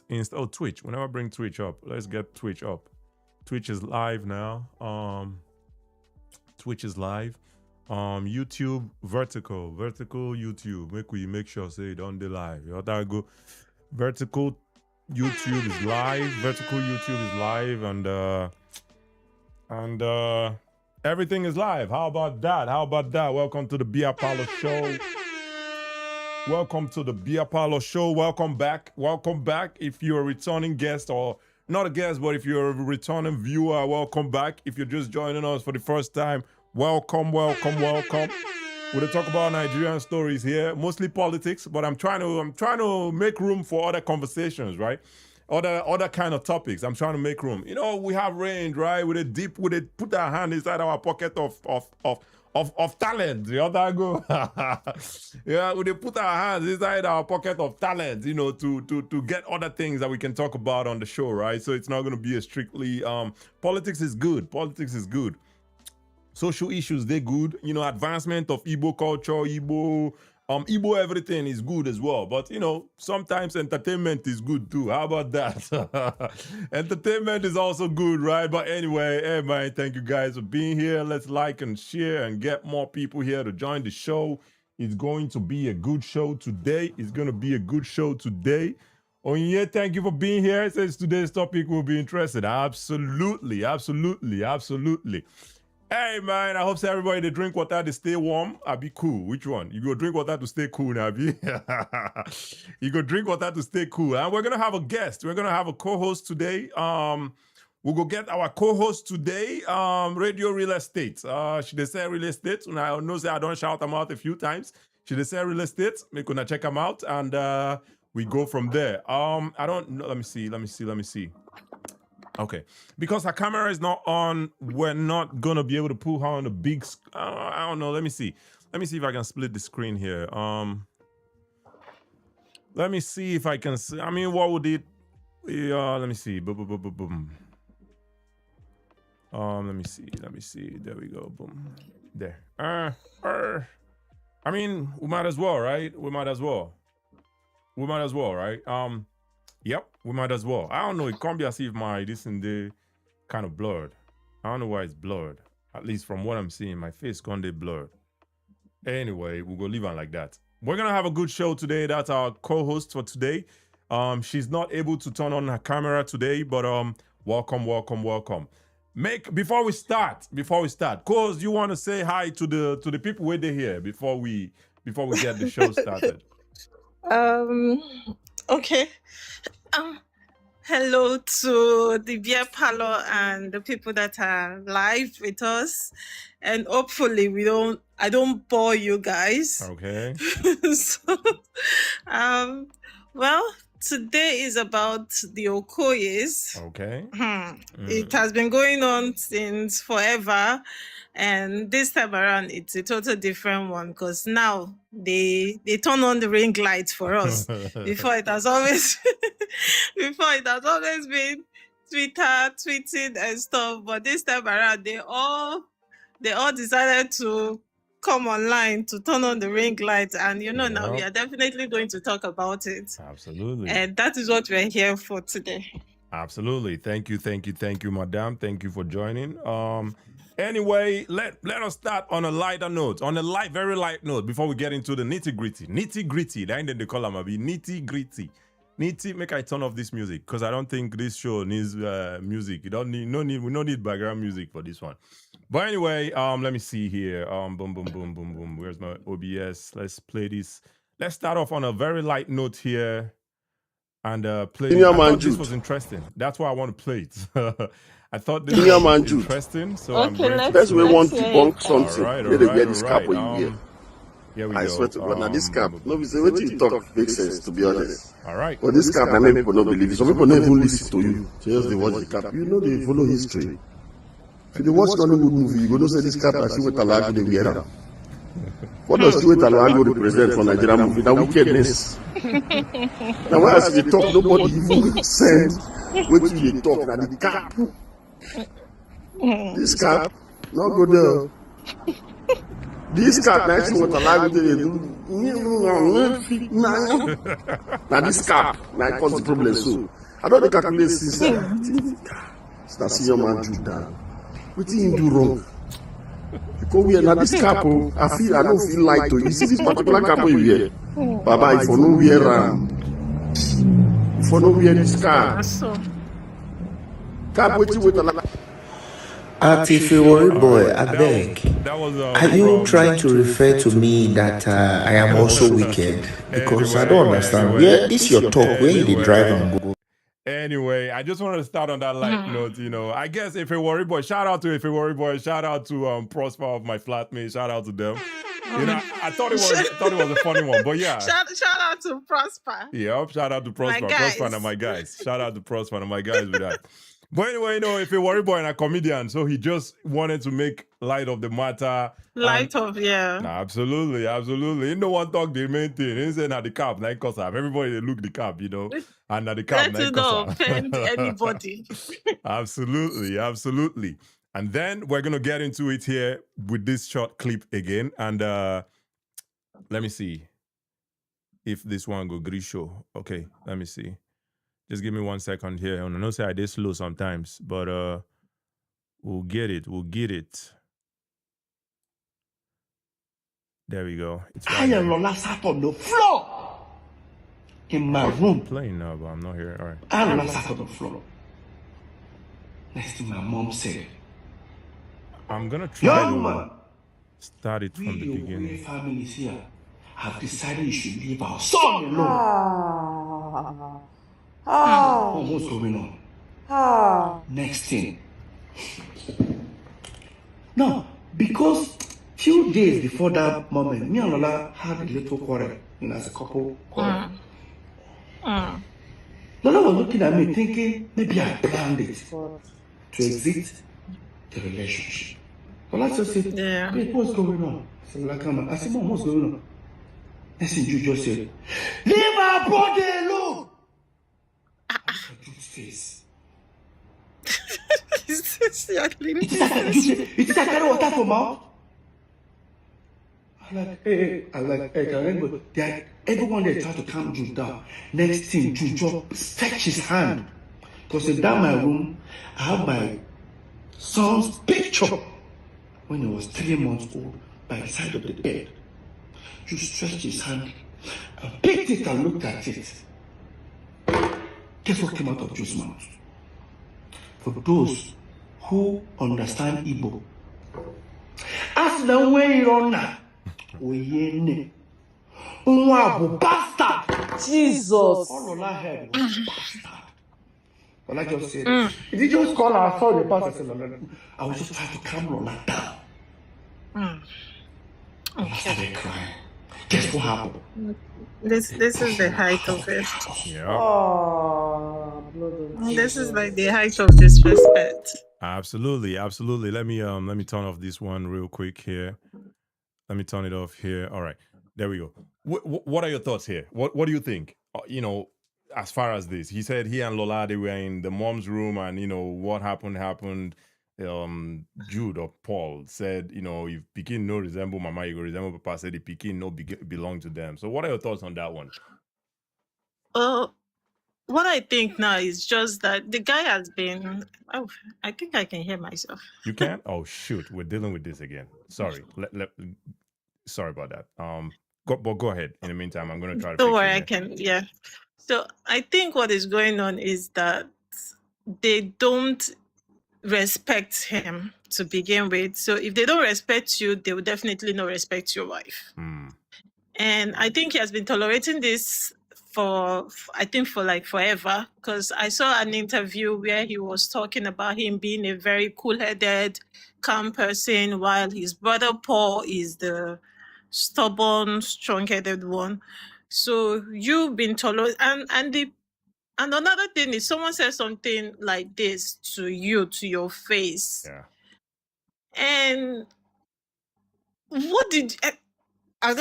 Oh, Twitch. Whenever I bring Twitch up, let's get Twitch up. Twitch is live now. Twitch is live. YouTube vertical YouTube. Make sure say it on the live. You know, go vertical YouTube is live. Vertical YouTube is live, and everything is live. How about that? Welcome to the Beer Parlor Show. Welcome to the Beer Parlor Show. Welcome back. If you're a returning guest, or not a guest, but if you're a returning viewer, welcome back. If you're just joining us for the first time, welcome. We're gonna talk about Nigerian stories here, mostly politics, but I'm trying to make room for other conversations, right? Other kind of topics. I'm trying to make room. You know, we have range, right? We put our hand inside our pocket of talent. The other go, yeah, we put our hands inside our pocket of talent, you know, to get other things that we can talk about on the show, right? So it's not going to be a strictly politics is good. Social issues, they're good. You know, advancement of Igbo culture, Igbo everything is good as well. But, you know, sometimes entertainment is good too. How about that? Entertainment is also good, right? But anyway, hey, man, thank you guys for being here. Let's like and share and get more people here to join the show. It's going to be a good show today. Onye, thank you for being here. It says today's topic will be interesting. Absolutely. Hey, man, I hope so everybody they drink water to stay warm. I'll be cool. Which one? You go drink water to stay cool, Nabi. You go drink water to stay cool. And we're going to have a guest. We're going to have a co-host today. We'll go get our co-host today, Radio Real Estate. She they say real estate. And I know say I don't shout them out a few times. She they say real estate. We're going to check them out. And we go from there. I don't know. Let me see. Okay, because her camera is not on, we're not gonna be able to put her on a big. I don't know. Let me see if I can split the screen here. Let me see if I can see. I mean, what would it? Let me see. Boom. Let me see. There we go. Boom. There. I mean, we might as well, right? Right? Yep, we might as well. I don't know. It can't be as if this and the kind of blurred. I don't know why it's blurred. At least from what I'm seeing, my face can't be blurred. Anyway, we'll go leave it like that. We're gonna have a good show today. That's our co-host for today. She's not able to turn on her camera today, but welcome. Before we start, cause you want to say hi to the people where they're here before we get the show started. Okay. Hello to the beer parlor and the people that are live with us, and hopefully I don't bore you guys. Okay. So, well, today is about the OKOYES. Okay. It has been going on since forever. And this time around, it's a totally different one because now they turn on the ring lights for us. Before it has always been Twitter, tweeting and stuff. But this time around, they all decided to come online to turn on the ring lights. And now we are definitely going to talk about it. Absolutely. And that is what we're here for today. Absolutely. Thank you, madam. Thank you for joining. Anyway, let us start on a lighter note, very light note before we get into the nitty-gritty. That ain't the column, be nitty-gritty. Make I turn off this music because I don't think this show needs music. We don't need background music for this one. But anyway, let me see here. Boom. Where's my OBS? Let's play this. Let's start off on a very light note here. And play. I thought this was interesting. That's why I want to play it. I thought this was interesting, so okay, let's we want to debunk something. All right. This cap when you here we go. I swear to God, now this cap, no, we say what you talk makes sense, to be honest. All right. But this cap, I mean, people don't believe it. Some people don't even listen to you. Just they watch the cap. You know they follow history. If they watch Hollywood movie, you go to say this cap, I see what Alago they wear. What does Stuart Alago represent for Nigerian movie? That wickedness. Now when I see they talk, nobody even send what they talk. Now the cap. This cap, not go there. This cap, now she want to lie with it. Now this cap, now cause the problem. So I don't calculate since that senior man do that. What did he do wrong? Because we are not this cap. I don't feel like to. You see this particular cap you wear, Baba. If you no wear if you no wear this cap, cap what you with a Artificial boy, I beg. That was, Are you trying to refer to me that I am also wicked? Because I don't understand. Where this your talk? Where you dey drive and go? Anyway, I just wanted to start on that light note. You know, I guess if a worry boy, shout out to if a worry boy, shout out to Prosper of my flatmate, shout out to them. You know, I thought it was a funny one, but yeah. Shout out to Prosper. Yeah, shout out to Prosper. My guys. Prosper and my guys. Shout out to Prosper and my guys with that. But anyway, you know, if a worry boy and a comedian, so he just wanted to make light of the matter. Absolutely. You know what talk the main thing. He said, now the cap, now cause everybody they look the cap, you know. And now the cap, let not offend anybody. Absolutely. And then we're gonna get into it here with this short clip again. And let me see if this one go Grisho. Okay, let me see. Just give me 1 second here. I know say I did slow sometimes, but we'll get it. There we go. It's right I and Lola sat on the floor in my room. I'm playing now, but I'm not here. All right. I and Lola sat on the floor. Next thing my mom said, I'm gonna try young to man, start it from the we beginning. your families here have decided you should leave our son alone. What's going on? Next thing. Now, because few days before that moment, me and Lola had a little quarrel, you know, as a couple quarrel. Lola was looking at me thinking maybe I planned it to exit the relationship. Lola just said, "Babe, what's going on?" So Lola came out. I said, "Mom, what's going on?" Next thing you just said, "Leave our brother alone." Face. It is like carry water from mouth. I like, hey, everyone there try to calm Jude down. Next thing, Jude just stretch his hand. Because in that my room, I have my son's picture when he was 3 months old by the side of the bed. Jude stretched his hand and picked it and looked at it. Guess what came out of Jude's mouth? For those who understand Igbo, as the way on now, we bastard. Jesus. All of that head was bastard. But I just said, if you just call our son the pastor, I was just trying to calm Lola down. Lola started crying. Guess what happened? This is the height of it. Yeah. This is like the height of disrespect. Absolutely. Let me turn off this one real quick here. Let me turn it off here. All right, there we go. What are your thoughts here? What do you think? You know, as far as this, he said he and Lola, they were in the mom's room, and you know what happened. Jude or Paul said, you know, if Pikin no resemble Mama, you go resemble Papa. Said the Pikin no belong to them. So what are your thoughts on that one? What I think now is just that the guy has been. Oh, I think I can hear myself. You can? Oh shoot, we're dealing with this again. Sorry. Sorry about that. Go ahead. In the meantime, I'm gonna try to. Don't worry, I can. Yeah. So I think what is going on is that they don't respect him to begin with. So if they don't respect you, they will definitely not respect your wife. And I think he has been tolerating this for like forever, because I saw an interview where he was talking about him being a very cool-headed, calm person, while his brother Paul is the stubborn, strong-headed one. So you've been tolerating, and another thing is, someone says something like this to you, to your face. Yeah. And what did I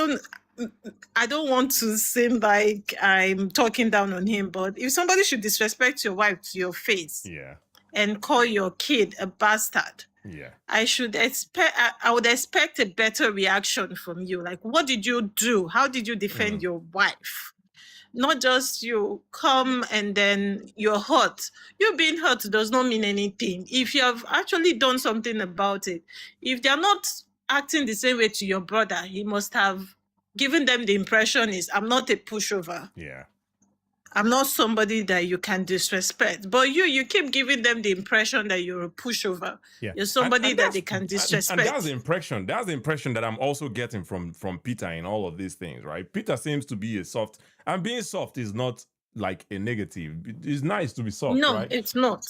don't want to seem like I'm talking down on him, but if somebody should disrespect your wife to your face, Yeah, and call your kid a bastard, Yeah. I should expect. I would expect a better reaction from you. Like, what did you do? How did you defend your wife? Not just you come and then you're hurt. You being hurt does not mean anything. If you have actually done something about it, if they're not acting the same way to your brother, he must have given them the impression is, I'm not a pushover. Yeah. I'm not somebody that you can disrespect. But you keep giving them the impression that you're a pushover. Yeah. You're somebody And that they can disrespect. And that's the impression. That's the impression that I'm also getting from Peter in all of these things, right? Peter seems to be a soft, and being soft is not like a negative. It's nice to be soft, No, right? it's not.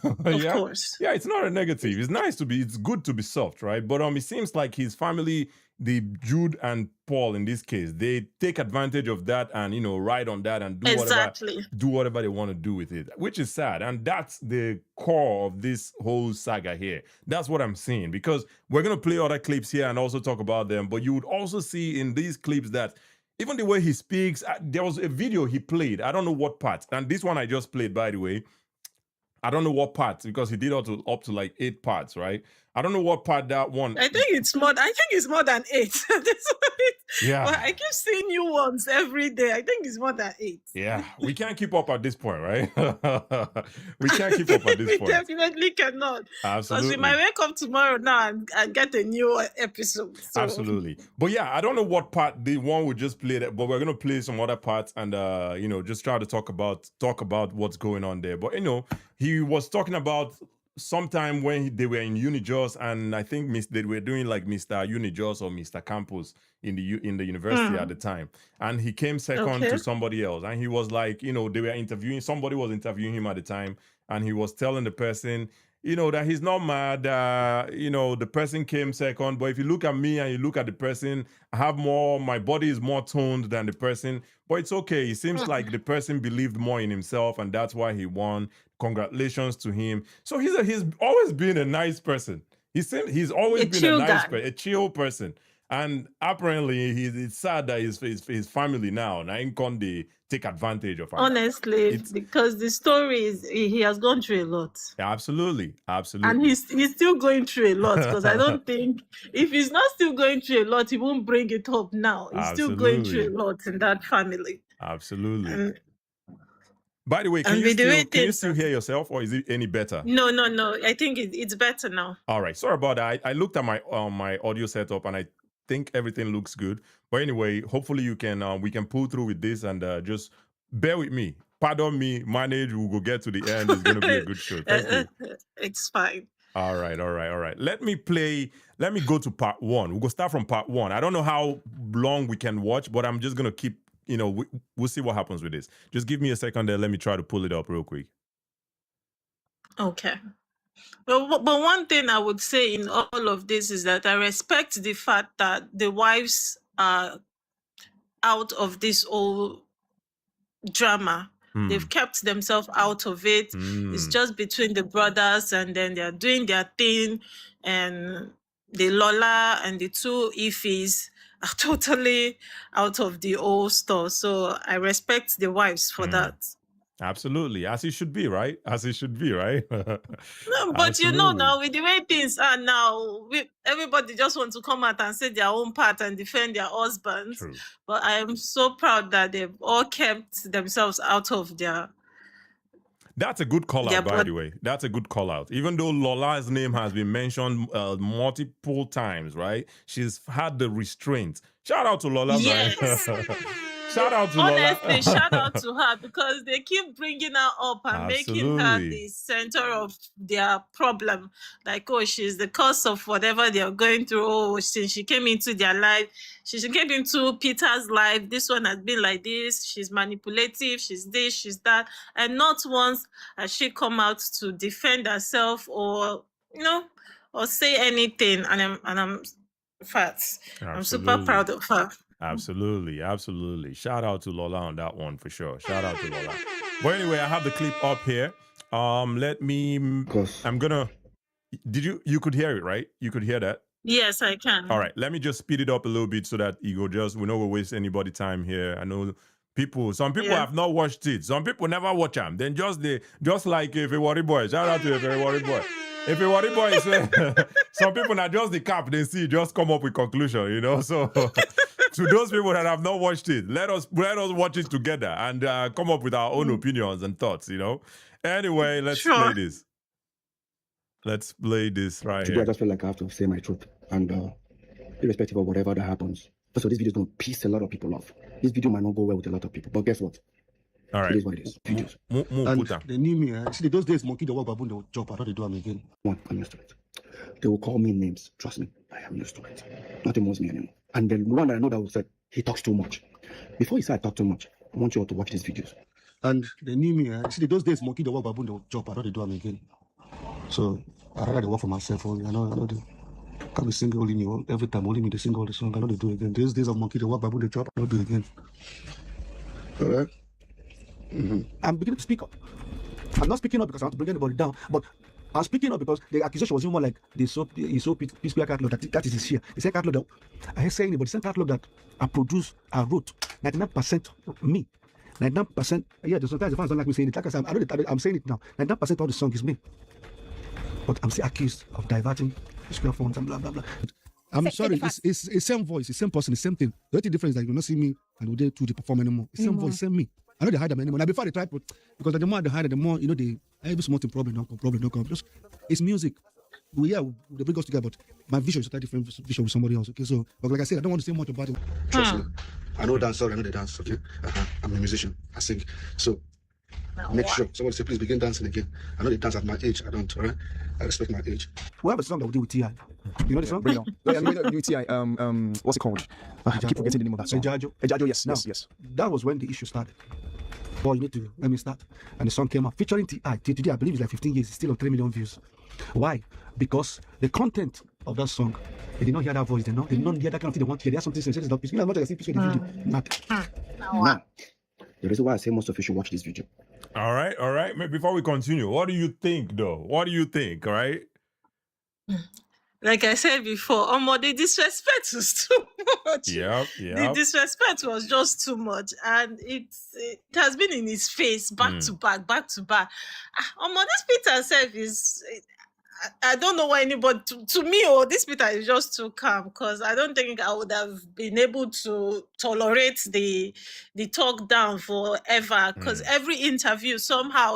Of course. Yeah, it's not a negative. It's nice to be, it's good to be soft, right? But it seems like his family, the Jude and Paul in this case, they take advantage of that and ride on that and do whatever they want to do with it, which is sad. And that's the core of this whole saga here. That's what I'm seeing, because we're gonna play other clips here and also talk about them. But you would also see in these clips that even the way he speaks, there was a video he played. I don't know what part, and this one I just played, by the way. I don't know what parts, because he did up to like 8 parts, right? I don't know what part that one. I think it's more than 8. Yeah. Well, I keep seeing new ones every day. I think it's more than 8. Yeah, we can't keep up at this point, right? We can't keep up at this point. We definitely cannot. Absolutely. Because we might wake up tomorrow now and get a new episode. So. Absolutely. But yeah, I don't know what part the one we just played, but we're gonna play some other parts and just try to talk about what's going on there. But he was talking about sometime when they were in Unijos, and I think they were doing like Mr. Unijos or Mr. Campus in the university at the time, and he came second to somebody else, and he was like, they were interviewing, somebody was interviewing him at the time, and he was telling the person, that he's not mad, the person came second, but if you look at me and you look at the person, my body is more toned than the person, but it's okay. It seems like the person believed more in himself, and that's why he won. Congratulations to him. So he's always been a nice person. He's always been a nice person, a chill person. And apparently, it's sad that his family now they take advantage of him. Honestly, because the story is he has gone through a lot. Absolutely. And he's still going through a lot, because I don't think if he's not still going through a lot, he won't bring it up now. He's still going through a lot in that family. Absolutely. By the way, can you still hear yourself, or is it any better? No. I think it's better now. All right. Sorry about that. I looked at my audio setup, and I think everything looks good. But anyway, hopefully we can pull through with this, and just bear with me. Pardon me. Manage. We'll go get to the end. It's going to be a good show. Thank you. It's fine. All right. Let me go to part 1. We'll go start from part 1. I don't know how long we can watch, but I'm just going to keep, we'll see what happens with this. Just give me a second there. Let me try to pull it up real quick. Okay. But one thing I would say in all of this is that I respect the fact that the wives are out of this whole drama. They've kept themselves out of it. It's just between the brothers, and then they're doing their thing, and the Lola and the 2 Ifys are totally out of the whole store. So I respect the wives for that. Absolutely, as it should be, right? As it should be, right? No, but now with the way things are now, everybody just wants to come out and say their own part and defend their husbands. True. But I am so proud that they've all kept themselves out of their. That's a good call out, by the way. That's a good call out. Even though Lola's name has been mentioned multiple times, right? She's had the restraint. Shout out to Lola. Yes. Shout out to Honestly, Lola. shout out to her, because they keep bringing her up and making her the center of their problem. Like, she's the cause of whatever they're going through. Since she came into their life, she came into Peter's life, this one has been like this. She's manipulative. She's this, she's that. And not once has she come out to defend herself or say anything. And I'm fat. I'm super proud of her. Absolutely. Shout out to Lola on that one for sure. Shout out to Lola. But anyway, I have the clip up here. You could hear it, right? You could hear that? Yes, I can. All right, let me just speed it up a little bit so that we don't waste anybody time here. I know some people have not watched it. Some people never watch them. Then just like if a worry boy. Shout out to if a worry boy. If it what boy say, some people not just the cap they see just come up with conclusion, you know. So to those people that have not watched it, let us watch it together and come up with our own opinions and thoughts, you know. Anyway, let's play this. Let's play this right Today, here. I just feel like I have to say my truth, and irrespective of whatever that happens. So this video is going to piss a lot of people off. This video might not go well with a lot of people, but guess what? All right. It is what it is. Videos. And they knew me. See, those days, monkey, the work baboon, they would job. I thought they do them again. I'm used to it. They will call me names. Trust me, I am used to it. Nothing moves me anymore. And the one that I know that will say he talks too much. Before he said I talk too much, I want you all to watch these videos. And they knew me. See, those days, monkey, the work baboon, they would job. I thought they do them again. So I rather work for myself only. I know they can't be singing only me every time. Only me they sing all the song. I know they do it again. These days of monkey, the work baboon, they job. I don't do it again. All right. I'm beginning to speak up. I'm not speaking up because I want to bring anybody down, but I'm speaking up because the accusation was even more like he sold P-Square catalog. That is his share. The same catalog that I ain't saying it, but the same catalog that I produced, I wrote, 99% me. 99%, yeah, sometimes the fans don't like me saying it. Like I said, I know that I'm saying it now. 99% of the song is me. But I'm still accused of diverting P-Square funds and blah, blah, blah. I'm sorry, it's the same voice, the same person, the same thing. The only difference is that you will not see me and we did to the perform anymore. The same voice, same me. I know they hide them anymore. Now before they try, because the more they hide, the more you know they every small thing problem don't come. Just it's music. They bring us together, but my vision is a different vision with somebody else. Okay, so but like I said, I don't want to say much about it. Trust me, I know dance. Sorry, I know the dance. Okay, I'm a musician. I sing. So make sure somebody say please begin dancing again. I know they dance at my age. I don't. All right, I respect my age. We have a song that we do with T.I. You know the song? Bring it on. Yeah, I know with T.I. What's it called? I keep forgetting the name of that song. Ejajo, yes, Now, yes. That was when the issue started. Boy, you need to let me start. And the song came out featuring T.I. Till today, I believe it's like 15 years. It's still on 3 million views. Why? Because the content of that song, they did not hear that voice. They did not hear that kind of thing they want to hear. There's something they said is not peace. You know, as much as I see peace in the video, nothing. Now, the reason why I say most of you should watch this video. All right. Before we continue, what do you think, though? What do you think? All right. Like I said before, the disrespect was too much. Yep. The disrespect was just too much. And it has been in his face back to back. This Peter self is... I don't know why anybody... To me, this Peter is just too calm because I don't think I would have been able to tolerate the talk down forever because every interview, somehow,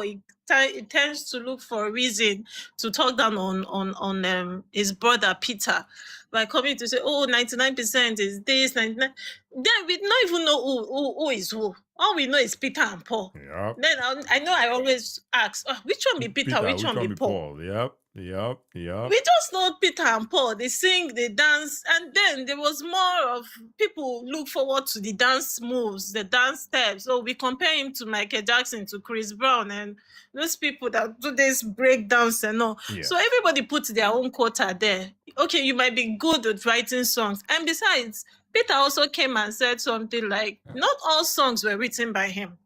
it tends to look for a reason to talk down on his brother Peter by coming to say, 99% is this, 99. Then we don't even know who is who. All we know is Peter and Paul. Yep. Then I know I always ask, which one be Peter, which one be Paul? Yep. We just know Peter and Paul. They sing, they dance, and then there was more of people look forward to the dance moves, the dance steps. So we compare him to Michael Jackson, to Chris Brown, and those people that do this break dance and all. Yeah. So everybody puts their own quota there. Okay, you might be good at writing songs. And besides, Peter also came and said something like, not all songs were written by him.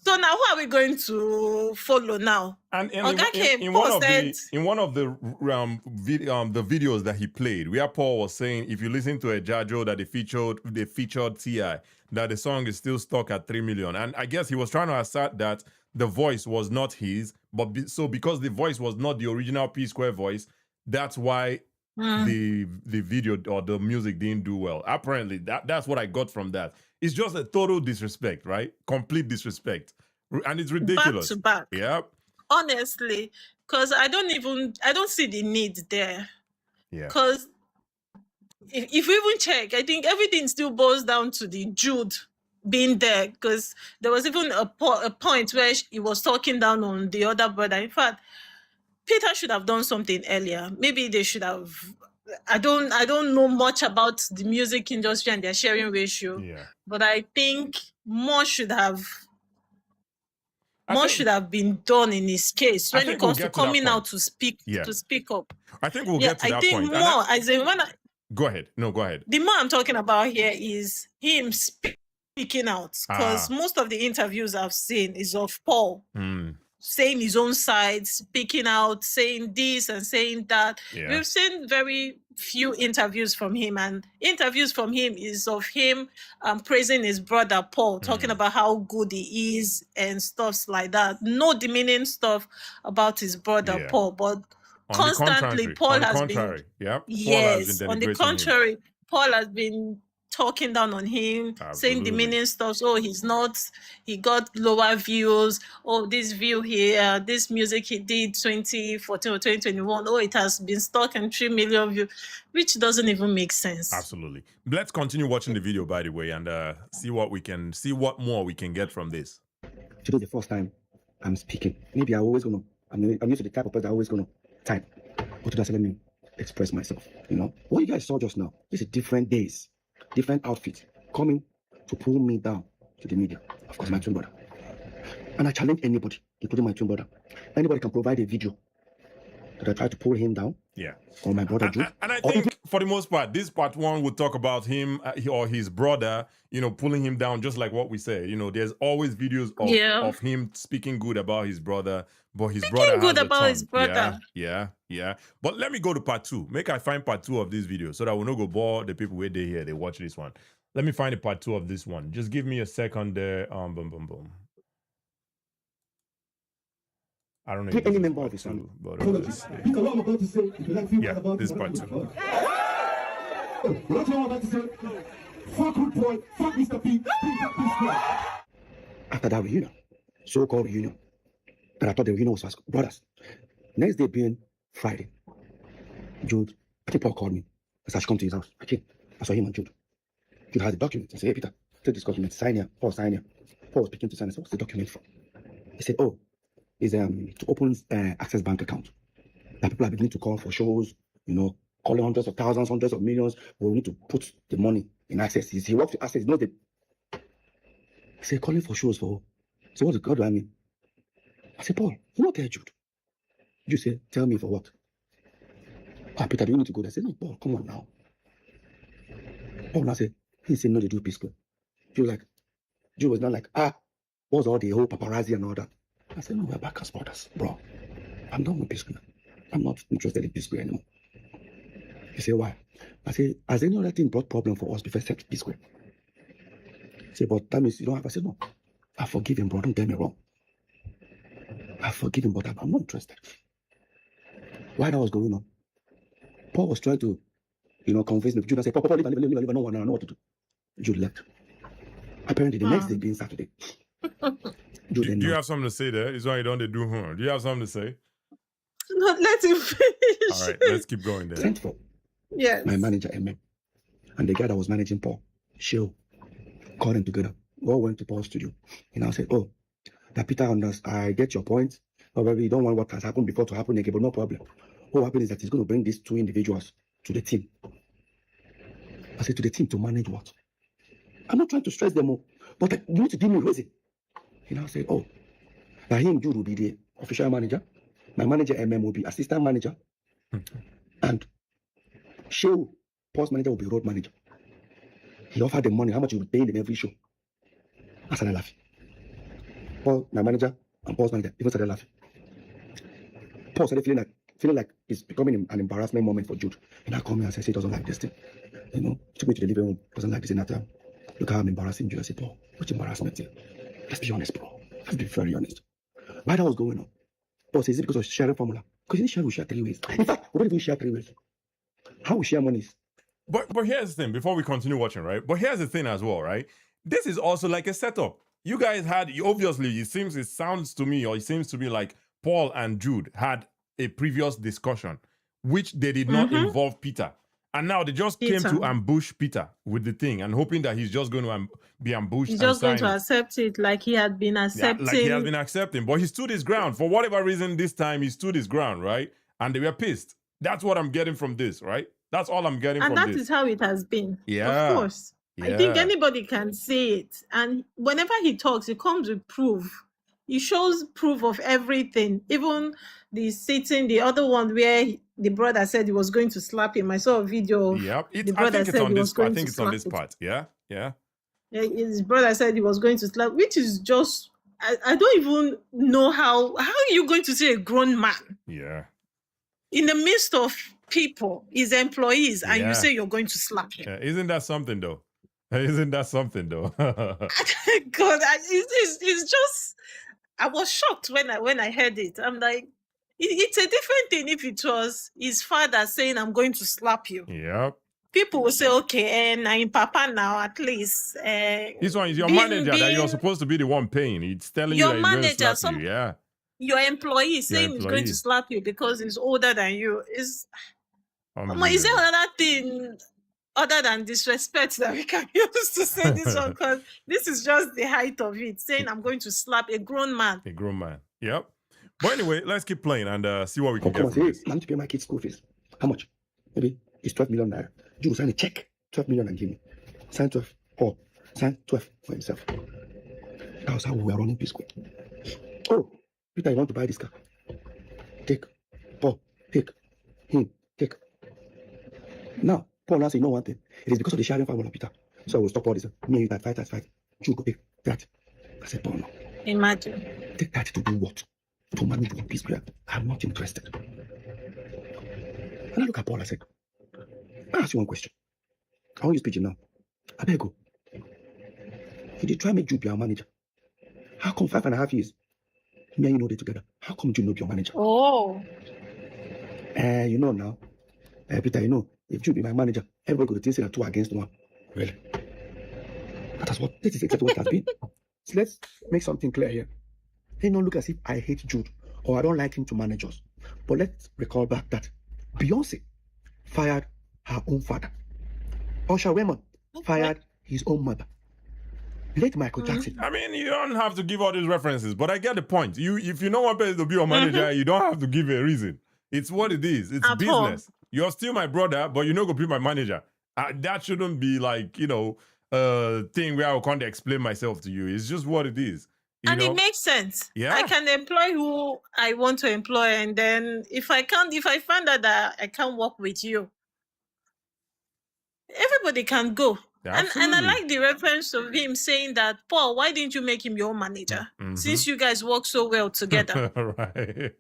So now who are we going to follow now? And in one of the videos that he played, where Paul was saying, if you listen to Ejajo that they featured T.I., that the song is still stuck at 3 million. And I guess he was trying to assert that the voice was not his, but so because the voice was not the original P-Square voice, that's why the video or the music didn't do well. Apparently, that's what I got from that. It's just a total disrespect, right? Complete disrespect. And it's ridiculous. Back to back. Yep. Honestly, because I don't see the need there. Yeah. Because if we even check, I think everything still boils down to the Jude being there, because there was even a point where he was talking down on the other brother. In fact, Peter should have done something earlier. Maybe they should have... I don't know much about the music industry and their sharing ratio, but I think more should have been done in his case when it comes to coming out to speak up. I think we'll get to that point. Go ahead. No, go ahead. The more I'm talking about here is him speaking out, because most of the interviews I've seen is of Paul. saying his own side, speaking out, saying this and saying that. Yeah. We've seen very few interviews from him, and interviews from him is of him praising his brother Paul, talking about how good he is and stuff like that. No demeaning stuff about his brother Yeah. Paul, but On the constantly contrary, Paul on the has contrary, been yeah. Paul yes. has been On the denigrating him. contrary, Paul has been talking down on him, saying Absolutely. demeaning stuff. Oh, he got lower views. Oh, this view here, this music he did 2014 or 2021. Oh, it has been stuck in 3 million views, which doesn't even make sense. Absolutely. Let's continue watching the video, by the way, and see what more we can get from this. Today's the first time I'm speaking. Maybe I'm always gonna. I'm used to the type of person I'm always gonna type. But today, let me express myself. You know what you guys saw just now. This is different days, different outfits coming to pull me down to the media. Of course, my twin brother. And I challenge anybody, including my twin brother. Anybody can provide a video that I try to pull him down. Yeah. Or my brother Jude. And I think for the most part, this part one would talk about him or his brother, pulling him down, just like what we say. There's always videos of him speaking good about his brother, but his brother good has about a his brother. Yeah. But let me go to part 2. Make I find part 2 of this video so that we'll not go bore the people where they here, they watch this one. Let me find a part 2 of this one. Just give me a second there. Boom. I don't know if any member of his family. But yeah, this part 2. What you about to say? Fuck good boy, fuck Mr. P. After that reunion, so-called reunion, that I thought the reunion was for brothers. Next day being Friday, Jude, I think Paul called me. I said I should come to his house. I came. I saw him and Jude. Jude has the document. I said, hey Peter, take this document, sign here. Paul, sign here. Paul was picking to sign. I said, what's the document for? He said, oh, it's to open Access Bank account. That people are beginning to call for shows, calling hundreds of thousands, hundreds of millions. We need to put the money in Access. He works with Access. He knows the. He said, calling for shows for. So what do I mean? I said, Paul, you not get Jude. You say, tell me for what? Peter, do you need to go there? I said, no, Paul, come on now. Paul now said, he said, no, they do Peace Square. Jude was not like, what's all the whole paparazzi and all that? I said, no, we're back as brothers, bro. I'm done with Peace Square. I'm not interested in Peace Square anymore. He said, why? I said, has any other thing brought problem for us before except Peace Square? He said, but that means you don't have. I said, no, I forgive him, bro. Don't get me wrong. I forgive him, but I'm not interested. Why that was going on? Paul was trying to, convince me. Jude said, Paul, leave, I don't know what to do. Jude left. Apparently, the next day being Saturday. Do you have something to say there? It's why you don't do. Do you have something to say? No, let him finish. All right, let's keep going there. Sent for my manager, MM, and the guy that was managing Paul, Sheo, called them together. We all went to Paul's studio. And I said, oh, that Peter understands. I get your point. However, you don't want what has happened before to happen again, but no problem. What happened is that he's going to bring these 2 individuals to the team. I said, to the team to manage what? I'm not trying to stress them all, but you need to give me reason. I said, oh, now him, Jude will be the official manager. My manager, MM, will be assistant manager. And Sheo, Paul's manager, will be road manager. He offered them money, how much he would pay in every show. I started laughing. Paul, my manager, and Paul's manager, even started laughing. Paul started feeling like it's becoming an embarrassment moment for Jude. And I called me and said, he doesn't like this thing. Took me to the living room, doesn't like this thing at time. Look how I'm embarrassing Jude. I said, Paul, what's embarrassment here? Let's be honest, bro. Let's be very honest. Why that was going on? Paul says, is it because of sharing formula? Because in share, we share 3 ways. In fact, we don't even share 3 ways. How we share monies. But here's the thing, before we continue watching, right? But here's the thing as well, right? This is also like a setup. You guys obviously, it sounds to me, or it seems to me like Paul and Jude had a previous discussion, which they did not involve Peter. And now they just came to ambush Peter with the thing and hoping that he's just going to be ambushed. He's just going to accept it like he had been accepting. Yeah, like he has been accepting. But he stood his ground. For whatever reason, this time he stood his ground, right? And they were pissed. That's what I'm getting from this, right? That's all I'm getting from this. And that is how it has been. Yeah. Of course. Yeah. I think anybody can say it. And whenever he talks, he comes with proof. He shows proof of everything. Even the other one where the brother said he was going to slap him. I saw a video. Yep. The brother said he was going to slap him. I think it's on this part. Yeah. His brother said he was going to slap, which is just I don't even know how are you going to say a grown man Yeah. in the midst of people, his employees, and Yeah. you say you're going to slap him? Yeah. Isn't that something though? Isn't that something though? God, it's just I was shocked when I heard it. I'm like, it's a different thing if it was his father saying, "I'm going to slap you." Yep. People will say, "Okay, and I'm Papa now, at least." This one is your manager that you're supposed to be the one paying. It's telling you your that he's going to manager, slap you. Yeah. your employee saying he's going to employee. slap you because he's older than you is there Unbelievable. another thing other than disrespect that we can use to say this one? Because this is just the height of it, saying I'm going to slap a grown man. A grown man. Yep. But anyway, let's keep playing and see what we can Come get and from say, this. I need to pay my kids' school fees. How much? Maybe it's 12 million naira. Jude, sign a check, 12 million and give me. Sign 12. Paul, sign 12 for himself. That was how we were running P-Square. Oh, Peter, you want to buy this car? Take. Paul, take. Take. Now, Paul now say, you know one thing. It is because of the sharing formula, Peter. So I will stop all this. Me and you, that 5 times 5. Jude, go take that. I said, Paul, no. Imagine. Take that to do what? To manage one P-Square. I'm not interested. And I look at Paul, I said, I ask you one question. I want you speaking now. I beg you. You did try make Jude be our manager. How come 5.5 years? Me and you know they together. How come Jude not be your manager? Oh. You know now. Peter, you know, if Jude be my manager, everybody could think that 2 against 1. Really? This is exactly what it has been. So let's make something clear here. They don't look as if I hate Jude or I don't like him to manage us. But let's recall back that Beyonce fired her own father. Usher Raymond fired his own mother. Late Michael Jackson. I mean, you don't have to give all these references, but I get the point. If you know one person to be your manager, you don't have to give a reason. It's what it is. It's business. You're still my brother, but you're not going to be my manager. That shouldn't be like, thing where I can't explain myself to you. It's just what it is. And it makes sense. Yeah. I can employ who I want to employ, and then if I find out that I can't work with you, everybody can go. And I like the reference of him saying that, Paul, why didn't you make him your manager? Since you guys work so well together. Right.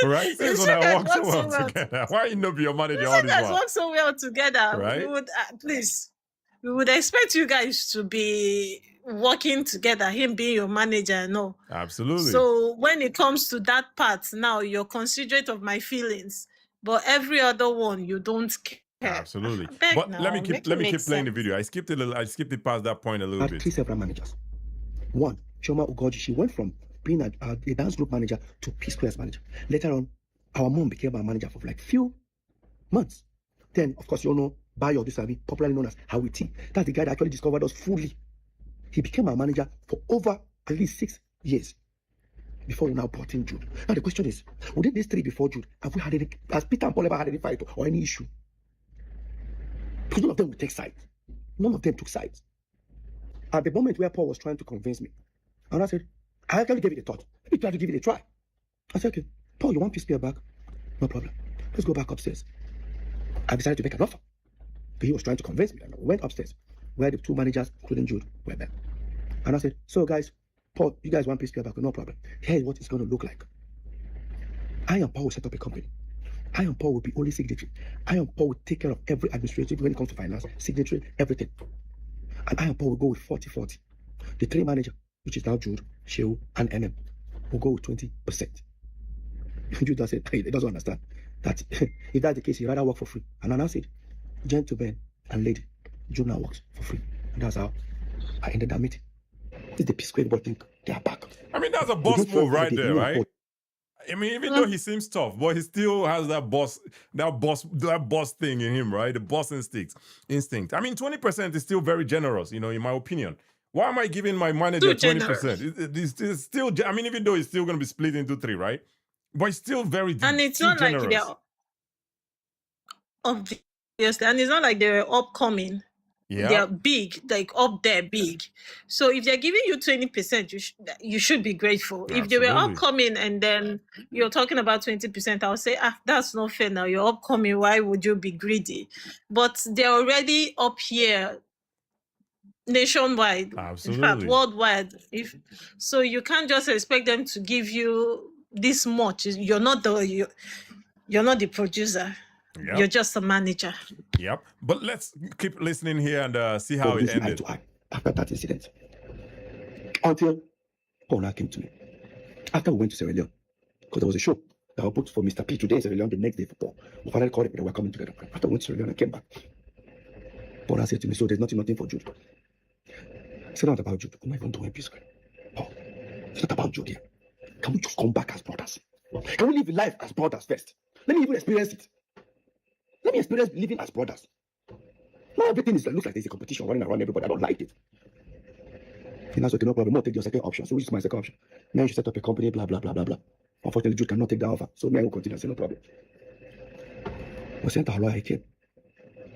Right? Since you guys work so well together. Why you not be your manager all this while? You guys work so well together. Right? We would expect you guys to be working together, him being your manager and all. Absolutely. So when it comes to that part, now you're considerate of my feelings, but every other one you don't care. Absolutely. But let me keep playing the video. I skipped it past that point a little bit. 3 several managers. One, Chioma Ugoji, she went from being a dance group manager to P-Square's manager. Later on, our mom became our manager for like few months. Then, of course, you all know Bayo Dusabi, popularly known as Hawiti. That's the guy that actually discovered us fully. He became our manager for over at least 6 years before we now brought in Jude. Now the question is, within these 3 before Jude, has Peter and Paul ever had any fight or any issue? Because none of them would take sides. None of them took sides. At the moment where Paul was trying to convince me, and I said, I actually gave it a thought. Let me try to give it a try. I said, okay, Paul, you want P-Square back? No problem. Let's go back upstairs. I decided to make an offer. He was trying to convince me. And we went upstairs, where the 2 managers, including Jude, were there. And I said, so guys, Paul, you guys want P-Square back? No problem. Here's what it's going to look like. I and Paul will set up a company. I and Paul will be only signatory. I and Paul will take care of every administrative when it comes to finance, signatory, everything. And I and Paul will go with 40-40. The 3 manager, which is now Jude, Shehu, and MM, will go with 20%. Jude does it. He doesn't understand that if that's the case, he'd rather work for free. And I now said, gentleman and lady, Jude now works for free. And that's how I ended that meeting. This is the P-Square board thing. They are back. I mean, that's a boss move right there, right? I mean, even though he seems tough, but he still has that boss thing in him, right? The boss instinct. I mean, 20% is still very generous, in my opinion. Why am I giving my manager 20%? It's still, I mean, even though it's still going to be split into 3, right? But it's still very generous. And it's not like they're obviously, and it's not like they're upcoming. Yeah. They're big, like up there big. So if they're giving you 20%, you should be grateful. Absolutely. If they were upcoming and then you're talking about 20%, I'll say, that's not fair now. You're upcoming. Why would you be greedy? But they're already up here nationwide, in fact, Absolutely. worldwide. If so, you can't just expect them to give you this much. You're not the producer. Yep. You're just a manager. Yep. But let's keep listening here and see how it Always eye ended. to eye after that incident. Until Paul now came to me. After we went to Sierra Leone, because there was a show that was booked for Mr. P today in Sierra Leone the next day for Paul. We finally called him and we were coming together. After we went to Sierra Leone, I came back. Paul now said to me, so there's nothing for Jude. It's not about Jude. I'm not even doing peace. Paul, it's not about Jude here. Can we just come back as brothers? Can we live life as brothers first? Let me even experience it. Let me experience living as brothers. Now everything looks like there's a competition running around everybody. I don't like it. And that's what no problem. Not take your second option. So which is my second option? Now you should set up a company, blah, blah, blah, blah, blah. Unfortunately, Jude cannot take that offer. So me, I will continue. I say no problem. We sent our lawyer, he came.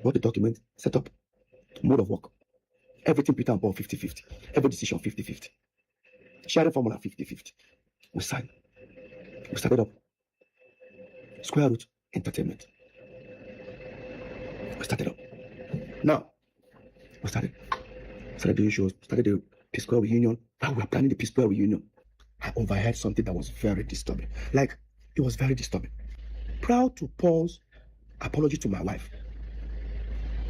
Brought the document, set up mode of work. Everything Peter and Paul 50-50. Every decision 50-50. Sharing formula 50-50. We signed. We started up. Square Root Entertainment. We started up. Now, we started doing shows, started the Peace Square reunion. Now we are planning the Peace Square reunion. I overheard something that was very disturbing. Like, it was very disturbing. Proud to Paul's apology to my wife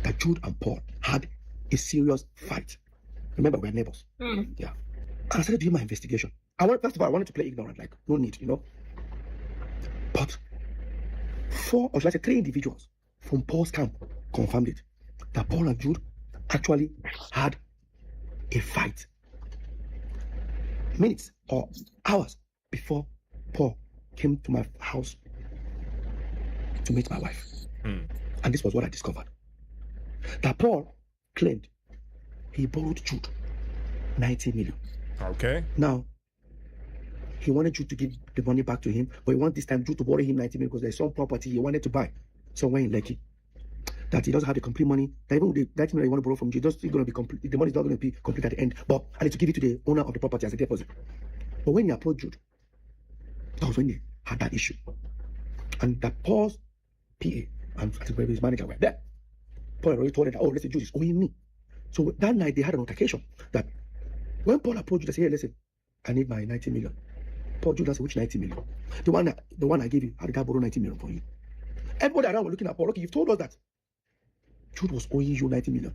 that Jude and Paul had a serious fight. Remember, we're neighbors. Yeah. And I started doing my investigation. First of all, I wanted to play ignorant, like, no need, But 4, or should I say 3 individuals from Paul's camp confirmed it. That Paul and Jude actually had a fight. Minutes or hours before Paul came to my house to meet my wife. And this was what I discovered. That Paul claimed he borrowed Jude 90 million. Okay. Now, he wanted Jude to give the money back to him, but he wanted this time Jude to borrow him 90 million because there's some property he wanted to buy somewhere in Lekki. That he doesn't have the complete money. That even the 90 million you want to borrow from Jude, it's going to be complete. The money is not going to be complete at the end, but I need to give it to the owner of the property as a deposit. But when he approached Jude, that was when they had that issue. And that Paul's PA and I think maybe his manager were there. Paul already told him that, oh, listen, Jude is owing me. So that night they had an altercation that when Paul approached Jude, they said, hey, listen, I need my 90 million. Paul Jude said, which 90 million? The one I gave you, how did I borrow 90 million from you? Everybody around was looking at Paul. Look, you've told us that Jude was owing you 90 million.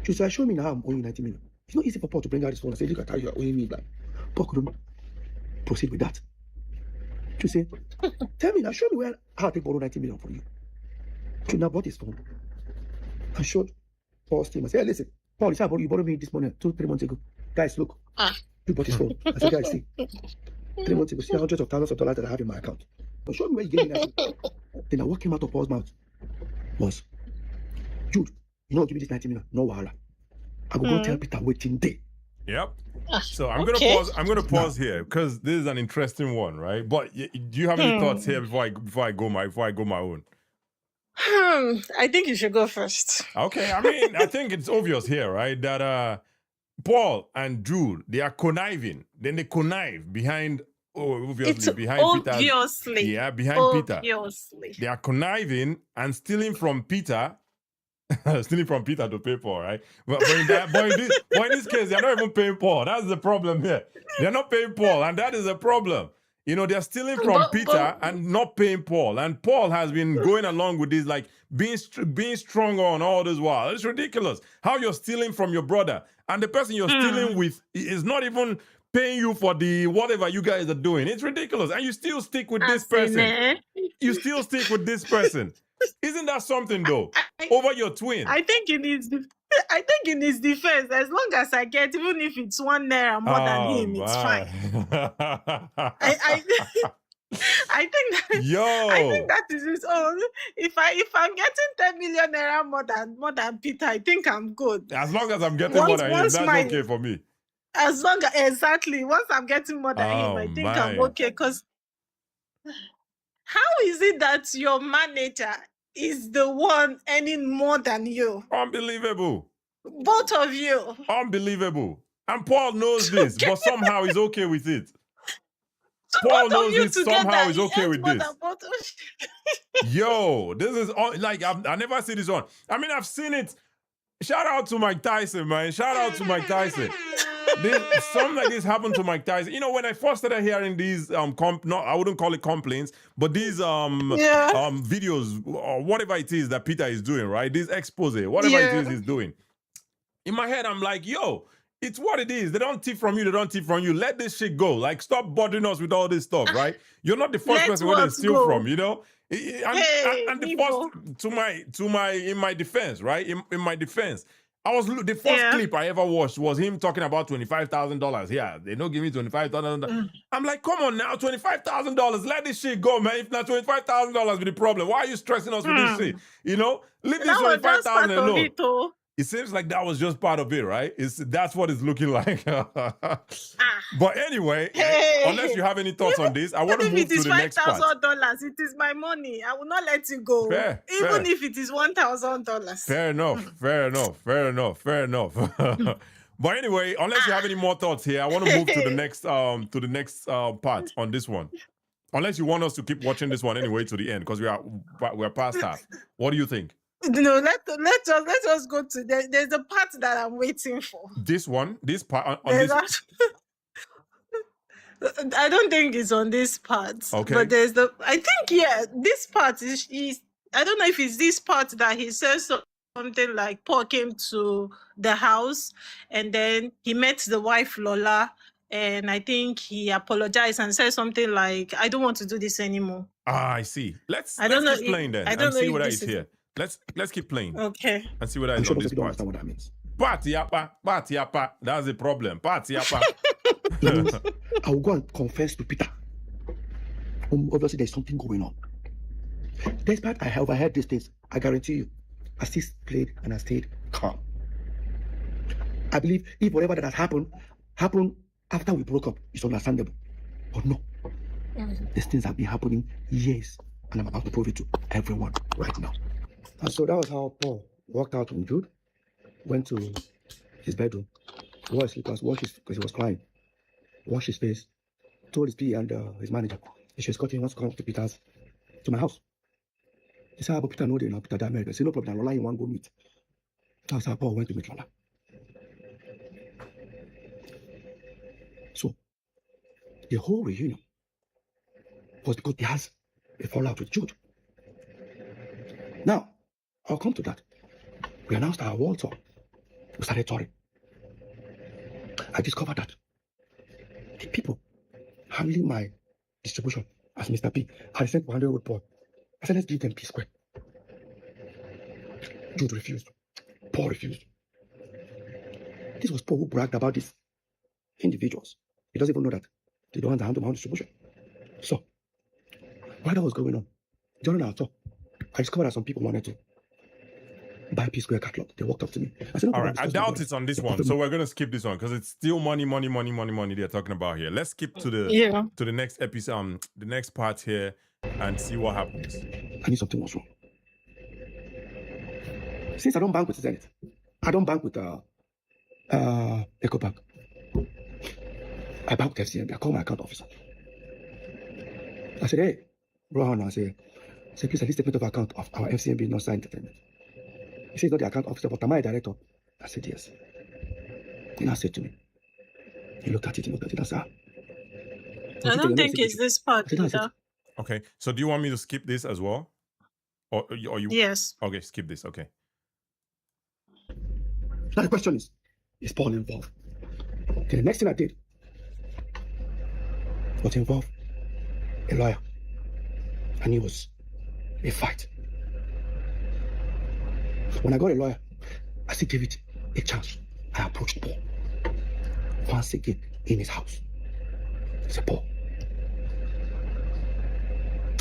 Jude said, show me now I'm owing you 90 million. It's not easy for Paul to bring out his phone and say, look at how you're owing me. Like, Paul couldn't proceed with that. Jude said, tell me now, show me how they borrow 90 million from you. Jude now brought his phone and showed Paul's team. I said, hey, listen, Paul, you borrowed me this money 2-3 months ago. Guys, look. Jude brought his phone. I said, guys, see. 3 months ago, see hundreds of thousands of dollars that I have in my account. But show me where you gave me that. Then what came out of Paul's mouth was, Jude, you know, give me this 90 million. No wahala. I go go tell Peter waiting day. Yep. So I'm gonna pause. I'm gonna pause here because this is an interesting one, right? But do you have any thoughts here before I go my own? I think you should go first. Okay. I mean, I think it's obvious here, right? That Paul and Jude, they are conniving. Then they connive behind. Oh, obviously behind Peter. Yeah, behind Peter. They are conniving and stealing from Peter. Stealing from Peter to pay Paul, right? But in this case, they're not even paying Paul. That's the problem here. They're not paying Paul, and that is a problem. You know, they're stealing from Peter and not paying Paul. And Paul has been going along with this, like being strong on all this while. It's ridiculous how you're stealing from your brother. And the person you're stealing with is not even paying you for the whatever you guys are doing. It's ridiculous. And you still stick with this person. You still stick with this person. Isn't that something though? Over your twin. I think in his defense, as long as I get, even if it's 1 naira more than him, it's fine. I think that is his own. If I'm getting 10 million naira more than Peter, I think I'm good. As long as I'm getting more than him, that's okay for me. As long as once I'm getting more than him, I think I'm okay. Because how is it that your manager is the one earning more than you? Unbelievable. Both of you. Unbelievable. And Paul knows this, but somehow he's okay with it. So Paul knows this, somehow he's okay with this. Yo, this is like, I never see this one. I mean, I've seen it Shout out to Mike Tyson, man. Shout out to Mike Tyson. Something like this happened to Mike Tyson. You know, when I first started hearing these I wouldn't call it complaints, but these videos or whatever it is that Peter is doing, right? This expose, whatever it is he's doing. In my head, I'm like, yo, it's what it is. They don't tip from you. They don't tip from you. Let this shit go. Like, stop bothering us with all this stuff, right? You're not the first person we're going to steal from, you know? And the first, in my defense, right? In my defense, the first clip I ever watched was him talking about $25,000. Yeah, they don't give me $25,000. I'm like, come on now, $25,000. Let this shit go, man. If not $25,000 be the problem, why are you stressing us with this shit? You know, leave this $25,000 alone. It seems like that was just part of it, right? That's what it's looking like. But anyway, unless you have any thoughts on this, I want to move to the next part. $5,000, it is my money. I will not let it go. Even if it is $1,000. Fair enough. But anyway, unless you have any more thoughts here, I want to move to the next part on this one. Unless you want us to keep watching this one anyway to the end, because we're past half. What do you think? No, let us go to there's a part that I'm waiting for. This part I don't think it's on this part. Okay. But I think this part is I don't know if it's this part that he says something like Paul came to the house and then he met the wife Lola, and I think he apologized and said something like, I don't want to do this anymore. I see. Let's keep playing then and see what is here. Let's keep playing. Okay. And see what is on this part. What that means. Party yapa. That's the problem. Party yapa. I will go and confess to Peter. Obviously, there's something going on. Despite I have overheard these things, I guarantee you, I still played and I stayed calm. I believe if whatever that has happened after we broke up, it's understandable. But no, these things have been happening years, and I'm about to prove it to everyone right now. And so that was how Paul walked out from Jude, went to his bedroom, wore his slippers, because he was crying, washed his face, told his PA and his manager, if she's got him, wants to come to my house. He said, but Peter know they know Peter America. I said, no problem, Lola, you want to go meet. That's how Paul went to meet Lola. So, the whole reunion was because he has a fallout with Jude. Now, I'll come to that. We announced our world tour. We started touring. I discovered that the people handling my distribution as Mr. P had sent 100 with Paul. I said, let's give them P square. Jude refused. Paul refused. This was Paul who bragged about these individuals. He doesn't even know that they don't handle my distribution. So, while that was going on, during our tour, I discovered that some people wanted to buy P Square catalog. They walked up to me. I said, no, all right, I doubt it's on this one, so we're going to skip this one because it's still money they're talking about here. Let's skip to the next episode, the next part here, and see what happens. I knew something was wrong. Since I don't bank with Zenith, I don't bank with EcoBank. I bank with FCMB. I called my account officer. I said, hey, bro, I said, please, at least statement of account of our FCMB not signed entertainment. He said, not the account officer, but am I a director? I said, yes. He now said to me, he looked at it, I said, I don't think it's this part. Okay, so do you want me to skip this as well? Or you? Yes. Okay, skip this, okay. Now the question is Paul involved? Okay, the next thing I did was to involve a lawyer. And it was a fight. When I got a lawyer, I still gave it a chance. I approached Paul once again in his house. I said, Paul,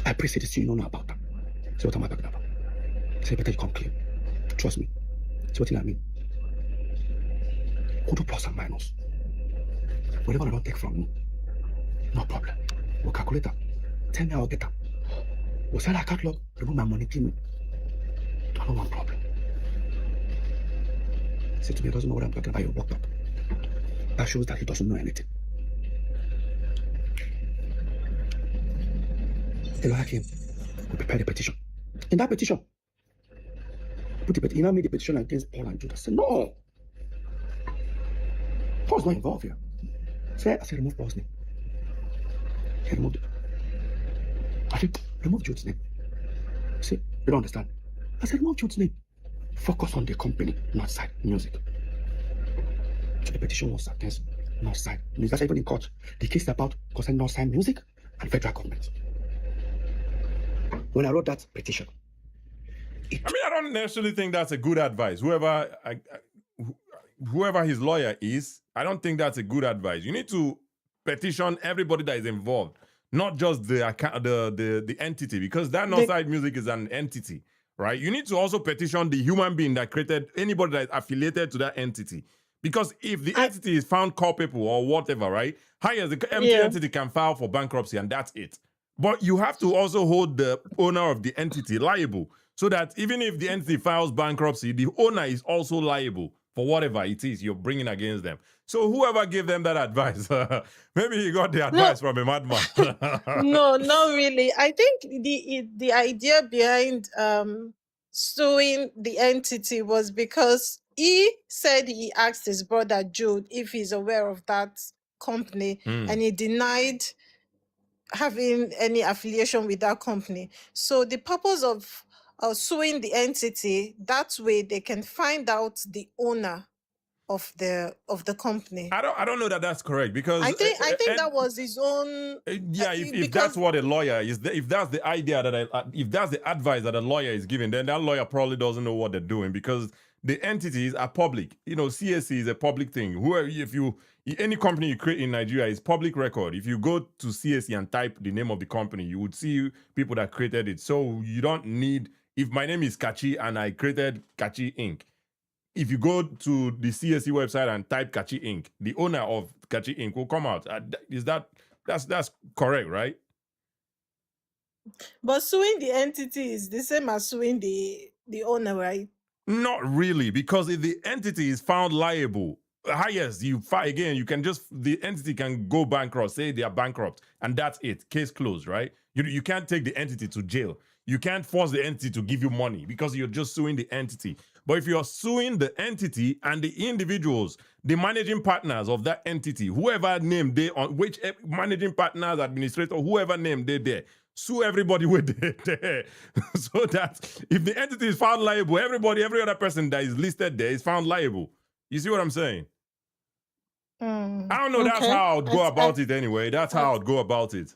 I pray this you know about that. Say, what am I talking about? Say, better you come clean. Trust me. See what I mean? Go do plus and minus. Whatever I don't take from you, no problem. We'll calculate that. Tell me I'll get that. We'll sell our catalog, remove my money, give me. I don't want problem. Say to me, he doesn't know what I'm talking about, you're walked up. That shows that he doesn't know anything. The lawyer came, we prepared a petition. In that petition, He now made a petition against Paul and Jude. I said, no. Paul's not involved here. I said, remove Paul's name. He removed it. I said, remove Jude's name. He said, you don't understand. I said, remove Jude's name. Focus on the company, Northside Music. So the petition was against Northside. That's even in court. The case is about concerning Northside Music and federal government. When I wrote that petition, I don't necessarily think that's a good advice. Whoever his lawyer is, I don't think that's a good advice. You need to petition everybody that is involved, not just the entity, because that Northside Music is an entity, right? You need to also petition the human being that created anybody that is affiliated to that entity. Because if the entity is found culpable or whatever, right? The entity can file for bankruptcy and that's it. But you have to also hold the owner of the entity liable, so that even if the entity files bankruptcy, the owner is also liable for whatever it is you're bringing against them. So whoever gave them that advice, maybe he got the advice from a madman. No, not really. I think the idea behind suing the entity was because he said he asked his brother Jude if he's aware of that company, and he denied having any affiliation with that company. So the purpose of suing the entity, that way they can find out the owner of the company. I don't know that that's correct, because I think that was his own. If that's what a lawyer is, if that's the idea that if that's the advice that a lawyer is giving, then that lawyer probably doesn't know what they're doing, because the entities are public. CSC is a public thing. Any company you create in Nigeria is public record. If you go to CSC and type the name of the company, you would see people that created it. So you don't need, if my name is Kachi and I created Kachi Inc., if you go to the CSC website and type Kachi Inc., the owner of Kachi Inc. will come out. That's correct, right? But suing the entity is the same as suing the owner, right? Not really, because if the entity is found liable, highest you file again, the entity can go bankrupt, say they are bankrupt, and that's it, case closed, right? You can't take the entity to jail. You can't force the entity to give you money because you're just suing the entity. But if you're suing the entity and the individuals, the managing partners of that entity, whoever name they on, which managing partners, administrator, whoever name they there, sue everybody with there. So that if the entity is found liable, every other person that is listed there is found liable. You see what I'm saying? I don't know. Okay. That's how I'd go about it anyway. That's how I'd go about it.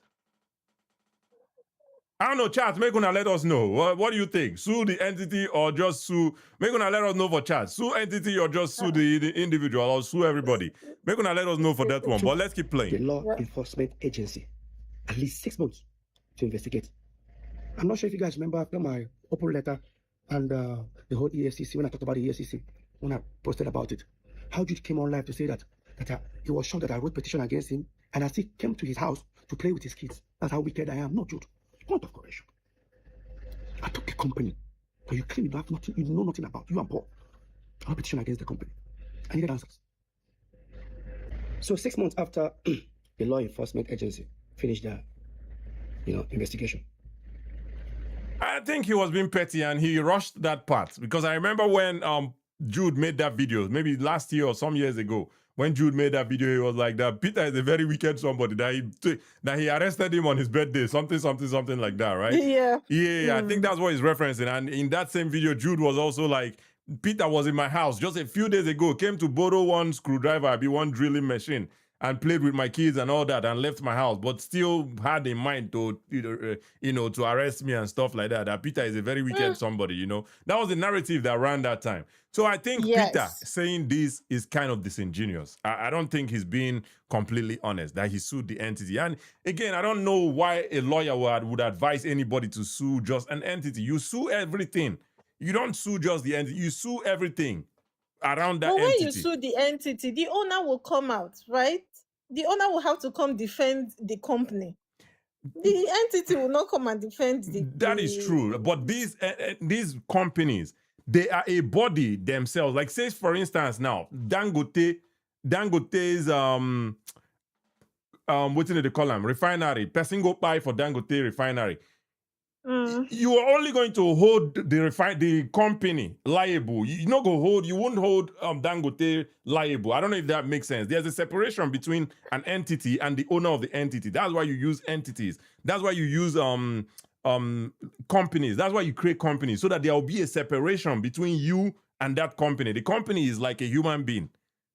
I don't know, chat. Make una let us know. What do you think? Sue the entity or just sue? Make una let us know for chat. Sue entity or just sue the individual or sue everybody. Make una let us know for that one. But let's keep playing. The law enforcement agency, at least 6 months to investigate. I'm not sure if you guys remember after my open letter and the whole EFCC, when I talked about the EFCC, when I posted about it, how Jude came on live to say that he was shocked that I wrote petition against him and I still came to his house to play with his kids. That's how wicked I am. No, Jude. Point of correction. I took a company that you claim you have nothing, you know nothing about. You and Paul. I wrote petition against the company. I needed answers. So 6 months after the law enforcement agency finished their investigation, I think he was being petty and he rushed that part, because I remember when Jude made that video, maybe last year or some years ago, when Jude made that video, he was like that Peter is a very wicked somebody, that he arrested him on his birthday, something like that, right? Yeah. I think that's what he's referencing. And in that same video, Jude was also like, Peter was in my house just a few days ago, came to borrow one screwdriver, one drilling machine, and played with my kids and all that, and left my house, but still had in mind to, to arrest me and stuff like that. That Peter is a very wicked somebody, That was the narrative that ran that time. So I think Peter saying this is kind of disingenuous. I don't think he's being completely honest that he sued the entity. And again, I don't know why a lawyer would advise anybody to sue just an entity. You sue everything. You don't sue just the entity. You sue everything around that entity. When you sue the entity, the owner will come out, right? The owner will have to come defend the company. The entity will not come and defend the... That is true. But these companies, they are a body themselves. Like, say, for instance, now, Dangote's, what do they call them? Refinery. Person go buy for Dangote refinery. you are only going to hold the company liable. You not go hold. You won't hold Dangote liable. I don't know if that makes sense. There's a separation between an entity and the owner of the entity. That's why you use entities. That's why you use companies. That's why you create companies, so that there will be a separation between you and that company. The company is like a human being,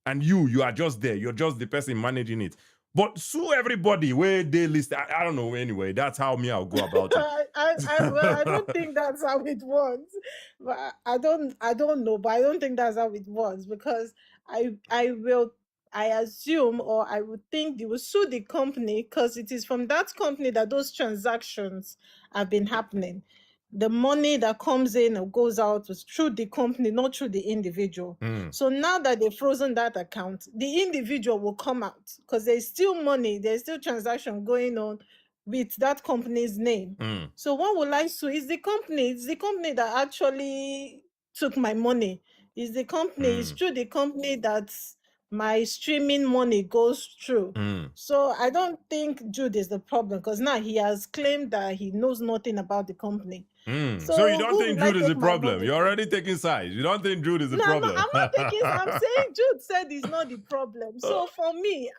and you are just there. You're just the person managing it. But sue everybody where they list. I don't know. Anyway, that's how I'll go about it. I don't think that's how it works. But I don't know. But I don't think that's how it works, because I assume, or I would think they will sue the company, because it is from that company that those transactions have been happening. The money that comes in or goes out was through the company, not through the individual. So now that they've frozen that account, the individual will come out, because there's still money, there's still transaction going on with that company's name. So what will I sue? Is the company. It's the company that actually took my money. It's the company. It's through the company that my streaming money goes through. So I don't think Jude is the problem, because now he has claimed that he knows nothing about the company. So you don't think Jude is the problem? You're already taking sides. You don't think Jude is the problem? I'm not taking. I'm saying Jude said he's not the problem. So for me,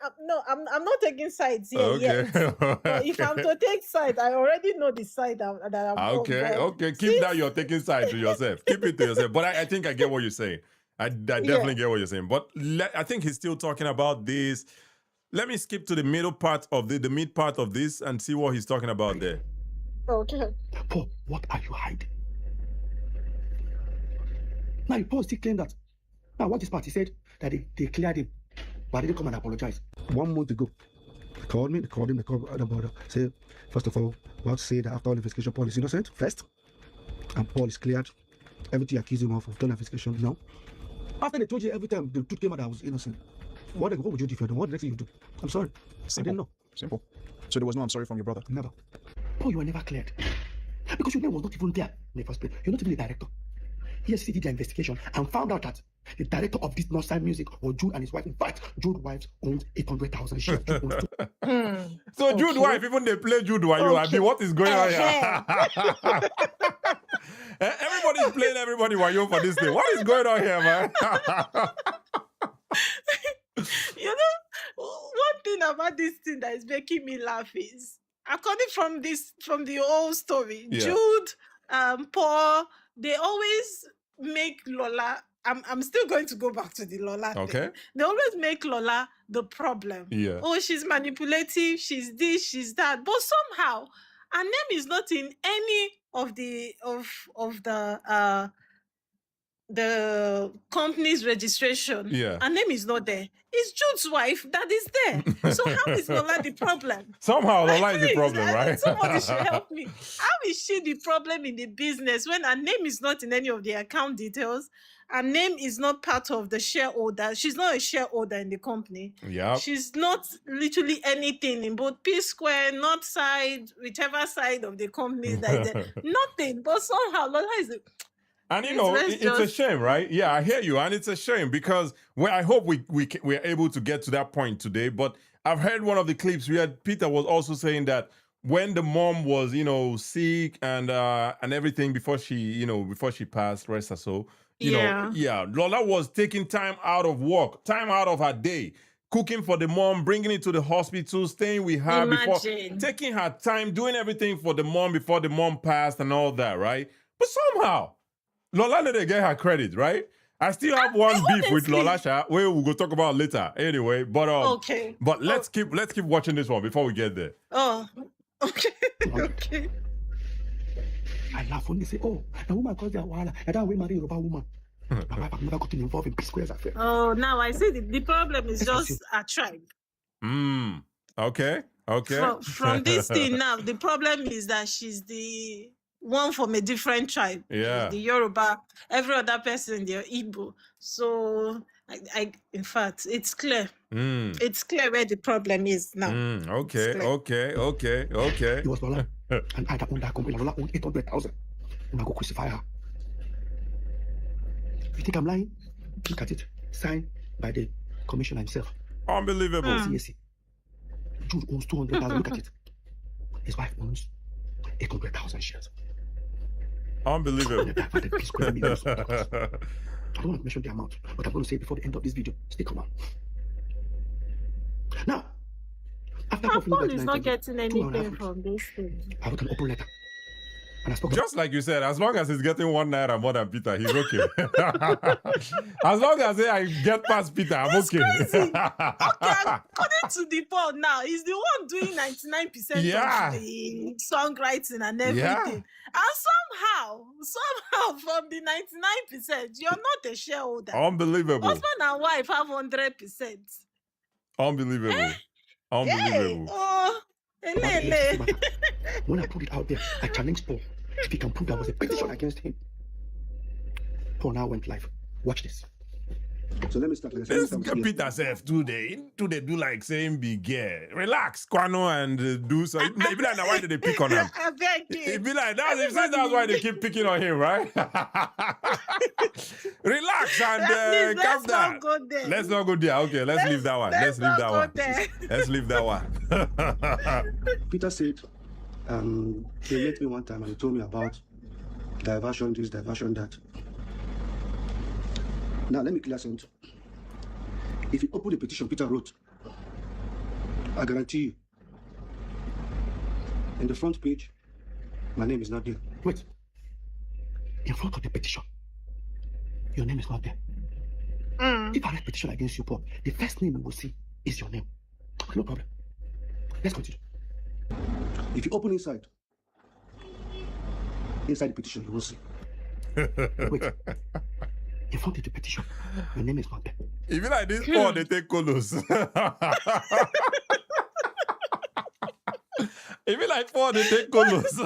I'm not taking sides here yet. But if I'm to take sides, I already know the side that I'm Okay. Keep that you're taking sides to yourself. Keep it to yourself. But I think I get what you're saying. I definitely get what you're saying. But I think he's still talking about this. Let me skip to the middle part of the mid part of this and see what he's talking about there. Okay. Paul, what are you hiding? Now, Paul still claim that. Now, what this party said that they cleared him, but they didn't come and apologize. 1 month ago, they called him, they called the say, first of all, we have to say that after all investigation, Paul is innocent, first, and Paul is cleared. Everything you accuse him of done investigation, no. After they told you every time, the truth came out that I was innocent. What would you do if you do? What the next thing you do? I'm sorry. Simple. I didn't know. Simple. So there was no I'm sorry from your brother? Never. Paul, you were never cleared. Because your name was not even there in the first place. You're not even the director. Yes, he did the investigation and found out that the director of this Northside Music was Jude and his wife. In fact, Jude's wife owns 800,000 shares. So Jude's wife, even they play Jude while you. I mean, what is going on here? Everybody's playing everybody while you're for this thing. What is going on here, man? You know, one thing about this thing that is making me laugh is, according from the old story, Jude, Paul, they always make Lola. I'm still going to go back to the Lola thing. They always make Lola the problem. Oh, she's manipulative, she's this, she's that. But somehow her name is not in any of the the company's registration. Her name is not there. It's Jude's wife that is there. So how is Lola the problem? Somehow Lola is the problem, right? Somebody should help me. How is she the problem in the business when her name is not in any of the account details? Her name is not part of the shareholder. She's not a shareholder in the company. She's not literally anything in both P Square, North Side, whichever side of the company that is there. Nothing. But somehow Lola is and you know, it's a shame, right? Yeah, I hear you, and it's a shame because I hope we're able to get to that point today. But I've heard one of the clips where Peter was also saying that when the mom was, sick and everything before she passed, rest her soul. Lola was taking time out of work, time out of her day, cooking for the mom, bringing it to the hospital, staying with her before, taking her time, doing everything for the mom before the mom passed and all that, right? But somehow Lola didn't get her credit, right? I still have one beef with Lola Sha, where we'll go talk about later. Anyway, but but let's keep watching this one before we get there. Oh, okay. I laugh when they say, "Oh, the woman calls their wala, and that we marry a Yoruba woman." My wife have never gotten involved in P Square's affair. Oh, now I see the problem is just a tribe. Okay. From this thing now, the problem is that she's the one from a different tribe. The Yoruba, every other person they're Igbo. So I in fact, it's clear. It's clear where the problem is now. Okay. It was Lola, and I owned that company. Lola owned 800,000. I'm gonna go crucify her. If you think I'm lying, look at it. Signed by the commissioner himself. Unbelievable. CAC. Jude owns 200,000. Look at it. His wife owns 800,000 shares. Unbelievable. I don't want to mention the amount, but I'm going to say it before the end of this video. Stick around. Now, after Paul is not getting anything from this thing. I wrote an open letter. And I spoke Just like you said, as long as he's getting 1 naira more than Peter, he's okay. As long as I get past Peter, I'm okay. Okay, according to the Paul now, he's the one doing 99% of the songwriting and everything. Yeah. And somehow from the 99%, you're not a shareholder. Unbelievable. Husband and wife have 100%. Unbelievable. Unbelievable. Oh, when I put it out there, I challenged Paul. If he can prove there was a petition against him. Paul now went live. Watch this. So let me start. This Peter self today do like saying big yeah. Relax, Kwano, and do so. It be like why did they pick on him? I beg you. It be like that's why they keep picking on him, right? Relax and calm down. Let's not go there. Okay, let's leave that one. Let's leave that one. Let's leave that one. Peter said, he met me one time and he told me about diversion this, diversion that. Now, let me clear something. If you open the petition Peter wrote, I guarantee you, in the front page, my name is not there. Wait. In front of the petition, your name is not there. If I write petition against you, Paul, the first name you will see is your name. Okay, no problem. Let's continue. If you open inside the petition, you will see. Wait. In front of the petition, your name is not there. Even like this, Paul, they take colos. Even like Paul, they take colos.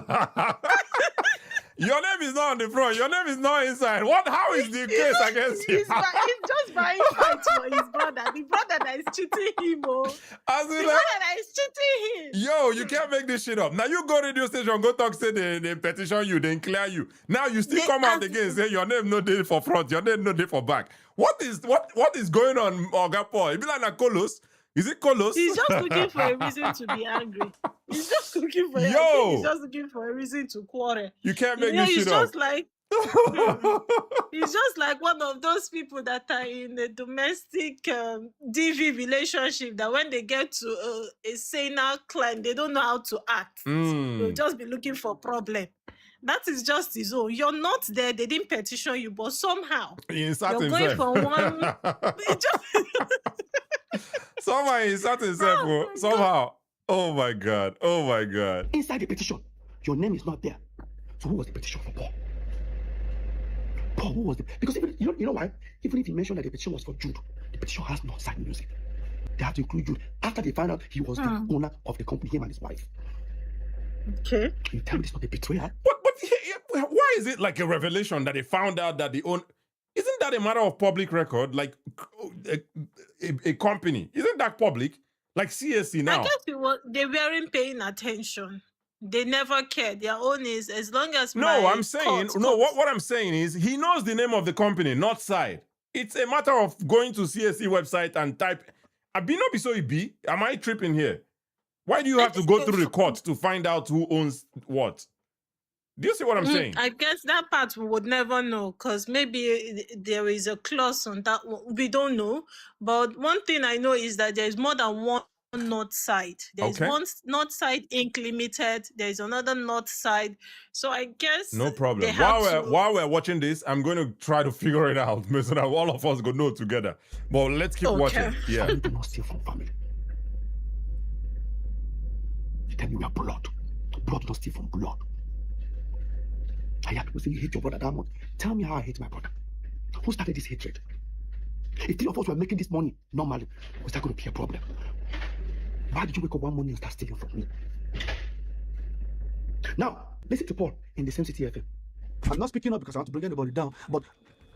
Your name is not on the front. Your name is not inside. How is the case against you? He's just buying fights for his brother. The brother that is cheating him. Brother that is cheating him. Yo, you can't make this shit up. Now you go radio station, go talk, say they petition you, then clear you. Now you still come out again, say your name no day for front, your name no day for back. What is going on, Oga Paul? It be like Kolos. Is it Kolos? He's just looking for a reason to be angry. He's just looking for he's just looking for a reason to quarrel. You can't make this shit up. He's just like one of those people that are in a domestic DV relationship that when they get to a senior client, they don't know how to act. They'll just be looking for problem. That is just his own. You're not there. They didn't petition you, but somehow you're going from one. Somehow he insert himself. Somehow. Oh my God. Oh my God. Inside the petition, your name is not there. So who was the petition for Paul? Paul, who was the? Because even, you know why? Even if he mentioned that the petition was for Jude, the petition has no side music. They have to include Jude. After they found out he was the owner of the company, him and his wife. Okay. You tell me it's not a betrayal? But why is it like a revelation that they found out that the own? Isn't that a matter of public record? Like a company, isn't that public? Like CSC now. I guess they weren't paying attention. They never cared. Their own is as long as what I'm saying is he knows the name of the company, not side. It's a matter of going to CSC website and type. Am I tripping here? Why do you have to go through the court to find out who owns what? Do you see what I'm saying? I guess that part we would never know because maybe there is a clause on that one. We don't know. But one thing I know is that there is more than one north side. There is one north side Inc. Limited. There is another north side. So I guess no problem. While we're watching this, I'm going to try to figure it out so that all of us go know together. But let's keep watching. Yeah. Do not steal from family. You tell me we are blood. Blood do not steal from blood. I have people say you hate your brother that much. Tell me how I hate my brother. Who started this hatred? If three of us were making this money normally, was that going to be a problem? Why did you wake up one morning and start stealing from me? Now, listen to Paul in the same City FM. I'm not speaking up because I want to bring anybody down, but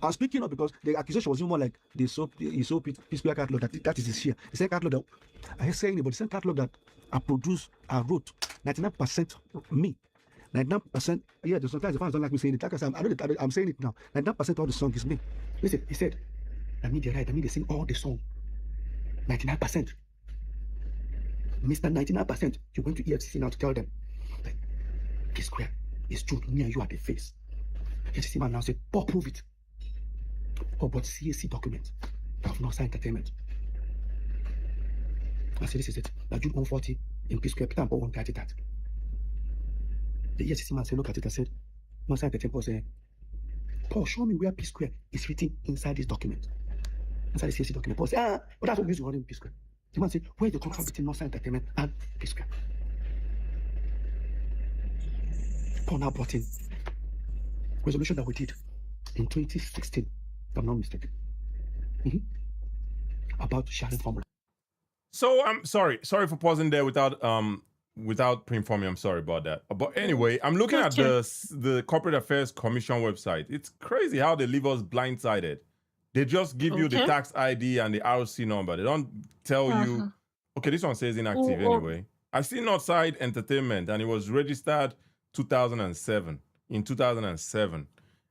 I'm speaking up because the accusation was more like he sold P-Square catalog, that is his share. The same catalog that I ain't saying it, but the same catalog that I produced, I wrote, 99% me. 99%, yeah, sometimes the fans don't like me saying it. Like I said, I'm saying it now. 99% of the song is me. Listen, he said, I mean they write, I mean they sing all the song. 99%. Mr. 99%, you went to EFCC now to tell them. P Square is true. Me and you are the face. EFCC man now said, Paul, prove it. Oh, but CAC document of Northside Entertainment. I said, this is it. Now June 140 in P Square, Peter and Paul 130 that. The EFCC man said, look at it. I said, Northside Entertainment Paul said, Paul, show me where P Square is written inside this document. Inside the CAC document. Paul said, but that's what we use running P Square. The man said, where's the contract between Northside Entertainment and P Square? Paul now brought in resolution that we did in 2016, if I'm not mistaken, about sharing formula. So I'm sorry for pausing there without pre-informing. I'm sorry about that. But anyway, I'm looking at the Corporate Affairs Commission website. It's crazy how they leave us blindsided. They just give you the tax ID and the RC number. They don't tell you. Okay, this one says inactive anyway. I see Northside Entertainment, and it was registered 2007. In 2007,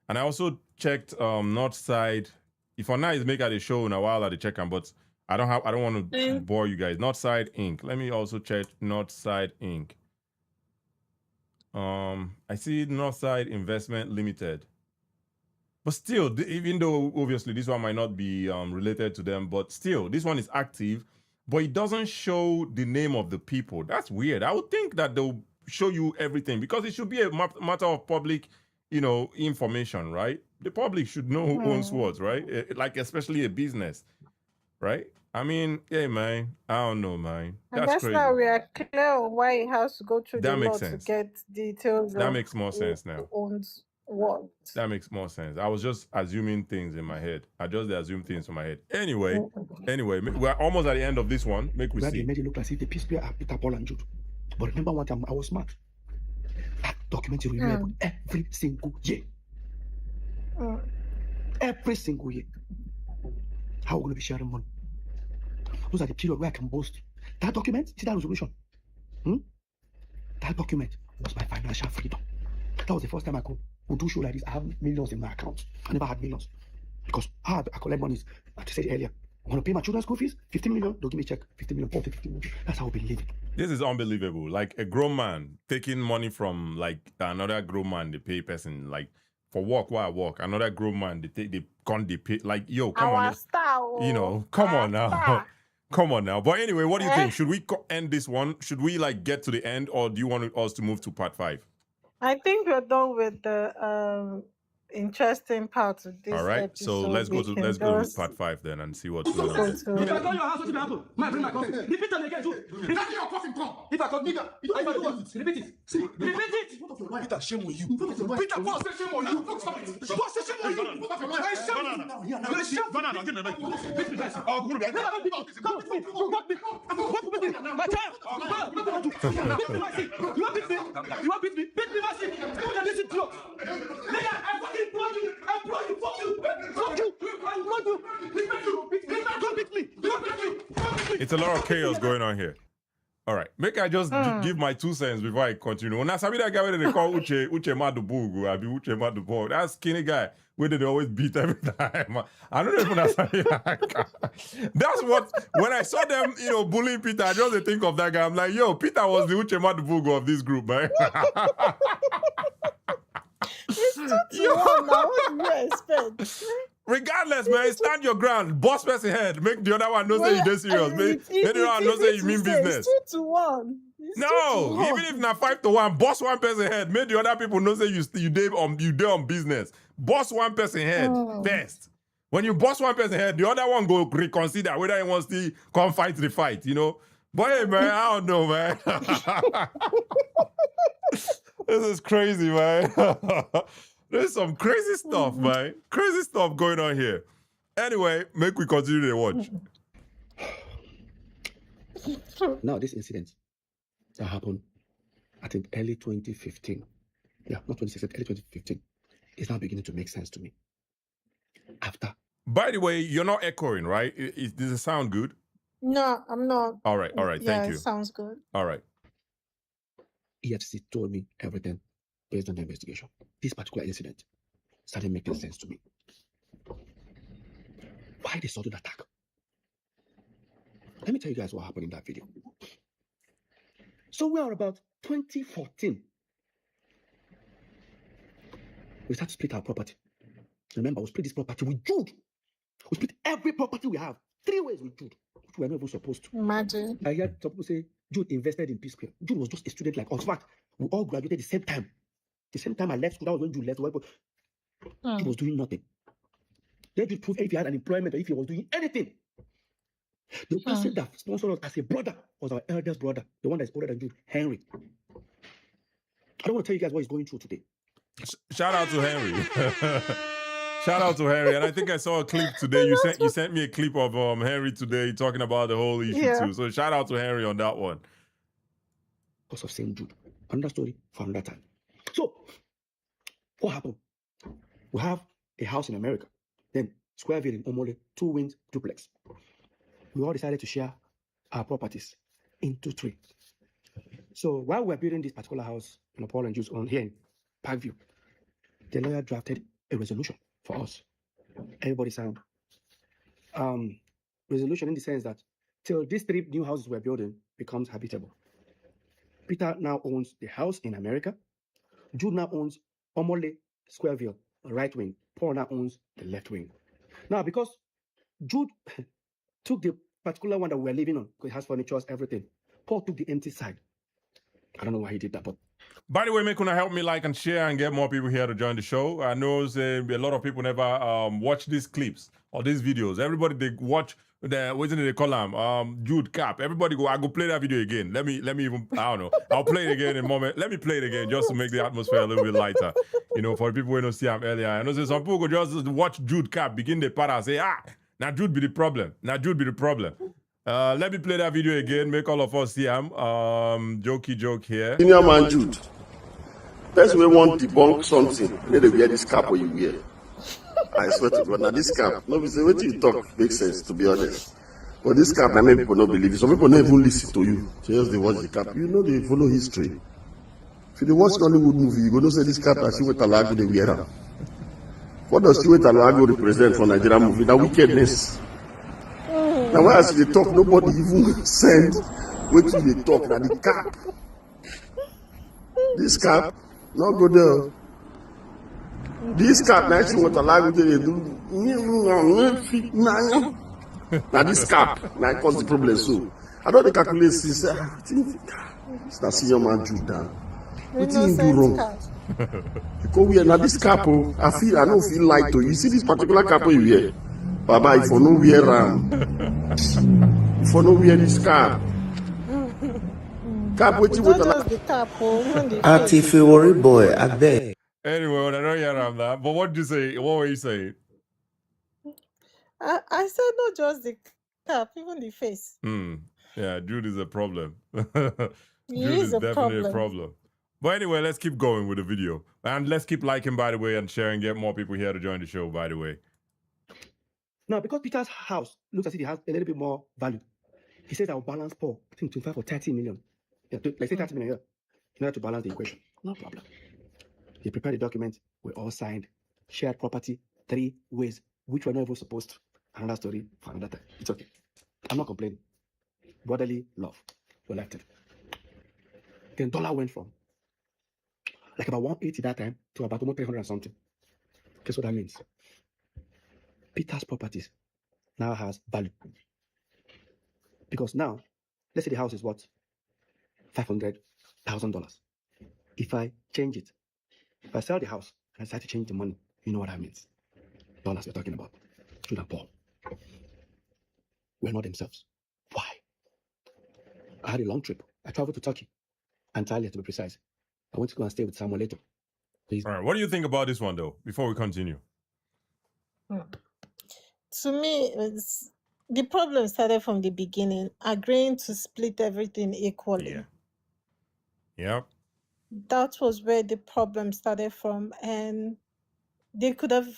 and I also checked Northside. If for now is make at a show in a while at the check, but I don't want to bore you guys. Northside Inc. Let me also check Northside Inc. I see Northside Investment Limited, but still, even though obviously this one might not be related to them, but still this one is active, but it doesn't show the name of the people. That's weird. I would think that they'll show you everything because it should be a matter of public, information, right? The public should know who owns what, right? Like especially a business, right? I mean, yeah, man. I don't know, man. That's crazy. Now we are clear on why it has to go through that the makes law sense. to get details. That makes more sense now. Who owns what? That makes more sense. I was just assuming things in my head. I just assume things in my head. Anyway, we're almost at the end of this one. Make we see. They made it look as if the Peace Square are Peter, Paul, and Jude. But remember one time I was smart. That document is renewable every single year. Every single year. How are we going to be sharing money? Those are the period where I can boast. That document, see that resolution? That document was my financial freedom. That was the first time I could do show like this. I have millions in my account. I never had millions. Because I collect money, like I said earlier. I want to pay my children's school fees, 15 million, they'll give me a check, 15 million, 40, 15 million. That's how we've been living. This is unbelievable. Like a grown man taking money from like another grown man, they pay person like for work while I work. Another grown man, they pay like, yo, come on. Come on now. Come on now. But anyway, what do you think? Should we end this one? Should we like get to the end, or do you want us to move to part 5? I think we're done with the interesting part of this. All right, episode. so let's go with part 5 then and see what's going on. If I call your house, what will happen? Might bring my coffin. Repeat them again, too. Exactly your coffin come. If I call Peter, repeat it. See, repeat it. Peter, shame on you. Peter, boss, shame on you. Boss, shame on you. I shame on you. You shame on you. Give me the mic. Oh, come on. Come with me. Walk with me. My child. You want beat me? You want beat me? Beat me, Massey. Come and listen to you. Nigga, I fucking blow you. I blow you. Fuck you. Fuck you. I blow you. Don't beat me. Don't beat me. It's a lot of chaos going on here. All right, make I just give my 2 cents before I continue. When I saw that guy where they call Uche Madubugu, I be Uche Madubugu. That skinny guy where they always beat every time. I don't know if that's what, when I saw them, bullying Peter, I just think of that guy. I'm like, yo, Peter was the Uche Madubugu of this group, man. It's 2 to 1 now. What do you expect? Regardless, man, stand your ground. Boss person head. Make the other one know say you did serious. Make the other one know say you mean business. It's 2 to 1. No, even if not 5 to 1, boss one person head. Make the other people know say you did on business. Boss one person head first. When you boss one person head, the other one go reconsider whether he wants to come fight the fight. But hey, man, I don't know, man. This is crazy, man. There's some crazy stuff, man. Crazy stuff going on here. Anyway, make we continue to watch. Now, this incident that happened, I think, early 2015. Yeah, not 2016, early 2015. It's now beginning to make sense to me. After. By the way, you're not echoing, right? Does it sound good? No, I'm not. All right, thank you. It sounds good. All right. EFCC told me everything based on the investigation. This particular incident started making sense to me. Why the sudden attack? Let me tell you guys what happened in that video. So we are about 2014. we start to split our property. Remember, we split this property with Jude. We split every property we have 3 ways with Jude, which we are not even supposed to. Imagine. I heard some people say Jude invested in P Square. Jude was just a student like us. In fact, we all graduated the same time. The same time I left school, that was when Jude left. Jude was doing nothing. Then Jude proved if he had an employment or if he was doing anything. The person that sponsored us as a brother was our eldest brother, the one that's older than Jude, Henry. I don't want to tell you guys what he's going through today. Shout out to Henry. Shout out to Henry. And I think I saw a clip today. You sent me a clip of Henry today talking about the whole issue too. So shout out to Henry on that one. Because of St. Jude. Another story for another time. So, what happened? We have a house in America. Then Squareville in Omole, 2 wings duplex. We all decided to share our properties into 3. So while we're building this particular house in Paul and Juice on here in Parkview, the lawyer drafted a resolution for us. Everybody signed. Resolution in the sense that till these 3 new houses we're building becomes habitable. Peter now owns the house in America. Jude now owns Omole, Squareville, right wing. Paul now owns the left wing. Now, because Jude took the particular one that we were living on, because it has furniture, everything, Paul took the empty side. I don't know why he did that, but... By the way, make sure help me like and share and get more people here to join the show. I know a lot of people never watch these clips or these videos. Everybody, they watch the, what is it they call them? Jude Cap. Everybody I go play that video again. Let me even, I don't know. I'll play it again in a moment. Let me play it again just to make the atmosphere a little bit lighter. You know, for the people who don't see him earlier. I know some people go just watch Jude Cap, begin the para, say, now Jude be the problem. Now Jude be the problem. Let me play that video again. Make all of us see him. Jokey joke here. Senior man Jude. First we want to debunk something. Let them wear this cap or you wear. I swear to God, now this cap, no, say what you talk makes sense, to be honest. But this cap, I mean, people don't believe it. Some people don't even listen to you. So just they watch the cap. You know they follow history. If you watch Hollywood movie, you go to say this cap that Chiweta Lago they wear. What does Chiweta Lago represent for Nigerian movie? The wickedness. Now when I see they talk, nobody even send what they talk. Now the cap. This cap, not go there. This cap, now she want to lie with they do. Now this cap, now it cause the problem. So I don't calculate since that's senior man Jude down. What do you do wrong? Because we are now this cap, I don't feel like to you. See this particular cap you wear. Baba, if you no wear if you no wear this cap. Cap waiting with the cap, If you worry, boy, I beg. Anyway, I know you're around that. But what did you say? What were you saying? I said not just the cap, even the face. Yeah, Jude is a problem. He Jude is a definitely a problem. But anyway, let's keep going with the video. And let's keep liking, by the way, and sharing, get more people here to join the show, by the way. Now, because Peter's house looks as if it has a little bit more value, he says I'll balance Paul, I think 25 or 30 million. Yeah, let's say 30 million here, in order to balance the equation. No problem. He prepared the document, we all signed, shared property 3 ways, which we're not even supposed to. Another story for another time. It's okay. I'm not complaining. Brotherly love. We left it. Then dollar went from like about 180 that time to about almost 300 and something. Guess what that means? Peter's properties now has value. Because now, let's say the house is what? $500,000. If I change it, if I sell the house and I decide to change the money, you know what that means. Dollars we're talking about. Jude and Paul. We're not themselves. Why? I had a long trip. I traveled to Turkey, Antalya to be precise. I went to go and stay with Samuel later. All right, what do you think about this one, though, before we continue? To me, the problem started from the beginning, agreeing to split everything equally. Yeah. Yep. That was where the problem started from, and they could have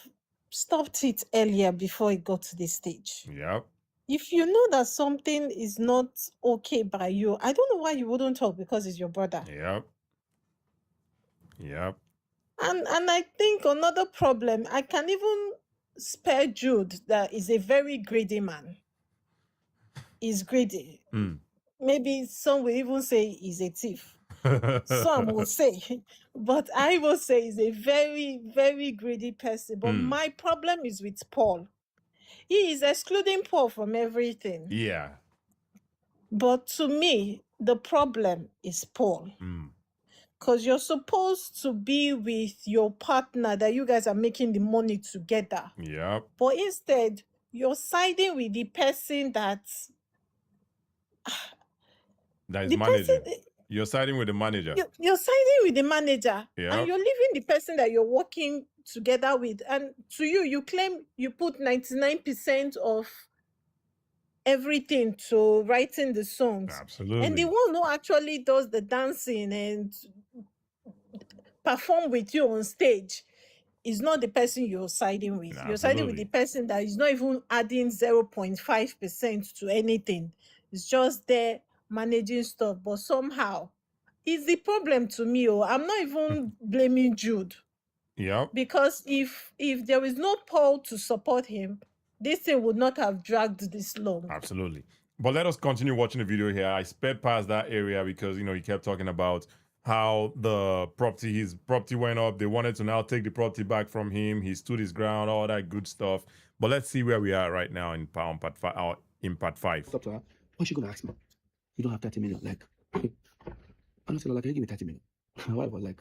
stopped it earlier before it got to this stage. Yep. If you know that something is not okay by you, I don't know why you wouldn't talk, because it's your brother. Yep. Yep. And I think another problem, I can even spare Jude, that is a very greedy man. He's greedy. Maybe some will even say he's a thief. Some will say. But I will say he's a very, very greedy person. But my problem is with Paul. He is excluding Paul from everything. Yeah. But to me, the problem is Paul. Because you're supposed to be with your partner that you guys are making the money together. Yep. But instead, you're siding with the person that is managing. You're siding with the manager. You're siding with the manager. Yeah. And you're leaving the person that you're working together with. And to you, you claim you put 99% of everything to writing the songs. Absolutely. And the one who actually does the dancing and perform with you on stage is not the person you're siding with. You're siding with the person that is not even adding 0.5% to anything. It's just there managing stuff. But somehow, it's the problem to me. I'm not even blaming Jude. Yeah. Because if there is no Paul to support him, this thing would not have dragged this long. Absolutely. But let us continue watching the video here. I sped past that area because, he kept talking about how his property went up. They wanted to now take the property back from him. He stood his ground, all that good stuff. But let's see where we are right now in part 5. Stop to her. What's she going to ask me? You don't have 30 minutes. Like, I'm not like, give me 30 minutes. My wife was like,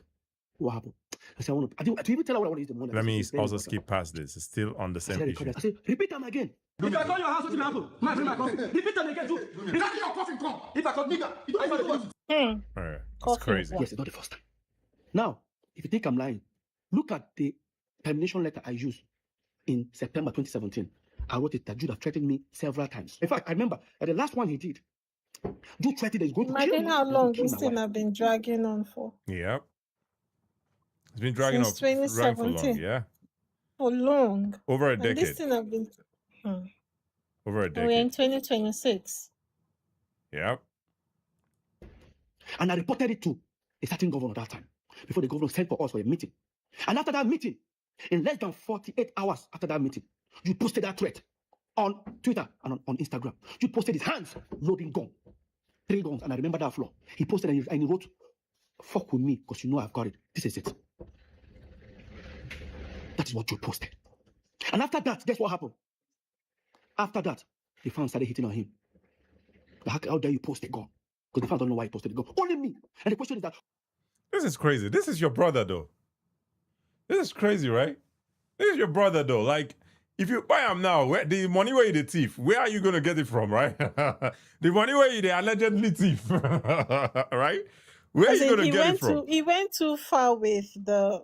what happened? I said, I didn't even tell her what I want to use the money. Let me also skip past this. It's still on the same issue. I said, repeat them again. If I call your house, what will happen? My bring my coffee. Repeat them again, too. Repeat your coffee, come. If I call nigga, you don't It's crazy. Yes, it's not the first time. Now, if you think I'm lying, look at the termination letter I used in September 2017. I wrote it that Jude have threatened me several times. In fact, I remember that the last one he did, Jude threatened that he's going to kill me. Imagine how long this thing have been dragging on for. Yep. It's been dragging Since on for 2017. long, yeah. For long. Over a And decade. this thing have been... Over a decade. We're in 2026. Yep. And I reported it to a certain governor that time, before the governor sent for us for a meeting. And after that meeting, in less than 48 hours after that meeting, you posted that threat on Twitter and on Instagram. You posted his hands loading gun. 3 guns, and I remember that floor. He posted and he wrote, fuck with me, because you know I've got it. This is it. That is what you posted. And after that, guess what happened? After that, the fans started hitting on him. How dare you post a gun? Because the fans don't know why he posted the gun. Only me. And the question is that... This is crazy. This is your brother, though. This is crazy, right? This is your brother, though. Like, if you buy him now, the money where you the thief, where are you going to get it from, right? The money where you the allegedly thief, right? Where are you going to get it from? He went too far with the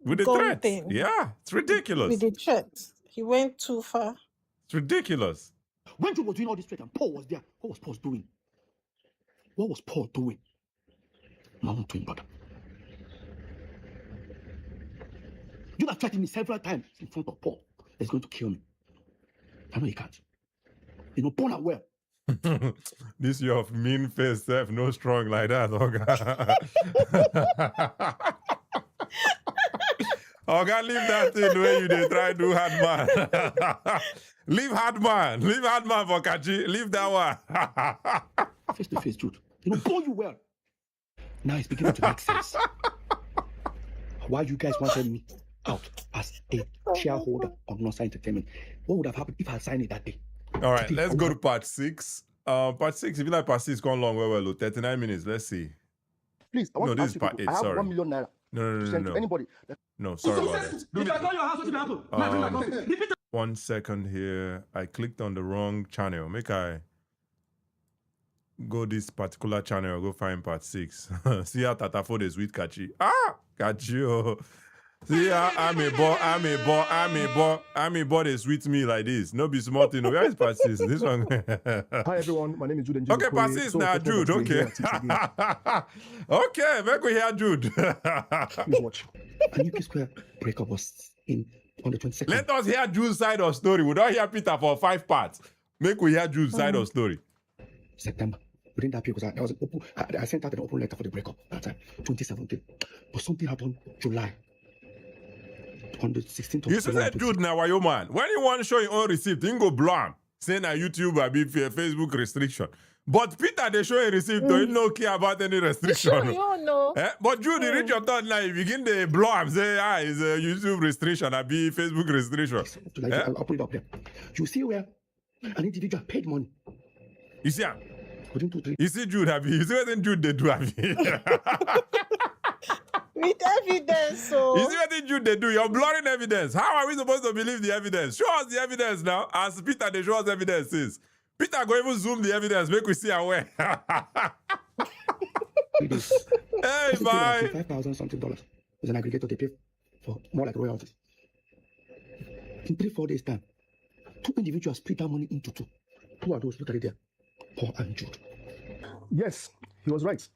threat thing. Yeah, it's ridiculous. With the threat. He went too far. It's ridiculous. When Joe was doing all this threat and Paul was there, what was Paul doing? What was Paul doing? My own twin brother. You have threatened me several times in front of Paul. He's going to kill me. I know he can't. You know, Paul are well. This your mean face self, no strong like that, okay? Okay, leave that thing where you they try to do hard man. Leave hard man for Kachi. Leave that one. Face to face, Jude. You know, Paul you well. Now it's beginning to make sense. Why you guys wanted me out as a shareholder of Nosa Entertainment? What would have happened if I had signed it that day? All right, let's go to part 6. Part 6, if you like part 6, gone long, well, 39 minutes. Let's see. Please, I want No, to this ask is part you 8, people, I have sorry. 1 million naira to send to No. anybody. No, sorry about that. If I call your house, what will happen? Repeat 1 second here. I clicked on the wrong channel. Make I go this particular channel, go find part 6. See how Tatafo is with Kachi. Ah, Kachi, oh. See how I'm a boy is with me like this. No be smart, you know. Where is part 6? This one. Hi everyone, my name is Jude. Okay, part 6 now, Jude. Okay. Okay, make we hear Jude. Please watch. And UK Square breakup was on the 22nd. Let us hear Jude's side of story. We don't hear Peter for 5 parts. Make we hear Jude's side of story. September. Within that period, because I sent out an open letter for the breakup that time, 2017. But something happened July. On the 16th of You see July. that Jude now, you man. When you want to show your own receipt, you go blam. Say na YouTube or be Facebook restriction. But Peter, they show a receipt, though, he no care about any restriction. Sure, you know. But Jude, you reach your third now, you begin to blow up, say, it's a YouTube restriction, I be Facebook restriction. I'll put it up there. You see where an individual paid money. You see, Within 2, 3. you see Jude, have you see what Jude they do, have you? With evidence, so. You see what Jude they do? You're blurring evidence. How are we supposed to believe the evidence? Show us the evidence now. As Peter, they show us evidence is. Peter go even zoom the evidence, make we see aware. Hey, bye. $5,000 something dollars is an aggregator they pay for more like royalties. In 3-4 days' time, 2 individuals split that money into 2. Who are those? Look at it there. Paul and Jude. Yes, he was right.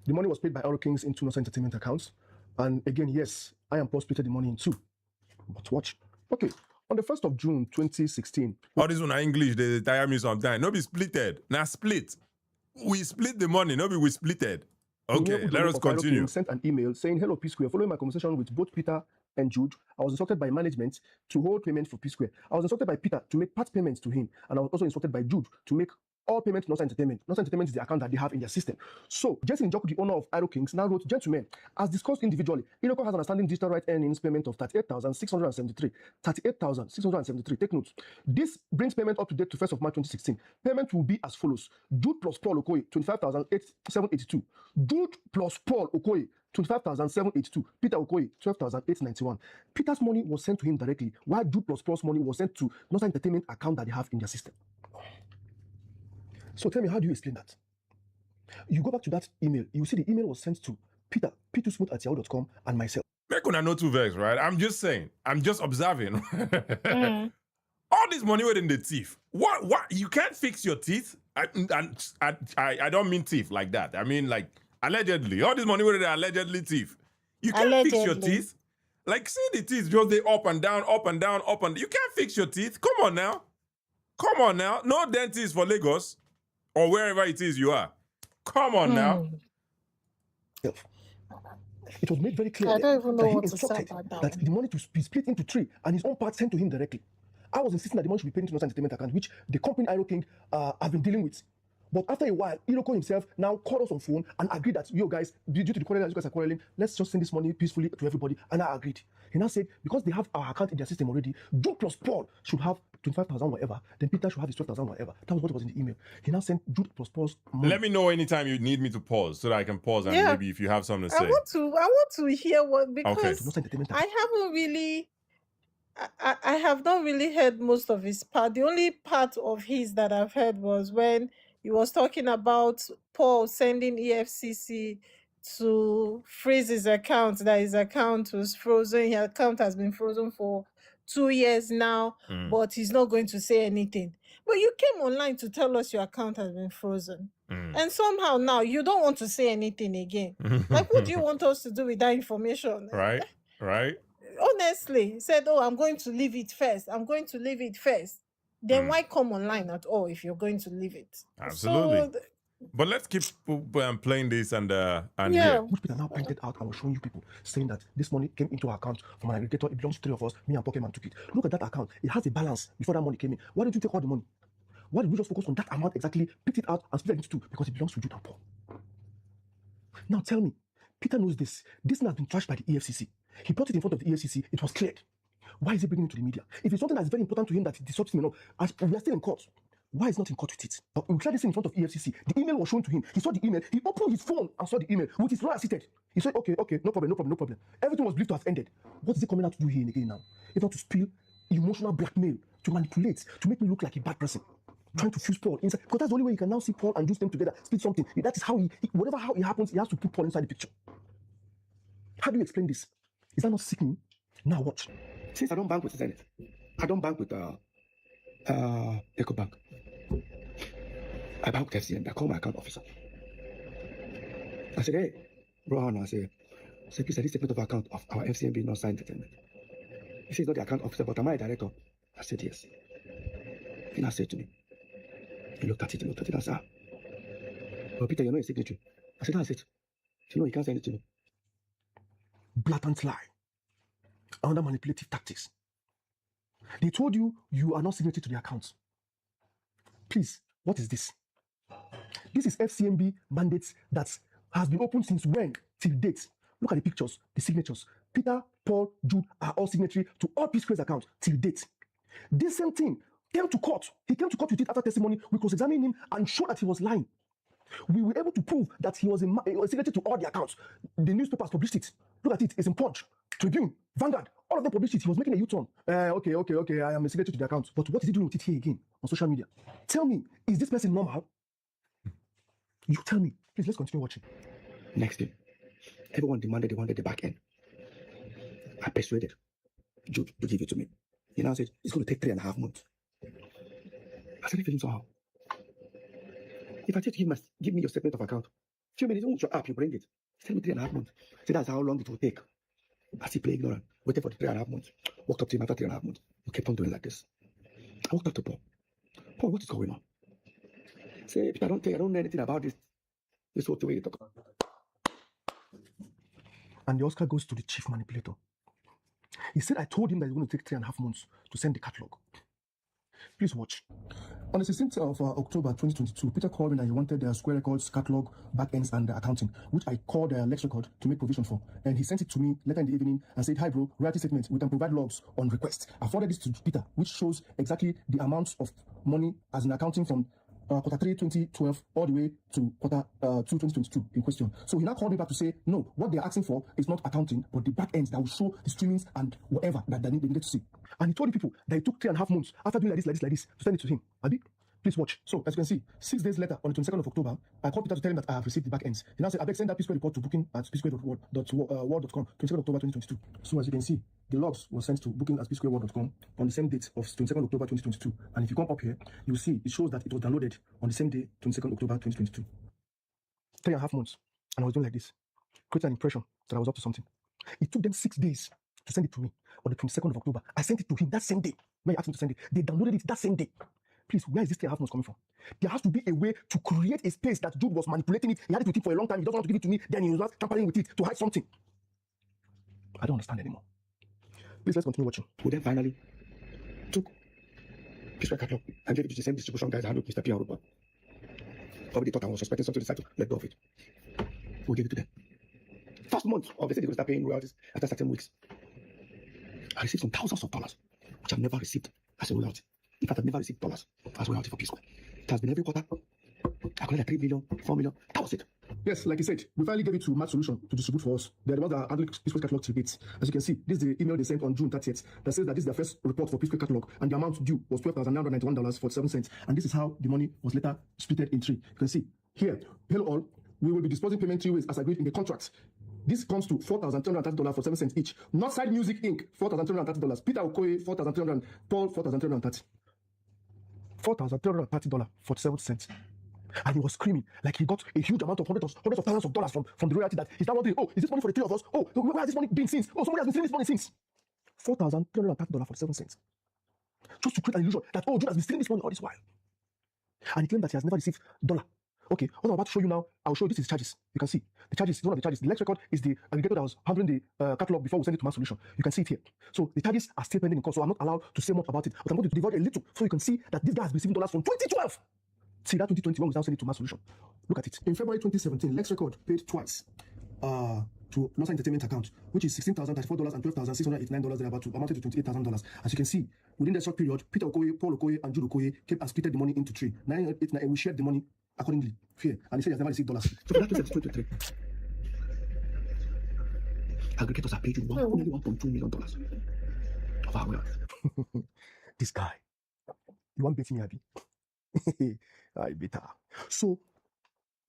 The money was paid by OKOYES into Nosa Entertainment accounts. And again, yes, I am splitted the money in 2. But watch. Okay, on the 1st of June 2016. All this one are English, they tire me sometimes. No be splitted. Now split. We split the money, no be we splitted. Okay, let us continue. Sent an email saying, "Hello, P Square. Following my conversation with both Peter and Jude, I was instructed by management to hold payment for P Square. I was instructed by Peter to make part payments to him, and I was also instructed by Jude to make all payments to Nosa Entertainment. Nosa Entertainment is the account that they have in their system. So, Jason Njoku, the owner of OKOYES, now wrote, Gentlemen, as discussed individually, Iroko has an outstanding digital right earnings payment of 38,673. 38,673. Take note. This brings payment up to date to 1st of March 2016. Payment will be as follows. Jude plus Paul Okoye, 25,782. Jude plus Paul Okoye, 25,782. Peter Okoye, 12,891. Peter's money was sent to him directly, while Jude plus Paul's money was sent to Nosa Entertainment account that they have in their system. So tell me, how do you explain that? You go back to that email, you see the email was sent to Peter, p2smooth@yahoo.com, and myself. Make una no two vex, right? I'm just saying. I'm just observing. All this money within the teeth. What? You can't fix your teeth? I don't mean teeth like that. I mean like allegedly. All this money within the allegedly teeth. You can't fix your teeth? Like, see the teeth just they up and down, up and down, up and down. You can't fix your teeth. Come on now. Come on now. No dentist for Lagos. Or wherever it is you are. Come on now. It was made very clear I don't even know that he what to say instructed about that that. the money to be split into 3 and his own part sent to him directly. I was insisting that the money should be paid into Nosa Entertainment account, which the company OKOYES have been dealing with. But after a while, Iroko himself now called us on phone and agreed that, yo guys, due to the quarrel that you guys are quarreling, let's just send this money peacefully to everybody. And I agreed. He now said, because they have our account in their system already, Jude plus Paul should have 25,000 whatever, then Peter should have his 12,000 whatever. That was what was in the email. He now sent Jude plus Paul's money. Let me know anytime you need me to pause so that I can pause and maybe if you have something to say. I want to hear what, because Okay. I haven't really, I have not really heard most of his part. The only part of his that I've heard was when he was talking about Paul sending EFCC to freeze his account, that his account was frozen. His account has been frozen for 2 years now, but he's not going to say anything. But you came online to tell us your account has been frozen. And somehow now you don't want to say anything again. Like, what do you want us to do with that information? Right. Honestly, he said, oh, I'm going to leave it first. I'm going to leave it first. Then why come online at all if you're going to leave it? Absolutely. So, but let's keep playing this and yeah. Which Peter now printed out and was showing you people, saying that this money came into our account from an aggregator. It belongs to 3 of us. Me and Pokemon took it. Look at that account. It has a balance before that money came in. Why did you take all the money? Why did we just focus on that amount exactly, picked it out and split it into 2? Because it belongs to Jude and Paul. Now tell me, Peter knows this. This thing has been trashed by the EFCC. He brought it in front of the EFCC. It was cleared. Why is he bringing it to the media? If it's something that's very important to him that it disrupts him, as we are still in court. Why is not in court with it? We tried this in front of EFCC. The email was shown to him. He saw the email. He opened his phone and saw the email with his lawyer seated. He said, okay, no problem. Everything was believed to have ended. What is he coming out to do here again now? If not to spill emotional blackmail, to manipulate, to make me look like a bad person, trying to fuse Paul inside. Because that's the only way you can now see Paul and Jude them together, split something. That is how how it happens, he has to put Paul inside the picture. How do you explain this? Is that not sickening? Now watch. Since I don't bank with Zenith, I don't bank with EcoBank. I bank with FCN. I call my account officer. I said, hey, Ron, I said, please, this statement of account of our FCNB Nosa Entertainment. He says, not the account officer, but am I a director? I said, yes. He now said to me, he looked at it, and said, but Peter, you know your signature. I said, no, I said, you know, you can't send it to me. Blatant lie. Under manipulative tactics. They told you you are not signatory to the accounts. Please, what is this? This is FCMB mandates that has been open since when? Till date. Look at the pictures, the signatures. Peter, Paul, Jude are all signatory to all Peace Square's accounts till date. This same thing came to court. He came to court with it after testimony. We cross-examined him and showed that he was lying. We were able to prove that he was signatory to all the accounts. The newspapers published it. Look at it. It's in Punch, Tribune, Vanguard. All of them published it. He was making a U-turn. Okay. I am a signatory to the account. But what is he doing with it here again on social media? Tell me, is this person normal? You tell me. Please, let's continue watching. Next day, everyone demanded they wanted the back end. I persuaded Jude to give it to me. He now said it's going to take 3.5 months. I started feeling somehow. If I tell you, give me your statement of account, few minutes, you your app, you bring it. Tell me 3.5 months. So that's how long it will take. I still play ignorant. Waited for the 3.5 months. Walked up to him after 3.5 months. You kept on doing like this. I walked up to Paul. Paul, what is going on? Say, I don't know anything about this. This whole way you talk. And the Oscar goes to the chief manipulator. He said, I told him that it's going to take 3.5 months to send the catalog. Please watch. On the 16th of October 2022, Peter called me that he wanted the Square Records catalog, backends, and accounting, which I called Lex Record to make provision for. And he sent it to me later in the evening and said, hi bro, royalty statement, we can provide logs on request. I forwarded this to Peter, which shows exactly the amounts of money as in accounting from quarter 3 2012 all the way to quarter 2 2022 in question. So he now called me back to say, no, what they're asking for is not accounting, but the back ends that will show the streamings and whatever that they needed to see. And he told the people that it took 3.5 months after doing like this to send it to him. Abi, please watch. So as you can see, 6 days later, on the 22nd of October, I called Peter to tell him that I have received the back ends. He now said, I beg send that P Square report to booking at psquare.world.com, 22nd October 2022. So as you can see, the logs were sent to booking at psquare.world.com on the same date of 22nd October 2022. And if you come up here, you'll see it shows that it was downloaded on the same day, 22nd October 2022. 3.5 months. And I was doing like this, creating an impression that I was up to something. It took them 6 days to send it to me on the 22nd of October. I sent it to him that same day. When you asked him to send it, they downloaded it that same day. Please, where is this 3.5 months coming from? There has to be a way to create a space that Jude was manipulating it. He had it with him for a long time. He doesn't want to give it to me. Then he was tampering with it to hide something. I don't understand anymore. Please, let's continue watching. We then finally took Peace Square catalog and gave it to the same distribution guys that handled Mr. P. and Rupa. Probably thought I was suspecting something, decided to let go of it. We gave it to them. First month, obviously, they're going to start paying royalties after certain weeks. I received some thousands of dollars, which I've never received as a royalty. In fact, I've never received dollars as royalty for Peace Square. It has been every quarter. I got like 3 million, 4 million. That was it. Yes, like you said, we finally gave it to Matt Solution to distribute for us. They're the ones that are handling Peace Square catalog till date. As you can see, this is the email they sent on June 30th that says that this is their first report for Peace Square catalog, and the amount due was $12,991.47. And this is how the money was later split in 3. You can see here, hello all, we will be disposing payment 3 ways as agreed in the contract. This comes to $4,330.47 each. Northside Music Inc., $4,330. Peter Okoye, $4,300. Paul, $4,330. $4,330.47. And he was screaming like he got a huge amount of hundreds of thousands of dollars from the royalty that he's now wondering, oh, is this money for the 3 of us? Oh, where has this money been since? Oh, somebody has been stealing this money since. $4,330.47. Just to create an illusion that, oh, Jude has been stealing this money all this while. And he claimed that he has never received $1. Okay, what I'm about to show you now, I'll show you this is charges. You can see the charges, one of the charges. The Lex Record is the aggregator that was handling the catalog before we send it to Mass Solution. You can see it here. So the charges are still pending in court, so I'm not allowed to say much about it. But I'm going to divulge a little so you can see that this guy has been receiving dollars from 2012. See that 2021 was now sending it to Mass Solution. Look at it. In February 2017, Lex Record paid twice to Losa Entertainment account, which is $16,034 and $12,689 thereabout, amounted to $28,000. As you can see, within that short period, Peter Okoye, Paul Okoye, and Jude Okoye came and split the money into 3. 989, and we shared the money accordingly. Here, and he said he has never received dollars. So for that 2023, aggregators are paid you nearly $1.2 million of our wealth. This guy, you want betting me, Abby? I better. So,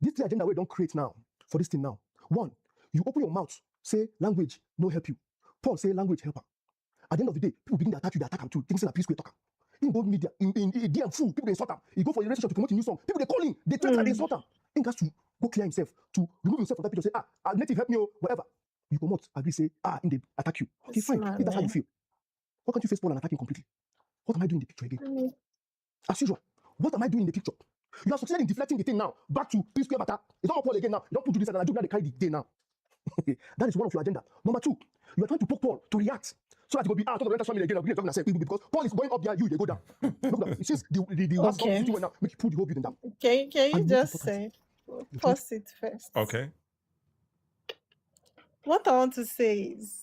this the agenda we don't create now for this thing now. 1, you open your mouth, say language no help you. Paul say language help him. At the end of the day, people begin to attack you, they attack him too. Things in a Peace Square talker. In both media, in DM full, people they insult him. He go for a relationship to promote a new song. People they call him, they threaten and they insult him. He has to go clear himself, to remove himself from that picture, say, native help me, or whatever. You come out, agree, say, in they attack you. Okay, fine. If that's how you feel. Why can't you face Paul and attack him completely? What am I doing in the picture again? As usual, what am I doing in the picture? You are succeeded in deflecting the thing now back to Peace Square matter. It's not Paul again now. You don't put this and I do now they carry the day now. That is one of your agenda. Number two, you are trying to poke Paul to react. So that he will be talk about rental family again. We're talking ourselves because Paul is going up there, you they go down. Look, since the last Okay. city went down, make you pull the whole building down. Can you And just most importantly, say, pause it first. Okay. What I want to say is,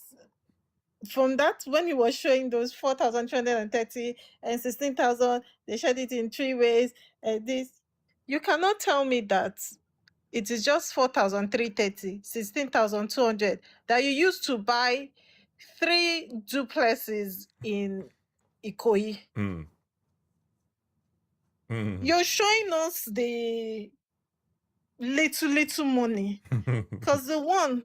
from that, when he was showing those 4,230 and 16,000, they shared it in 3 ways. This, you cannot tell me that it is just 4,330, 16,200 that you used to buy 3 duplexes in Ikoyi. You're showing us the little money, because the one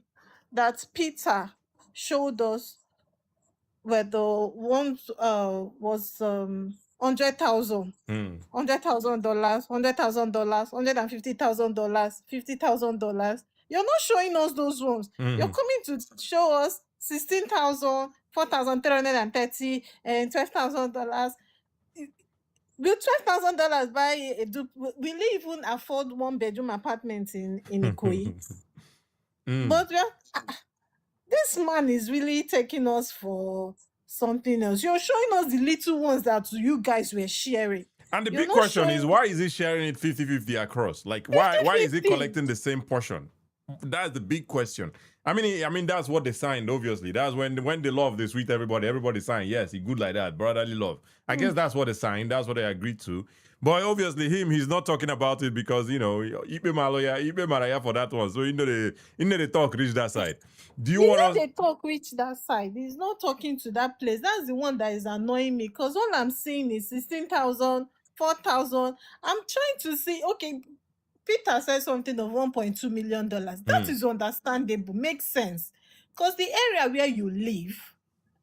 that Peter showed us where the one was $100,000, $100,000, $100,000, $150,000, $50,000. You're not showing us those ones. You're coming to show us 16,000, 4,330, and $12,000. Will $12,000 buy a will you even afford 1-bedroom apartment in Ikoyi? But this man is really taking us for something else. You're showing us the little ones that you guys were sharing. And the big question is, why is he sharing it 50-50 across? Like, why is he collecting the same portion? That's the big question. I mean, that's what they signed, obviously. That's when they love, they sweet everybody signed. Yes, he good like that, brotherly love. I guess that's what they signed. That's what they agreed to. But obviously he's not talking about it because, Ipe Maraya for that one. So, they talk reach that side. Do you want to talk reach that side? He's not talking to that place. That's the one that is annoying me, because all I'm seeing is 16,000, 4,000. I'm trying to see, okay, Peter said something of $1.2 million. That is understandable, makes sense. Because the area where you live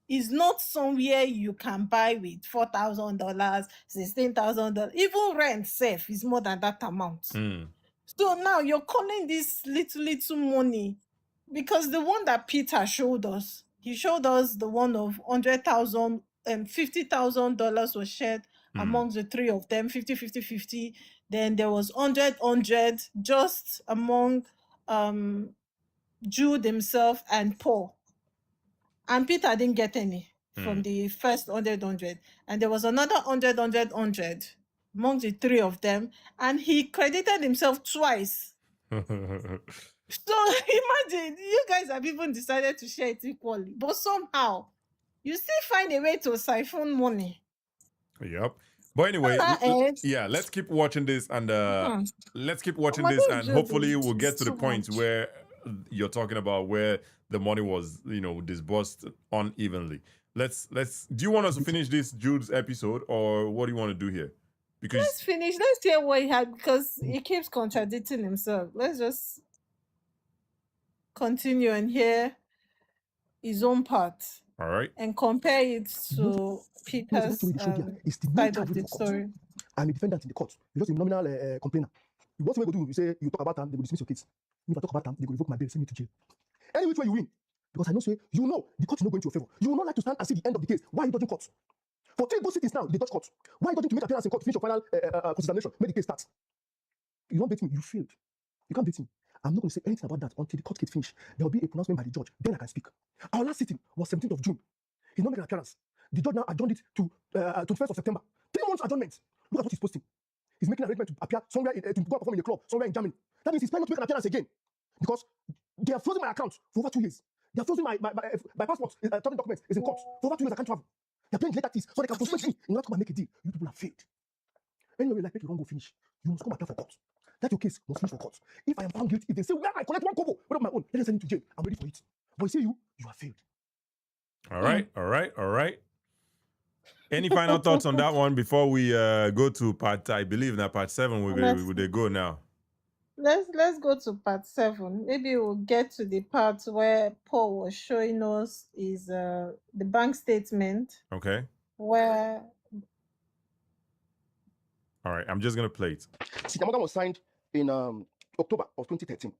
is not somewhere you can buy with $4,000, $16,000. Even rent safe is more than that amount. So now you're calling this little money, because the one that Peter showed us, he showed us the one of $100,000 and $50,000 was shared among the 3 of them, 50-50-50. Then there was 100 just among Jude himself and Paul. And Peter didn't get any from the first 100. And there was another 100 among the 3 of them. And he credited himself twice. So imagine, you guys have even decided to share it equally. But somehow, you still find a way to siphon money. Yep. But anyway, let's keep watching this, and hopefully we'll get to the point where you're talking about where the money was, disbursed unevenly. Let's do you want us to finish this Jude's episode, or what do you want to do here? Because let's finish. Let's hear what he had, because he keeps contradicting himself. Let's just continue and hear his own part. All right. And compare it to Peter's side of the story. I'm a defendant in the court. You're just a nominal complainer. What you do, you say you talk about them, they will dismiss your case. If I talk about them, they will revoke my bail, send me to jail. Any which way you win, because I know, say, the court is not going to your favor. You will not like to stand and see the end of the case. Why are you dodging court? For 3 good cities now, they dodge court. Why are you dodging to make appearance in court, finish your final examination, make the case start? You don't beat me, you failed. You can't beat me. I'm not going to say anything about that until the court case finish. There will be a pronouncement by the judge. Then I can speak. Our last sitting was 17th of June. He's not making an appearance. The judge now adjourned it to 21st of September. 3 months adjournment. Look at what he's posting. He's making an arrangement to appear somewhere, to go and perform in a club somewhere in Germany. That means he's planning to make an appearance again. Because they have frozen my account for over 2 years. They have frozen my passport, traveling documents is in court. For over 2 years, I can't travel. They're paying late taxes so they can frustrate me in order to come and make a deal. You people have failed. Anyway, like, make your wrong go finish. You must come back here for court. That your case must finish for court. If I am found guilty, if they say, well, I collect 1 kobo, what of my own, let them send you to jail. I'm ready for it. But you have failed. All right. Any final thoughts on that one before we go to part, I believe now part 7 will they go now? Let's go to part 7. Maybe we'll get to the part where Paul was showing us is the bank statement. Okay. Where. All right, I'm just gonna play it. City Morgan was signed in October of 2013.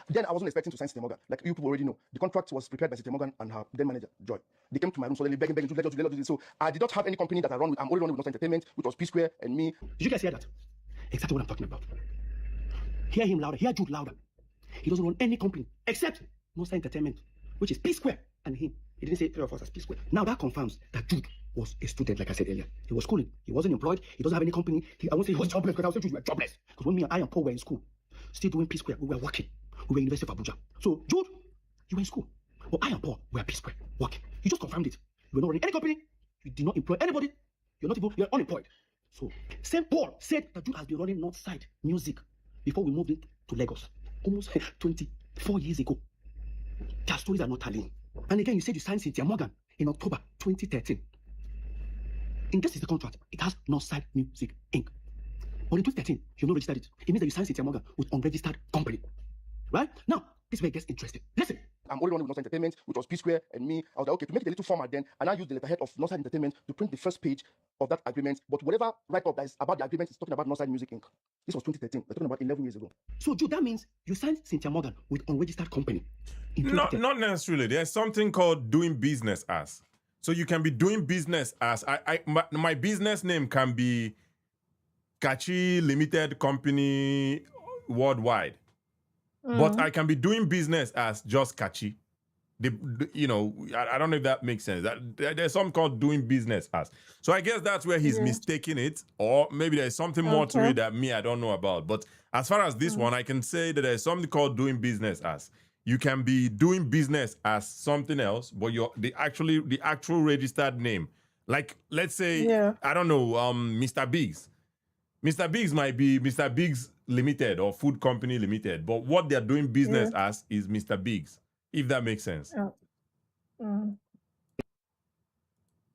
Then I wasn't expecting to sign City Morgan. Like you people already know, the contract was prepared by City Morgan and her then manager Joy. They came to my room suddenly begging to let us do this. So I did not have any company that I run with. I'm only running with North Entertainment, which was P Square and me. Did you guys hear that? Exactly what I'm talking about. Hear him louder. Hear Jude louder. He doesn't run any company except Northside Entertainment, which is P Square, and him. He didn't say three of us as P Square. Now that confirms that Jude was a student, like I said earlier. He was schooling. He wasn't employed. He doesn't have any company. I won't say he was jobless, because I would say Jude, you were jobless. Because when me and I and Paul were in school, still doing P Square, we were working. We were in University of Abuja. So Jude, you were in school. Well, I and Paul were P Square, working. You just confirmed it. You were not running any company. You did not employ anybody. You're unemployed. So St. Paul said that Jude has been running Northside Music before we moved into Lagos, almost 24 years ago. Their stories are not tallying. And again, you said you signed Cynthia Morgan in October 2013. In this is the contract. It has Northside Music Inc. But in 2013, you've not registered it. It means that you signed Cynthia Morgan with unregistered company. Right? Now, this is where it gets interesting. Listen. I'm only running with Northside Entertainment, which was P Square and me. I was like, okay, to make it a little format then, and I used the letterhead of Northside Entertainment to print the first page of that agreement. But whatever write-up that is about the agreement is talking about Northside Music Inc. This was 2013. We're talking about 11 years ago. So, Jude, that means you signed Cynthia Morgan with unregistered company. Not necessarily. There's something called doing business as. So you can be doing business as. My business name can be Kachi Limited Company Worldwide. But I can be doing business as just Kachi. I don't know if that makes sense. There's something called doing business as. So I guess that's where he's mistaking it, or maybe there's something more to it that I don't know about. But as far as this one, I can say that there's something called doing business as. You can be doing business as something else, but the actual registered name. Like, let's say, I don't know, Mr. Biggs. Mr. Biggs might be Mr. Biggs Limited or Food Company Limited, but what they're doing business as is Mr. Biggs, if that makes sense.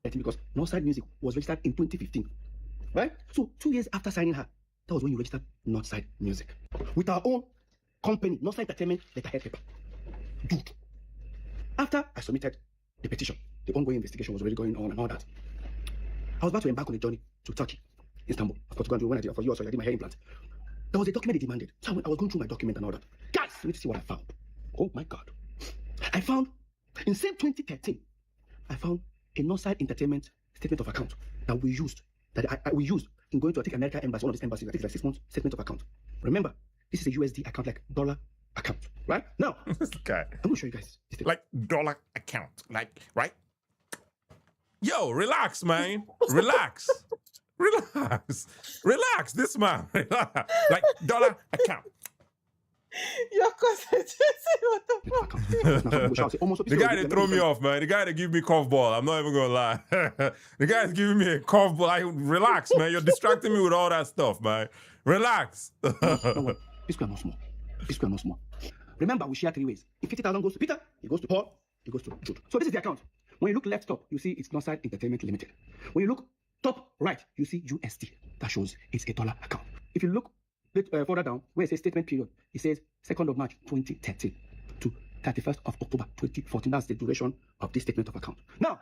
Because Northside Music was registered in 2015, right? So 2 years after signing her, that was when you registered Northside Music with our own company, Northside Entertainment, letterhead paper. Dude, after I submitted the petition, the ongoing investigation was already going on and all that. I was about to embark on a journey to Turkey, Istanbul. Of course, to go and do when I did for you also, I did my hair implant. There was a document they demanded. So I was going through my document and all that. Guys, you need to see what I found. Oh my God. I found, in same 2013, I found a Northside Entertainment statement of account that we used, we used in going to, I think, American Embassy, one of these embassies. I think it's like 6 months statement of account. Remember, this is a USD account, like dollar account, right? Now, okay. I'm going to show you guys this thing. Like dollar account, like, right? Yo, relax, man. Relax. Relax, this man. Relax. Like dollar account. You're concentrating what the fuck? The guy that throw me off, man. The guy that give me curveball. I'm not even gonna lie. The guy's giving me a curveball. Relax, man. You're distracting me with all that stuff, man. Relax. No, this guy not small. This guy not small. Remember, we share 3 ways. If 50,000 goes to Peter, it goes to Paul, it goes to Jude. So this is the account. When you look left top, you see it's Northside Entertainment Limited. When you look top right, you see USD. That shows it's a dollar account. If you look further down, where it says statement period, it says 2nd of March 2013 to 31st of October 2014. That's the duration of this statement of account. Now,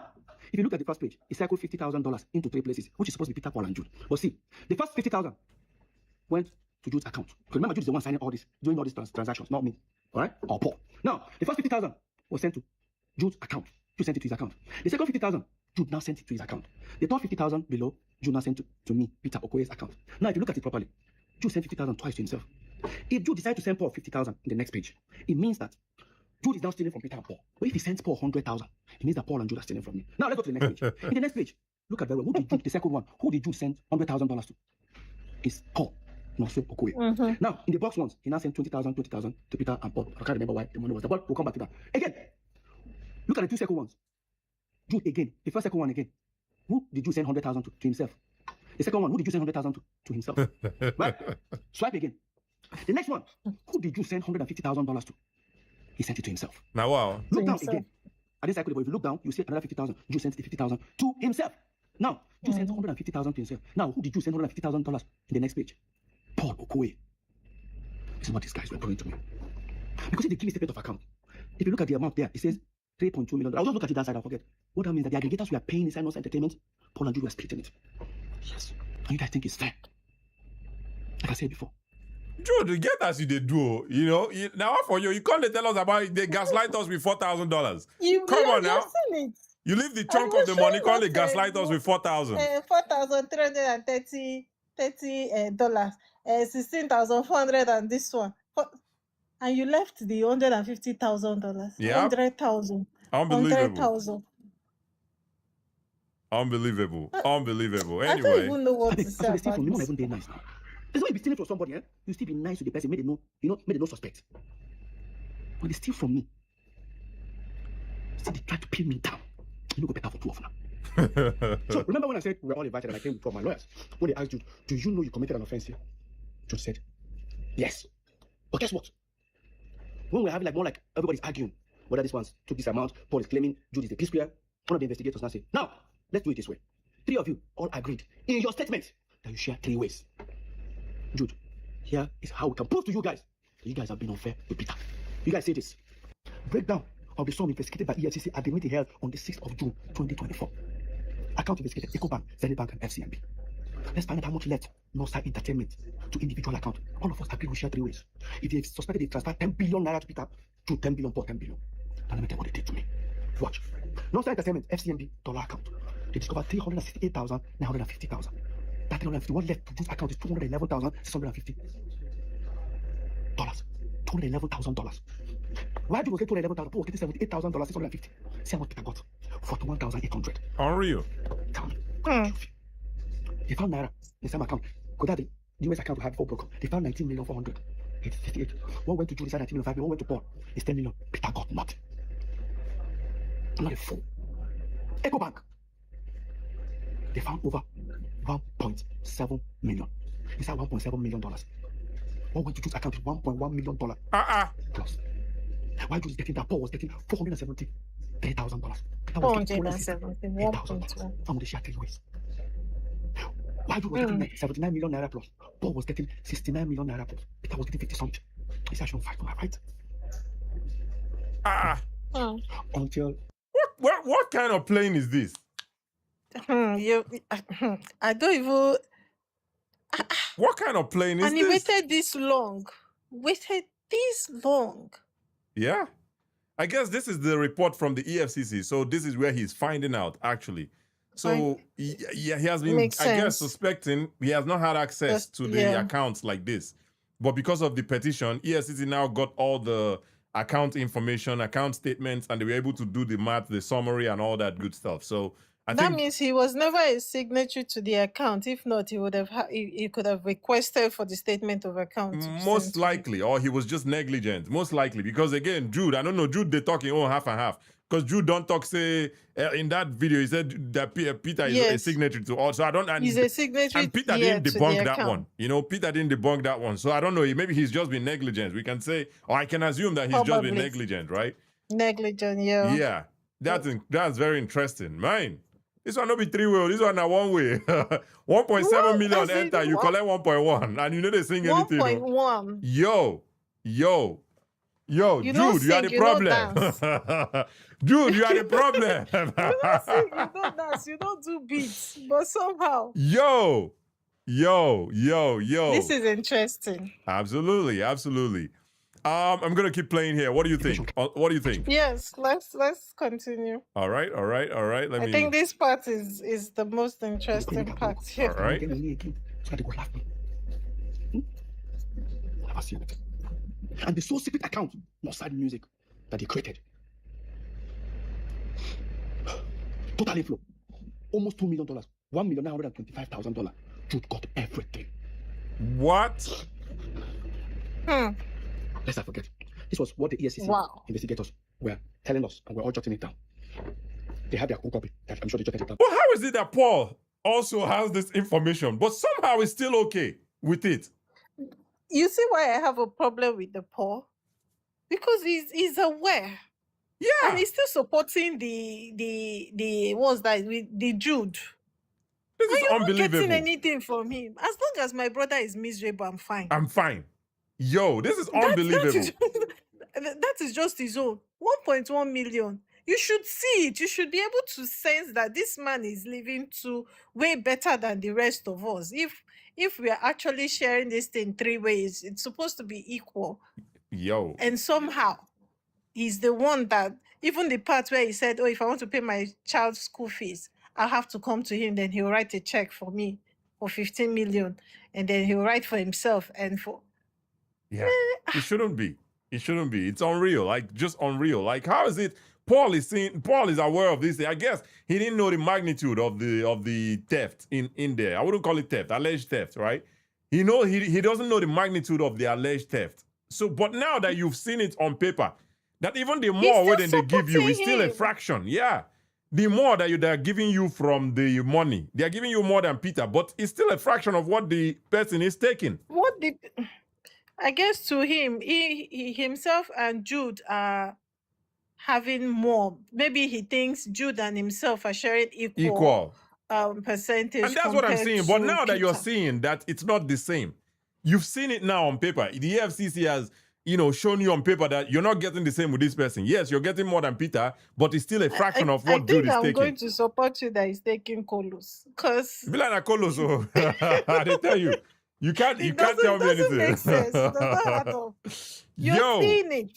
if you look at the first page, it circled $50,000 into 3 places, which is supposed to be Peter, Paul, and Jude. But see, the first 50,000 went to Jude's account. Because remember, Jude is the one signing all this, doing all these transactions, not me, all right, or Paul. Now, the first 50,000 was sent to Jude's account. Jude sent it to his account. The second 50,000, Jude now sent it to his account. The third 50,000 below, Jude now sent to me, Peter, OKOYES' account. Now, if you look at it properly, Jude sent 50,000 twice to himself. If Jude decides to send Paul 50,000 in the next page, it means that Jude is now stealing from Peter and Paul. But if he sends Paul 100,000, it means that Paul and Jude are stealing from me. Now let's go to the next page. In the next page, look at very well. Who did Jude, the second one, who did Jude send $100,000 to? It's Paul, not so OKOYES. Now, in the box ones, he now sent 20,000 to Peter and Paul. I can't remember why the money was there, but we'll come back to that. Again, look at the 2 second ones. Jude again, the first second one again. Who did Jude send 100,000 to himself? The second one, who did you send 100,000 to himself? Right? Swipe again. The next one, who did you send $150,000 to? He sent it to himself. Now, wow. Look down again. I didn't cycle it, but if you look down, you see another 50,000. Jude sent the 50,000 to himself. Now, Jude sent 150,000 to himself. Now, who did you send $150,000 in the next page? Paul OKOYES. This is what these guys were putting to me. Because they give me statement of account. If you look at the amount there, it says $3.2 million. I'll just look at it that side, I'll forget. What that means that the aggregators we are paying inside Northside Entertainment, Paul and Jude were splitting it. Yes. And you guys think it's fair? Like I said before. Jude, get as you did do, you know. Now for you can't tell us about it. They gaslight us with $4,000. Come on now. You leave the chunk of the money, call it gaslight us with $4,000. $4,330 $16,400 and this one. And you left the $150,000. Yeah. 100,000. Unbelievable. 100,000. Unbelievable. Unbelievable. I don't Anyway. even know what I to beg, say so they steal about from me, not this. even day nice now. There's why you be stealing from somebody, eh? You still be nice to the person, make they know, make they no suspect. When they steal from me, still they try to pin me down. You know, go better for two of them. So remember when I said we were all invited and I came with 2 of my lawyers? When they asked you, do you know you committed an offense here? Judge said, yes. But guess what? When we're having more like everybody's arguing whether this one's took this amount, Paul is claiming Jude is a peace square, one of the investigators now say, now, let's do it this way. 3 of you all agreed in your statement that you share 3 ways. Jude, here is how we can prove to you guys that you guys have been unfair with Peter. You guys say this. Breakdown of the sum investigated by EFCC at the meeting held on the 6th of June 2024. Account investigated EcoBank, Zenith Bank, and FCMB. Let's find out how much left Northside Entertainment to individual account. All of us agree we share 3 ways. If they suspected they transferred 10 billion naira to Peter, to 10 billion, Paul 10 billion. Now let me tell you what they did to me. Watch. Northside Entertainment, FCMB, dollar account. They discovered 368,950,000. That 351 left to this account is $211,650. $211,000. Why do you get $211,000? Paul was getting $78,650. See how much Peter got? 41,800. Unreal. Tell me. They found naira in some account. Because that the US account we had before broke. They found 19,400,000. It's 58. One went to Julie, 19 million, 5 million. One went to Paul. It's 10 million. Peter got nothing. I'm not a fool. EcoBank. They found over 1.7 million. Inside $1.7 million. One went to Jude's account with $1.1 million plus. Why Jude is getting that? Paul was getting $473,000. Peter was getting $478,000. Some of the share 3 ways. Why Jude was getting 79 million naira plus? Paul was getting 69 million naira plus. Peter was getting 50 something. He said I shouldn't fight for my right. Until What kind of plane is this? I don't even. What kind of plane is And he this? waited this long. Yeah. I guess this is the report from the EFCC. So this is where he's finding out, actually. So he has been, Makes I guess, sense. suspecting he has not had access to the accounts like this. But because of the petition, EFCC now got all the account information, account statements, and they were able to do the math, the summary, and all that good stuff. So I That think means he was never a signatory to the account. If not, he would have he could have requested for the statement of account. to be sent most to him. likely, or he was just negligent. Most likely, because again, Jude, I don't know, Jude, they talking half and half. Because Jude don't talk, say, in that video, he said that Peter is a signatory to all. So I don't, and, He's a signatory. and Peter didn't debunk that one. You know, Peter didn't debunk that one. So I don't know, maybe he's just been negligent. We can say, or I can assume that he's just been negligent, right? Negligent, yeah. Yeah, that's very interesting. Mine. This one not be 3 way, this one na 1 way. 1.7 million enter, you collect 1.1, and you know they sing anything. 1.1. Yo, You Jude, don't you are sing, the you don't problem. Jude, you are the problem. You don't sing, you don't dance, you don't do beats, but somehow. Yo. This is interesting. Absolutely. I'm gonna keep playing here. What do you think? Yes, let's continue. All right. I think this part is the most interesting part here. All right. Never seen it. And the sole secret account, Northside Music, that they created. Total inflow, almost $2 million, $1,925,000. Jude got everything. What? Let's not forget, this was what the EFCC investigators were telling us, and we're all jotting it down. They had their own copy. I'm sure they jotted it down. Well, how is it that Paul also has this information, but somehow is still okay with it? You see why I have a problem with the Paul? Because he's aware. Yeah. And he's still supporting the what's that with the Jude. This is you're unbelievable. not getting anything from him. As long as my brother is miserable, I'm fine. Yo, this is unbelievable. That is just his own. 1.1 million. You should see it. You should be able to sense that this man is living way better than the rest of us. If we are actually sharing this thing 3 ways, it's supposed to be equal. Yo. And somehow, he's the one that, even the part where he said, if I want to pay my child's school fees, I'll have to come to him. Then he'll write a check for me for 15 million. And then he'll write for himself and for... Yeah, it shouldn't be. It shouldn't be. It's unreal. Like, just unreal. Like, how is it? Paul is aware of this. I guess he didn't know the magnitude of the theft in there. I wouldn't call it theft, alleged theft, right? He doesn't know the magnitude of the alleged theft. So, but now that you've seen it on paper, that even the more weight they give you is still a fraction. Yeah. The more that they're giving you from the money, they're giving you more than Peter, but it's still a fraction of what the person is taking. I guess to him, he himself and Jude are having more. Maybe he thinks Jude and himself are sharing equal. Percentage. And that's what I'm saying. But now that you're seeing that it's not the same, you've seen it now on paper. The FCC has, shown you on paper that you're not getting the same with this person. Yes, you're getting more than Peter, but it's still a fraction of what Jude is taking. I'm going to support you that he's taking Kolos. Because Bilana Kolos, I tell you. You can't tell me anything. Make sense. It doesn't add up. You're seeing it.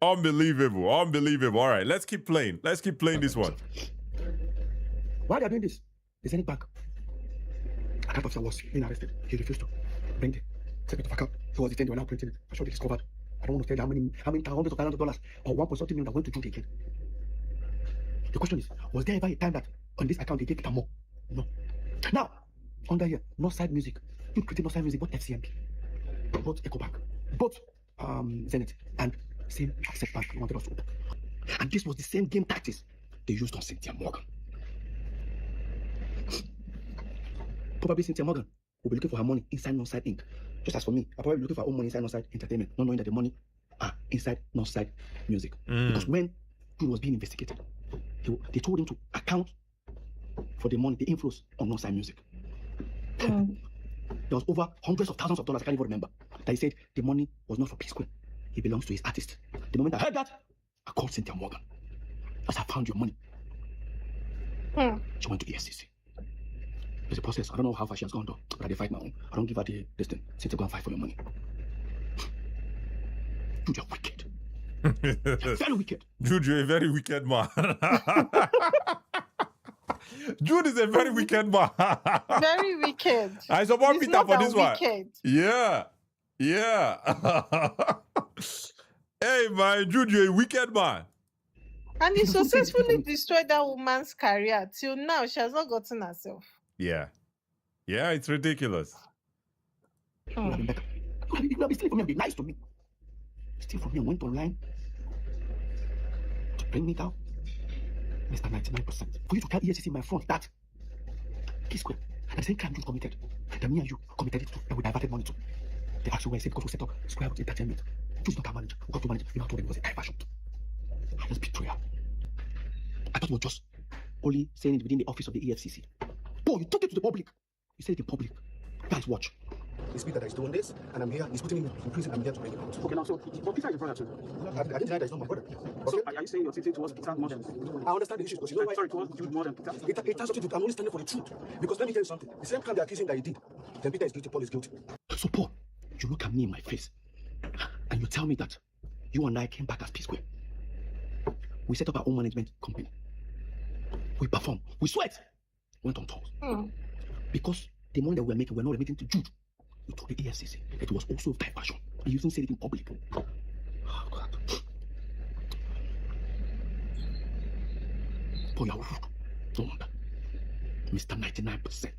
Unbelievable. All right, let's keep playing. Let's keep playing this one. Why they are doing this? They send it back. A camp officer was being arrested. He refused to bring the secret of account. He was detained. They were now printing it. I'm sure they discovered. I don't want to tell you how many hundreds of thousands of dollars or 1.something million that went to Jude again. The question is, was there ever a time that on this account they gave Peter more? No. Now, under here, Northside Music. You created Northside Music, both FCMB, both EcoBank, both Zenith, and same Access Bank wanted us to open. And this was the same game tactics they used on Cynthia Morgan. Probably Cynthia Morgan will be looking for her money inside Northside Inc. Just as for me, I'll probably be looking for her own money inside Northside Entertainment, not knowing that the money are inside Northside Music. Because when he was being investigated, they told him to account for the money, the inflows on Northside Music. There was over hundreds of thousands of dollars, I can't even remember, that he said the money was not for P Square. It belongs to his artist. The moment I heard that, I called Cynthia Morgan. As I found your money. She went to the SCC. There's a process. I don't know how far she has gone though, but I fight my own. I don't give her the distance. Cynthia, go and fight for your money. Dude, you're wicked. You're very wicked. Dude, you're a very wicked man. Jude is a very wicked man. Very wicked. I support Peter for this one. Yeah. Hey, man, Jude, you're a wicked man. And he successfully destroyed that woman's career. Till now, she has not gotten herself. Yeah, it's ridiculous. You have been better. You have been stealing from me and be nice to me. Steal from me and went online to bring me down. Mr. 99%. For you to tell ESCC in my front that P Square and the same crime you committed, that me and you committed it to, and we diverted money to. They asked you why I said because we set up Square House Entertainment. Choose not our manager. We got to manage. You know, told them it was a diversion. I was betrayal. I thought it was just only saying it within the office of the EFCC. Boy, you took it to the public. You said it in public. Guys, watch. It's Peter that is doing this, and I'm here. He's putting me in prison. I'm here to bring him out. Okay, now, so Peter is your brother too. I didn't deny that he's not my brother. So, are you saying you're sitting towards Peter more than? I understand the issues, but you know why? Sorry, towards Jude more than Peter. It has something to do. I'm only standing for the truth. Because let me tell you something. The same crime they're accusing that he did, then Peter is guilty. Paul is guilty. So, Paul, you look at me in my face, and you tell me that you and I came back as P Square. We set up our own management company. We perform. We sweat. Went on tours. Because the money that we were making, we're not remitting to Jude. We told the EFCC that it was also diversion. And you even said it in public. Oh, God. Boy, you're rude. No wonder. Mr. 99%.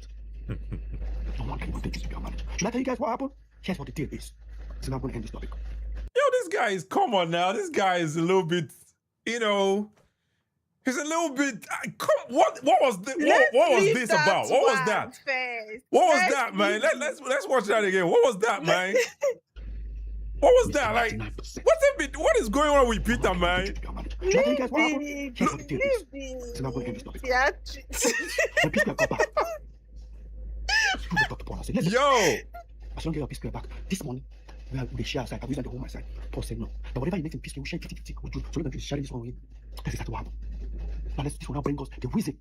No wonder you wanted you to be our manager. Should I tell you guys what happened? Here's what the deal is. So now I'm going to end this topic. Yo, this guy is, come on now. This guy is a little bit, he's a little bit. What was this? What was this about? What was that? What was that, man? Let's watch that again. What was that, man? What was that? Like, what is going on with Peter, man? Yo. I don't get your P Square back. This money, we share outside. I've used the whole my side. Paul said no. But whatever he makes in P Square, we share 50-50 with you. So we're going to share this one with him. That's exactly what happened. Now this will now bring us the reason.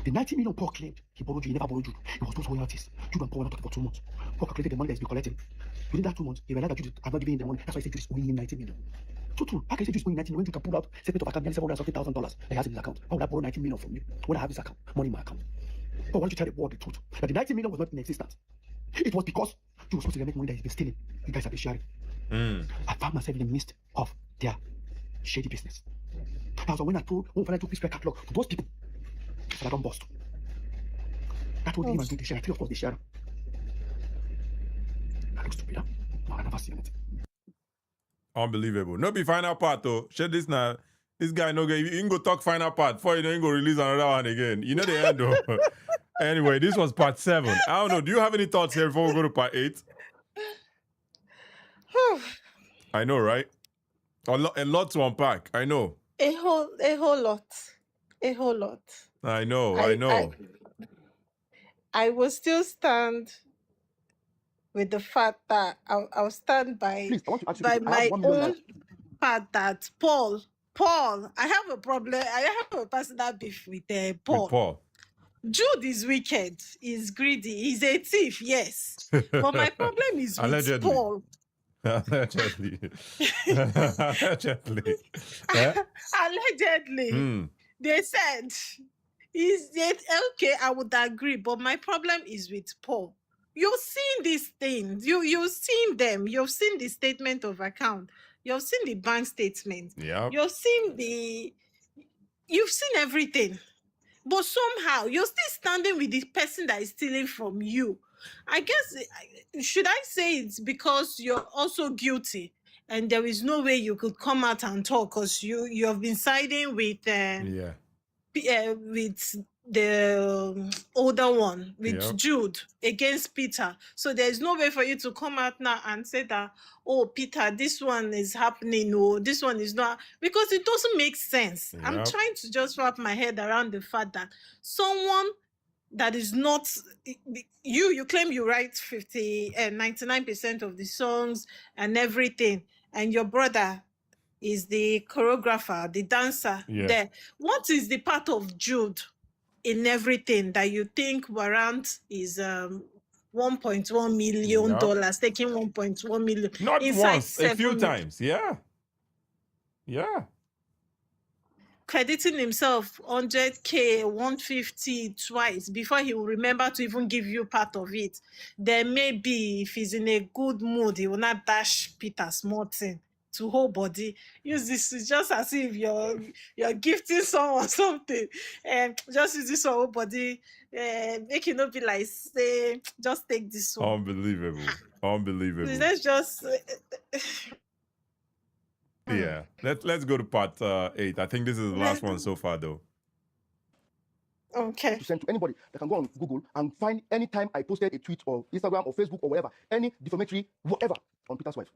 The 90 million Paul claimed he borrowed you, he never borrowed you. It was those royalties. Jude and Paul were not talking for 2 months. Paul calculated the money that he's been collecting. Within that 2 months, he realized that Jude had not given him the money. That's why he said Jude is owing him 90 million. So true. How can you say Jude is owing 90 million when Jude can pull out secret of account nearly $700,000 that he has in his account? How would I borrow 90 million from you when I have this account, money in my account? But why don't you tell the world the truth? That the 90 million was not in existence. It was because you were supposed to make money that he's been stealing. You guys have been sharing. I found myself in the midst of their shady business. That was when I finally took this catalog to those people. I don't bust. That would be my doing the share. Three of us the share. I look stupid, huh? No, I never see anything. Unbelievable. No be final part though. Share this now. This guy no go. You can go talk final part before you don't go release another one again. You know the end though. Anyway, this was part 7. I don't know. Do you have any thoughts here before we go to part 8? I know, right? A lot to unpack. I know. A whole lot. I know. I will still stand with the fact that I'll stand by Please, I want to ask you, by people, I have my 1 million own part that Paul, I have a problem. I have a personal beef with Paul. With Paul. Jude is wicked. He's greedy. He's a thief, yes. But my problem is with Allegedly. Paul. Allegedly. Allegedly. Allegedly. They said, okay, I would agree, but my problem is with Paul. You've seen these things. You've seen them. You've seen the statement of account. You've seen the bank statement. Yeah. You've seen everything. But somehow, you're still standing with the person that is stealing from you. I guess, should I say it's because you're also guilty and there is no way you could come out and talk because you have been siding with the older one, with Jude against Peter. So there's no way for you to come out now and say that, oh, Peter, this one is happening, or this one is not, because it doesn't make sense. I'm trying to just wrap my head around the fact that someone that is not, you claim you write 99% of the songs and everything, and your brother is the choreographer, the dancer there. What is the part of Jude in everything that you think Warrant is $1.1 million, taking $1.1 million? Not once, a few times. Yeah. Crediting himself 100K, 150 twice before he will remember to even give you part of it. Then maybe if he's in a good mood, he will not dash Peter small thing to whole body. Use this, it's just as if you're gifting someone something, and just use this whole body, make it not be like, say, just take this one. Unbelievable. Let's just yeah. Let's go to part 8. I think this is the last one so far though. Okay. To send to anybody that can go on Google and find any time I posted a tweet or Instagram or Facebook or whatever, any defamatory whatever on Peter's wife.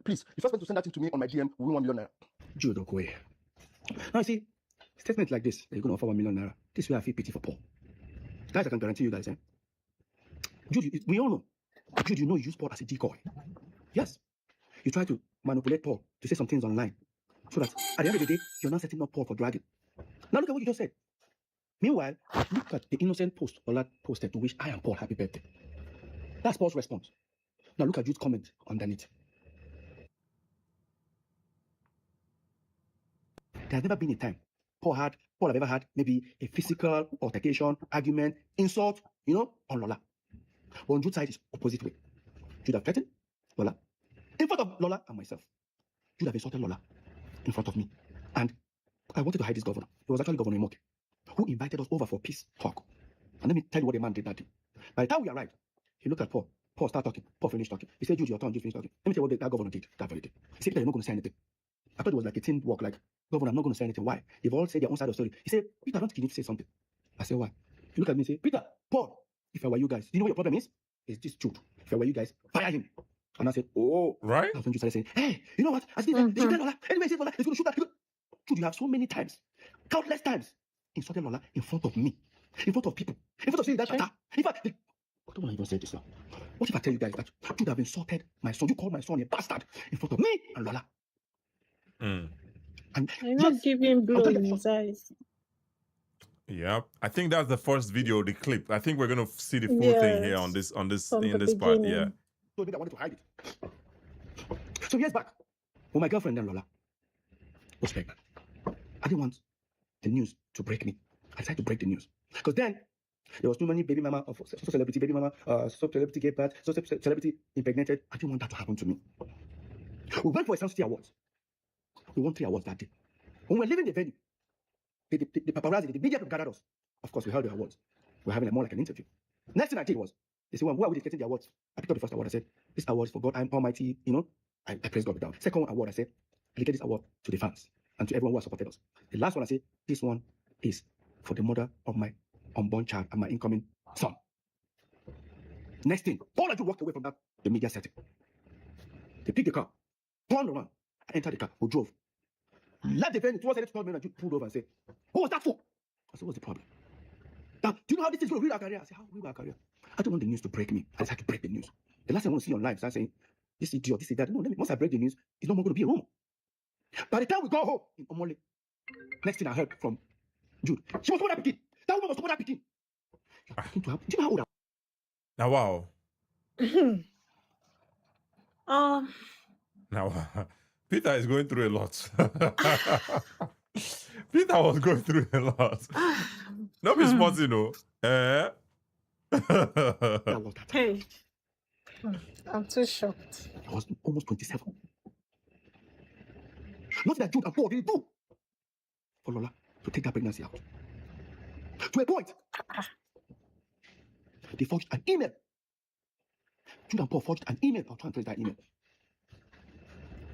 Please, the first person to send that thing to me on my DM will win $1 million. Jude Okoye. Now, you see, statements like this, you're going to offer $1 million. This is where I feel pity for Paul. Guys, I can guarantee you guys, Jude, we all know. Jude, you use Paul as a decoy. Yes. You try to manipulate Paul to say some things online so that at the end of the day, you're not setting up Paul for dragging. Now look at what you just said. Meanwhile, look at the innocent post Ola posted to wish I and Paul happy birthday. That's Paul's response. Now look at Jude's comment underneath. There's never been a time Paul have ever had maybe a physical altercation, argument, insult, on Lola. But on Jude's side is opposite way. Jude have threatened Lola in front of Lola and myself. Jude have insulted Lola in front of me. And I wanted to hide this governor. It was actually Governor Imoke who invited us over for peace talk. And let me tell you what the man did that day. By the time we arrived, he looked at Paul. Paul started talking. Paul finished talking. He said, Jude, your turn. Jude finished talking. Let me tell you what that governor did that very day. He said, Peter, you're not going to say anything. I thought it was like a team work, like, Governor, I'm not going to say anything. Why? They've all said their own side of the story. He said, Peter, I don't think you need to say something. I said, why? He looked at me and said, Peter, Paul, if I were you guys, do you know what your problem is? It's this Jude. If I were you guys, fire him. And I said, oh. Right? That's when Jude started saying, hey, you know what? I said, they should tell Lola. Anyway, he said, Lola, he's going to shoot that. Jude, you have so many times, countless times, insulted Lola in front of me, in front of people, in front of saying that shatter. In fact, I don't want to even say this now. What if I tell you guys that Jude have insulted my son? You call my son a bastard in front of me and Lola. And I'm not giving blood in his eyes. Yeah, I think that's the first video, the clip. I think we're gonna see the full thing here on this part. Yeah. So I wanted to hide it. So years back, when my girlfriend then Lola was pregnant, I didn't want the news to break me. I decided to break the news because then there was too many baby mama of so celebrity baby mama, so celebrity gave birth, so celebrity impregnated. I didn't want that to happen to me. We went for a Sound City Awards. We won 3 awards that day. When we were leaving the venue, the paparazzi, the media gathered us. Of course, we held the awards. We were having more like an interview. Next thing I did was, they said, well, why are we dedicating the awards? I picked up the first award. I said, this award is for God, I'm Almighty, you know. I praise God down. Second award, I said, I dedicate this award to the fans and to everyone who has supported us. The last one, I said, this one is for the mother of my unborn child and my incoming son. Next thing, all I do walked away from the media setting. They picked the car, turned around, I entered the car, we drove. Left the venue, towards the 12 minutes, and pulled over and said, what was that for? I said, what's the problem? Now, do you know how this is going to ruin our career? I said, how will ruin our career? I don't want the news to break me. I just had to break the news. The last thing I want to see online is start saying, this idiot, this is that. No, once I break the news, it's no more going to be a rumor. By the time we go home in Omole, next thing I heard from Jude, she was born that Pekin. That woman was born that Pekin. Do you know how old I was? Now, wow. Now, Peter is going through a lot. Peter was going through a lot. Not be smart, you know. I was that. Hey, I'm too shocked. I was almost 27. Nothing that Jude and Paul didn't do for Lola to take that pregnancy out. To a point, they forged an email. Jude and Paul forged an email. I'll try and trace that email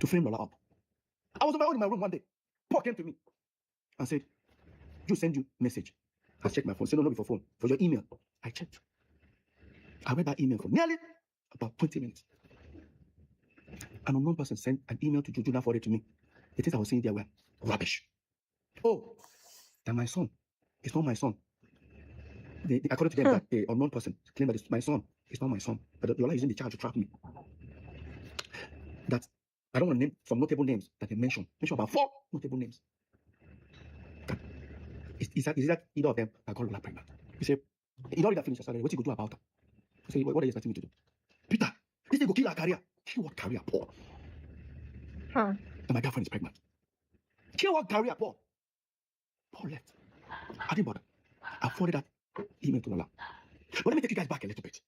to frame Lola up. I was on my own in my room one day. Paul came to me and said, Jude send you message. I checked my phone. Said, no, not for phone. For your email. I checked. I read that email for nearly about 20 minutes. An unknown person sent an email to Juju and forwarded to me. The things I was saying there were rubbish. Oh, that my son is not my son. According to them, that the unknown person claimed that it's my son. It's not my son. But Lola is using the charge to trap me. That I don't want to name some notable names that they mentioned. Mention about 4 notable names. Is that either of them that got Lola pregnant? You say, in order to finish your salary, what you go do about her? I say, what are you expecting me to do? Peter, this thing go kill her career. Kill what career, Paul? And my girlfriend is pregnant. Kill what career, Paul? Paul left. I didn't bother. I forwarded that email to Lola. But let me take you guys back a little bit.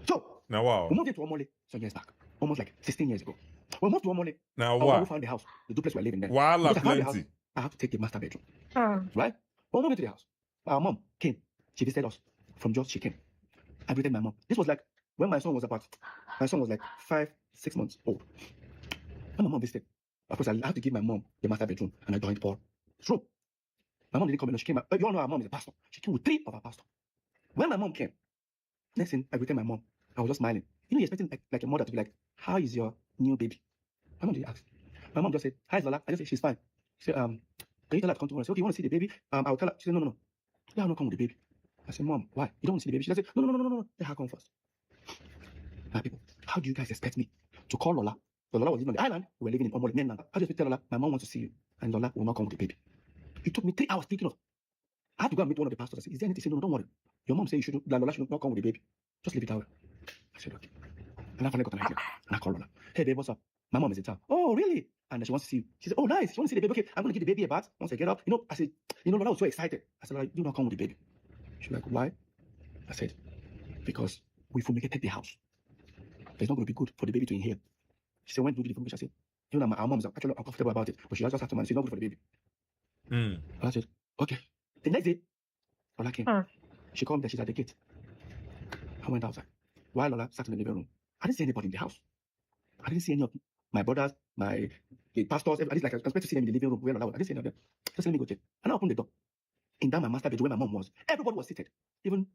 So, now, wow. We moved into Omole some years back. Almost like 16 years ago. We moved to Omole. Now, wow. wow. We found the house, the duplex we're living there. Wow, I found the plenty. house, I have to take the master bedroom. Right? When we moved into the house, our mom came. She visited us. From Jos, she came. I greeted my mom. This was like when my son was like 5, 6 months old. When my mom visited, of course, I had to give my mom the master bedroom and I joined Paul's room. My mom didn't come in. She came. You all know our mom is a pastor. She came with 3 of our pastors. When my mom came, next thing I greeted my mom. I was just smiling. You know, you're expecting like a mother to be like, "How is your new baby?" My mom didn't ask. My mom just said, "Hi, Lola." I just said, "She's fine." She said, "Can you tell her to come tomorrow?" I said, "Okay, you want to see the baby?" I'll tell her. She said, "No. Let her not come with the baby." I said, "Mom, why? You don't want to see the baby?" She said, "No. Let her come first." My people, how do you guys expect me to call Lola? So Lola was living on the island. We were living in Omole, mainland. How do you expect to tell Lola, my mom wants to see you, and Lola will not come with the baby? It took me 3 hours thinking of. I had to go and meet one of the pastors. I said, "Is there anything?" He said, "No, don't worry. Your mom said you should. Lola should not come with the baby. Just leave it that way." I said, "Okay." And I finally got an idea. And I called Lola. "Hey, babe, what's up? My mom is in town." "Oh, really?" And she wants to see you. She said, "Oh, nice. You want to see the baby? Okay, I'm going to give the baby a bath once I get up." I said, Lola was so excited. I said, "Lola, you not come with the baby." She's like, "Why?" I said, "Because we fumigated the house. It's not going to be good for the baby to inhale." She said, "When do you do the fumigation?" I said, our mom is actually uncomfortable about it, but she just has to manage. It's not good for the baby." And I said, "Okay." The next day, Lola came. She called me that she's at the gate. I went outside. While Lola sat in the living room, I didn't see anybody in the house. I didn't see any of my brothers, the pastors. I didn't expect to see them in the living room where Lola was. I didn't see any of them. Just let me go check. And I opened the door. In that my master bedroom where my mom was, everybody was seated. Even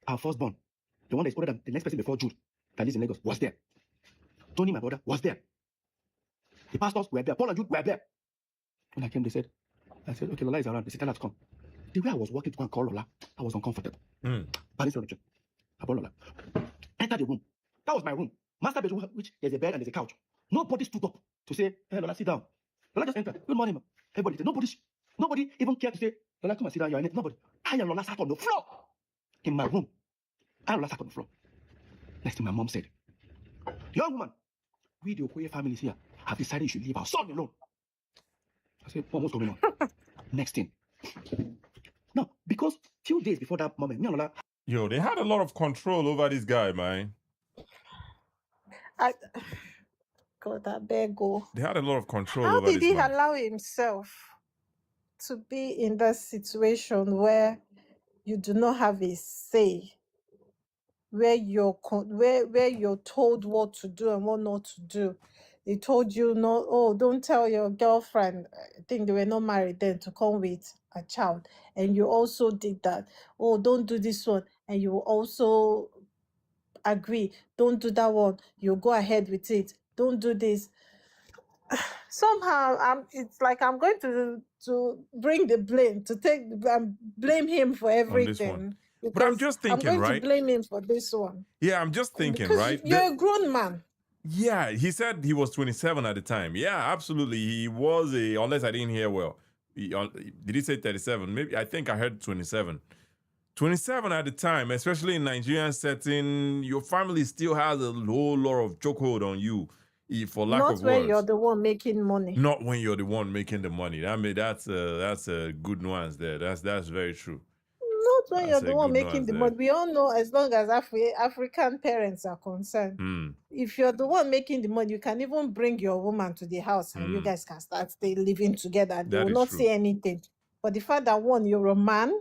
our firstborn, the one that's older than the next person before Jude, that lives in Lagos, was there. Tony, my brother, was there. The pastors were there. Paul and Jude were there. When I came, I said, "Okay, Lola is around." They said, "Tell her to come." The way I was walking to go and call Lola, I was uncomfortable. But it's not I brought Lola. Enter the room. That was my room. Master bedroom, which there's a bed and there's a couch. Nobody stood up to say, "Hey, Lola, sit down." Lola just entered. "Good morning, ma." Everybody said, nobody even cared to say, "Lola, come and sit down. You're in it." Nobody. I and Lola sat on the floor in my room. I and Lola sat on the floor. Next thing my mom said, "Young woman, we the Okoye families here have decided you should leave our son alone." I said, "Mom, what's going on?" Next thing. No, because few days before that moment, me and Lola. Yo, they had a lot of control over this guy, man. God, I beg go. They had a lot of control How over did this he man. allow himself to be in that situation where you do not have a say, where where you're told what to do and what not to do? They told you no, oh, don't tell your girlfriend. I think they were not married then, to come with a child, and you also did that. Oh, don't do this one, and you also agree. Don't do that one. You go ahead with it. Don't do this. Somehow it's like I'm going to bring the blame, to take blame him for On this one. everything, But I'm because just I'm thinking, going to right? blame him for this one, Yeah, I'm just thinking, because right? you're a grown man. Yeah, he said he was 27 at the time. Yeah, absolutely. He was unless I didn't hear well. Did he say 37? Maybe, I think I heard 27. 27 at the time, especially in Nigerian setting, your family still has a whole lot of chokehold on you, for lack Not of when words. you're the one making money. Not when you're the one making the money. That's a good nuance there. That's very true. Not when That's you're the a one good making nuance the there. money. We all know, as long as African parents are concerned, if you're the one making the money, you can even bring your woman to the house and you guys can start living together, and they That will is not true. say anything. But the fact that, one, you're a man,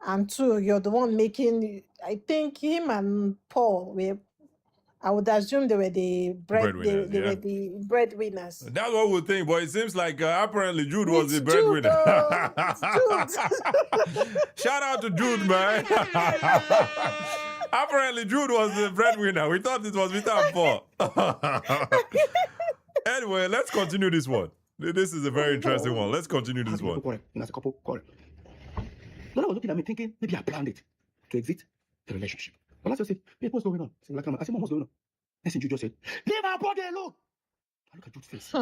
and two, you're the one making, I think him and Paul were, I would assume they were the Breadwinners, they yeah. were the breadwinners. That's what we think, but it seems like apparently Jude was the It's breadwinner. Jude. Shout out to Jude, man. Apparently Jude was the breadwinner. We thought it was Vita Paul. Anyway, let's continue this one. This is a very interesting one. Let's continue this one. As a couple quarrel. Lola was looking at me thinking maybe I planned it to exit the relationship. But let's just say, hey, what's going on? So like, I said, Mom, what's going on? Next thing Jude just said, leave our body alone. I look at Jude's face.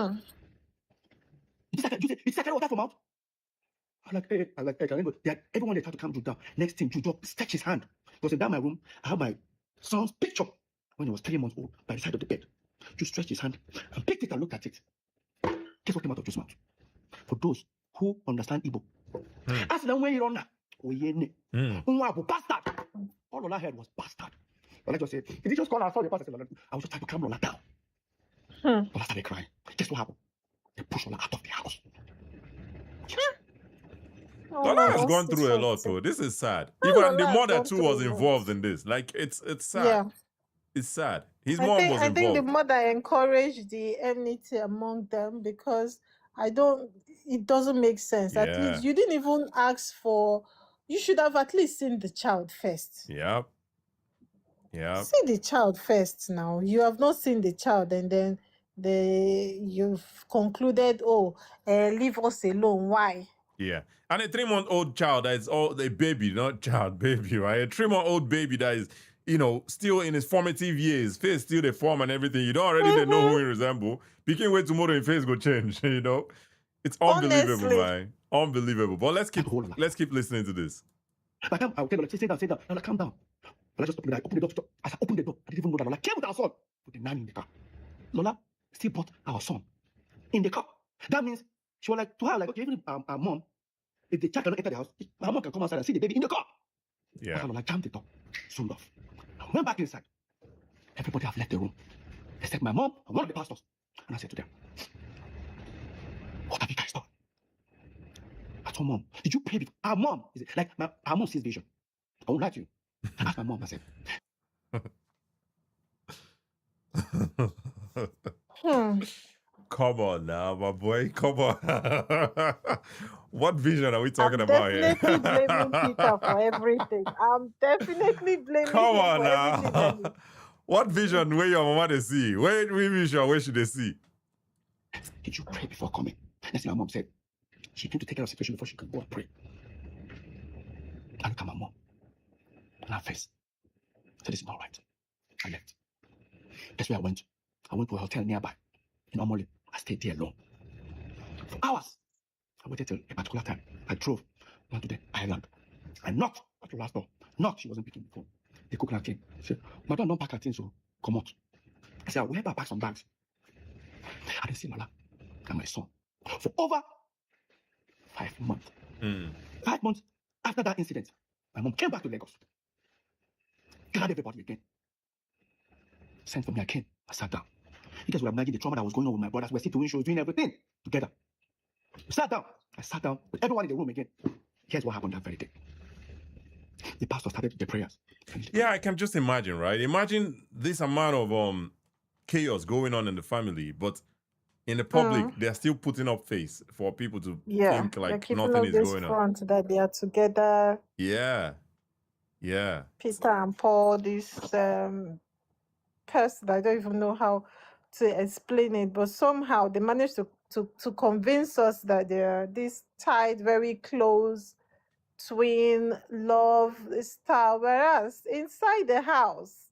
It's like water from out. I'm like, hey, can I go? Everyone they tried to calm Jude down. Next thing, Jude just stretched his hand. Because in that my room, I have my son's picture when he was 3 months old by the side of the bed. Jude stretched his hand and picked it and looked at it. Guess what came out of Jude's mouth? For those who understand Igbo, ask them where you're on now. Bastard. All Lola heard was bastard. Lola just said, did he just call her? I saw the pastor. I was just trying to calm Lola down. Lola started crying. Guess what happened? They pushed Lola out of the house. Lola has gone through a lot, though. This is sad. Even the mother too was involved in this. Like, it's sad. Yeah. It's sad. His mom was involved. I think the mother encouraged the enmity among them, because it doesn't make sense. At least you didn't even ask for, you should have at least seen the child first. Yep. See the child first now. You have not seen the child, and then you've concluded, leave us alone. Why? Yeah. And a 3-month-old child that is a baby, not child, baby, right? A 3-month-old baby that is, still in his formative years, face still the form and everything. You don't already know who he resemble. Begin wait tomorrow, your face go change, It's unbelievable, Honestly. man. Unbelievable. But let's keep listening to this. By the time I would tell Lola, sit down. Lola, calm down. Lola just opened the door. As I opened the door, I didn't even know that Lola came with our son with the nanny in the car. Lola still brought our son in the car. That means she was like, to her, like, okay, even our mom, if the child cannot enter the house, my mom can come outside and see the baby in the car. Yeah. So Lola jammed the door, soon off. I went back inside. Everybody have left the room, except my mom and one of the pastors. And I said to them, what have you guys done? I told Mom, did you pray before? Our mom, our mom sees vision. I won't lie to you. I asked my mom, I said, Come on now, my boy. Come on. What vision are we talking about here? I'm definitely blaming Peter for everything. I'm definitely blaming Come him on for everything. now. What vision where your mama they see? Where vision where should they see? did you pray before coming? Next thing my mom said, she came to take care of the situation before she could go and pray. I look at my mom and her face. I said, this is not right. I left. That's where I went. I went to a hotel nearby in Omole. I stayed there alone. For hours. I waited till a particular time. I drove down to the island. I knocked at the last door. Knocked, she wasn't picking the phone. The cook now came. She said, Madam, don't pack her things, so come out. I said, I will help her pack some bags. I didn't see Lola and my son for over 5 months. 5 months after that incident, my mom came back to Lagos. Gathered everybody again. Sent for me, I came. I sat down. You guys would imagine the trauma that was going on with my brothers. We're still doing shows, doing everything together. Sat down. I sat down with everyone in the room again. Here's what happened that very day. The pastor started the prayers. Yeah, I can just imagine, right? Imagine this amount of chaos going on in the family, but in the public, they're still putting up face for people to think they're like keeping nothing up is this going on. front that they are together. Yeah. Yeah. Peter and Paul, this person, I don't even know how to explain it, but somehow they managed to convince us that they're this tight, very close twin love style, whereas inside the house,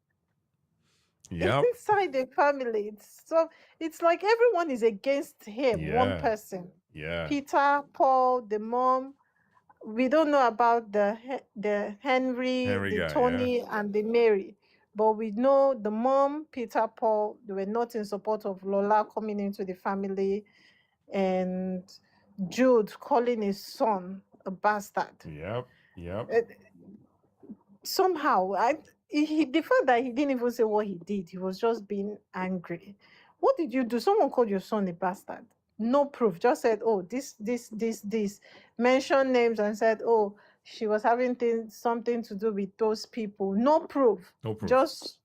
Yep. inside the family, it's like everyone is against him, one Yeah. person. Yeah. Peter, Paul, the mom. We don't know about the Henry, Henry the guy, Tony, and the Mary, but we know the mom, Peter, Paul, they were not in support of Lola coming into the family, and Jude calling his son a bastard. Yep. Yep. Somehow, the fact that he didn't even say what he did, he was just being angry. What did you do? Someone called your son a bastard. No proof, just said, oh, this. Mentioned names and said, oh, she was having something to do with those people. No proof. No proof. Just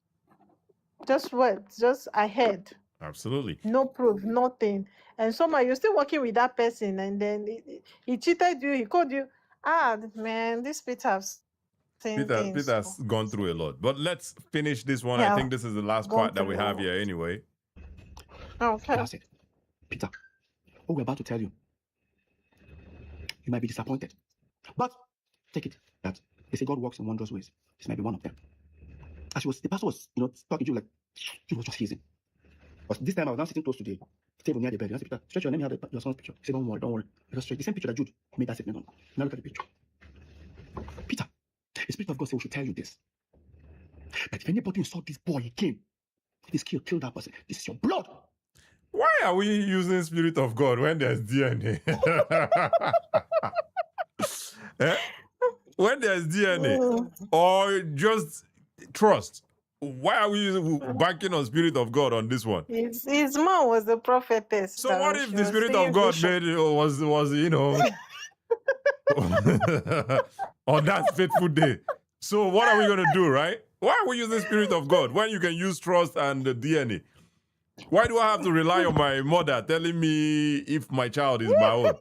ahead. Absolutely. No proof, nothing. And somehow you're still working with that person, and then he cheated you, he called you. Man, this Peter's Peter's gone through a lot. But let's finish this one. I think this is the last part that we have here anyway. Okay. That's it. Peter, what we're about to tell you, you might be disappointed. But take it that they say God works in wondrous ways. This might be one of them. As the pastor was, talking to you like he was just hissing. But this time I was now sitting close to the table near the bed. I said, Peter, stretch your name here, your son's picture. He said, don't worry. Because the same picture that Jude made that statement on. Now look at the picture. Peter, the Spirit of God said we should tell you this. But if anybody saw this boy again, this kill that person, this is your blood. Why are we using Spirit of God when there's DNA? When there's DNA, or just trust? Why are we banking on Spirit of God on this one? His mom was the prophetess. So what if the Spirit of God was on that faithful day? So what are we going to do, right? Why are we using Spirit of God when you can use trust and the DNA? Why do I have to rely on my mother telling me if my child is my own?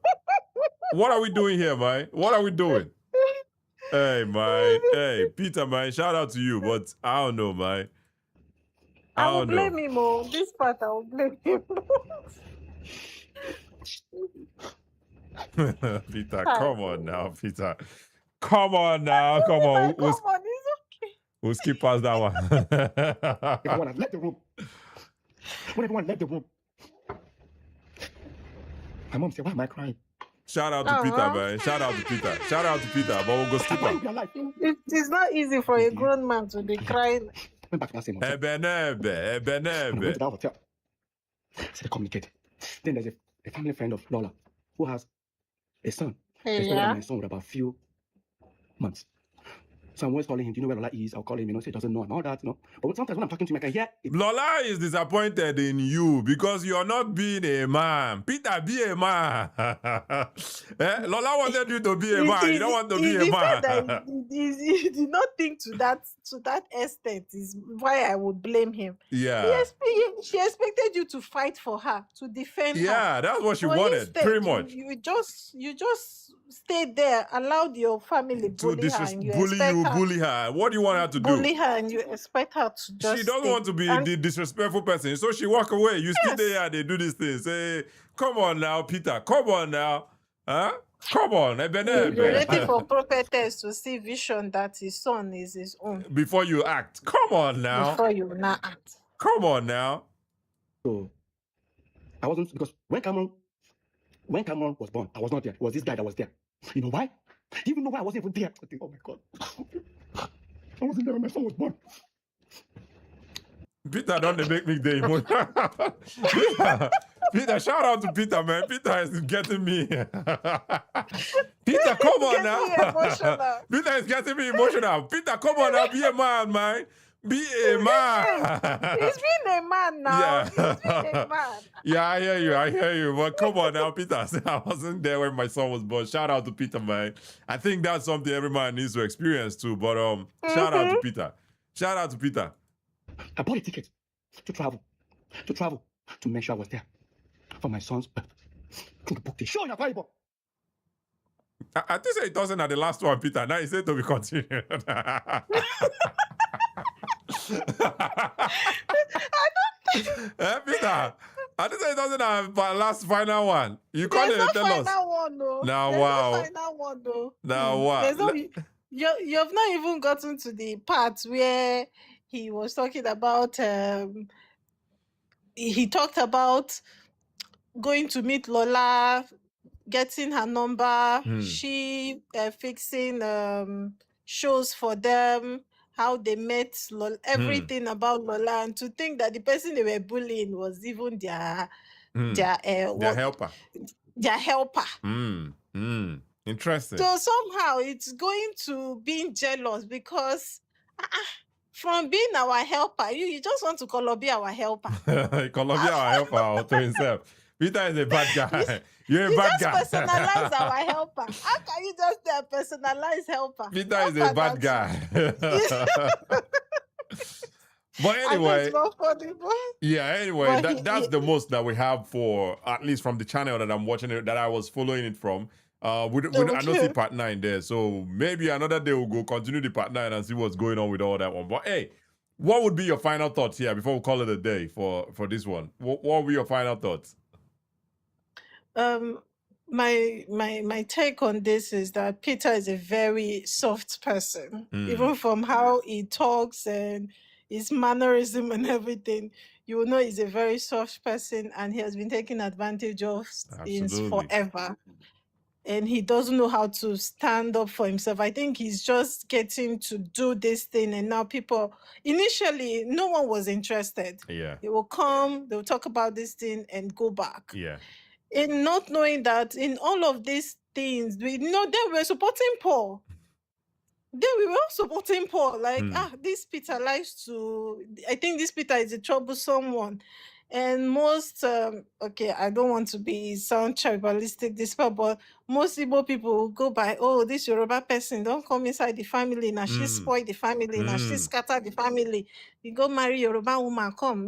What are we doing here, man? What are we doing? Hey, man. Hey, Peter, man. Shout out to you, but I don't know, man. I will blame him, oh. This part I will blame him. Peter, come on now, Peter. Come on now, come on. Come on, it's okay. We'll skip past that one. Everyone has left the room. When everyone left the room, my mom said, why am I crying? Shout out to Peter, man. Shout out to Peter. Shout out to Peter, but we'll go skip him. It's not easy for a grown man to be crying. Went back to that same hotel. Ebenebe. Went to that hotel. So they communicated. Then there's a family friend of Lola who has a son. He's older than my son with about a few months. So I'm always calling him, do you know where Lola is? I'll call him, say he doesn't know and all that, But sometimes when I'm talking to him, I can hear it. Lola is disappointed in you because you're not being a man. Peter, be a man. Lola wanted you to be a man. You don't want to be a man. He did not think to that extent is why I would blame him. Yeah. She expected you to fight for her, to defend her. Yeah, that's what she wanted, pretty much. You just stayed there, allowed your family bully her. Bully her. What do you want her to do? Bully her, and you expect her to just. She doesn't want to be the disrespectful person, so she walk away. You still there, they do this thing. Say, come on now, Peter. Come on now. Huh? Come on. You're ready for prophetess to see vision that his son is his own. Before you act. Come on now. Before you now act. Come on now. So, I wasn't, because when Cameron was born, I was not there. It was this guy that was there. You know why? Even though I wasn't even there. I think, oh my God. I wasn't there when my son was born. Peter, don't make me the emotion. Peter, shout out to Peter, man. Peter is getting me. Peter, come on now. Emotional. Peter is getting me emotional. Peter, come on now. Be a man, man. Be a man. He's been a man now. Yeah. He's been a man. Yeah, I hear you. But come on now, Peter. I wasn't there when my son was born. Shout out to Peter, man. I think that's something every man needs to experience too. But shout out to Peter. Shout out to Peter. I bought a ticket to travel, to make sure I was there for my son's birth. To book the show, you're valuable. I think it doesn't at the last one, Peter. Now he said to be continued. Peter, I think it doesn't have last final one. You can't There's no tell us. final one, though. Now, There's wow. no final one, though. Now, wow. There's no, you've not even gotten to the part where he was talking about, he talked about going to meet Lola, getting her number, she fixing shows for them, how they met, everything about Lola, and to think that the person they were bullying was even their helper. Their helper. Interesting. So somehow it's going to being jealous because from being our helper, you just want to be our helper. Colombia our helper to himself. Peter is a bad guy. You're a bad guy. You just personalize our helper. How can you just be a personalized helper? Peter is a bad guy. But anyway, that's the most that we have for, at least from the channel that I'm watching it, that I was following it from. I don't see part 9 there, so maybe another day we'll go continue the part 9 and see what's going on with all that one. But hey, what would be your final thoughts here before we call it a day for this one? What would be your final thoughts? My take on this is that Peter is a very soft person, even from how he talks and his mannerism and everything. You will know he's a very soft person, and he has been taken advantage of since forever. And he doesn't know how to stand up for himself. I think he's just getting to do this thing, and now people, initially, no one was interested. Yeah. They will come, they'll talk about this thing and go back. Yeah. In not knowing that in all of these things, we know they were supporting Paul. We were supporting Paul. Like, this Peter likes to, I think this Peter is a troublesome one. And most, okay, I don't want to sound tribalistic, but most Igbo people will go by, oh, this Yoruba person, don't come inside the family. Now she spoiled the family. Now she scattered the family. You go marry Yoruba woman, come.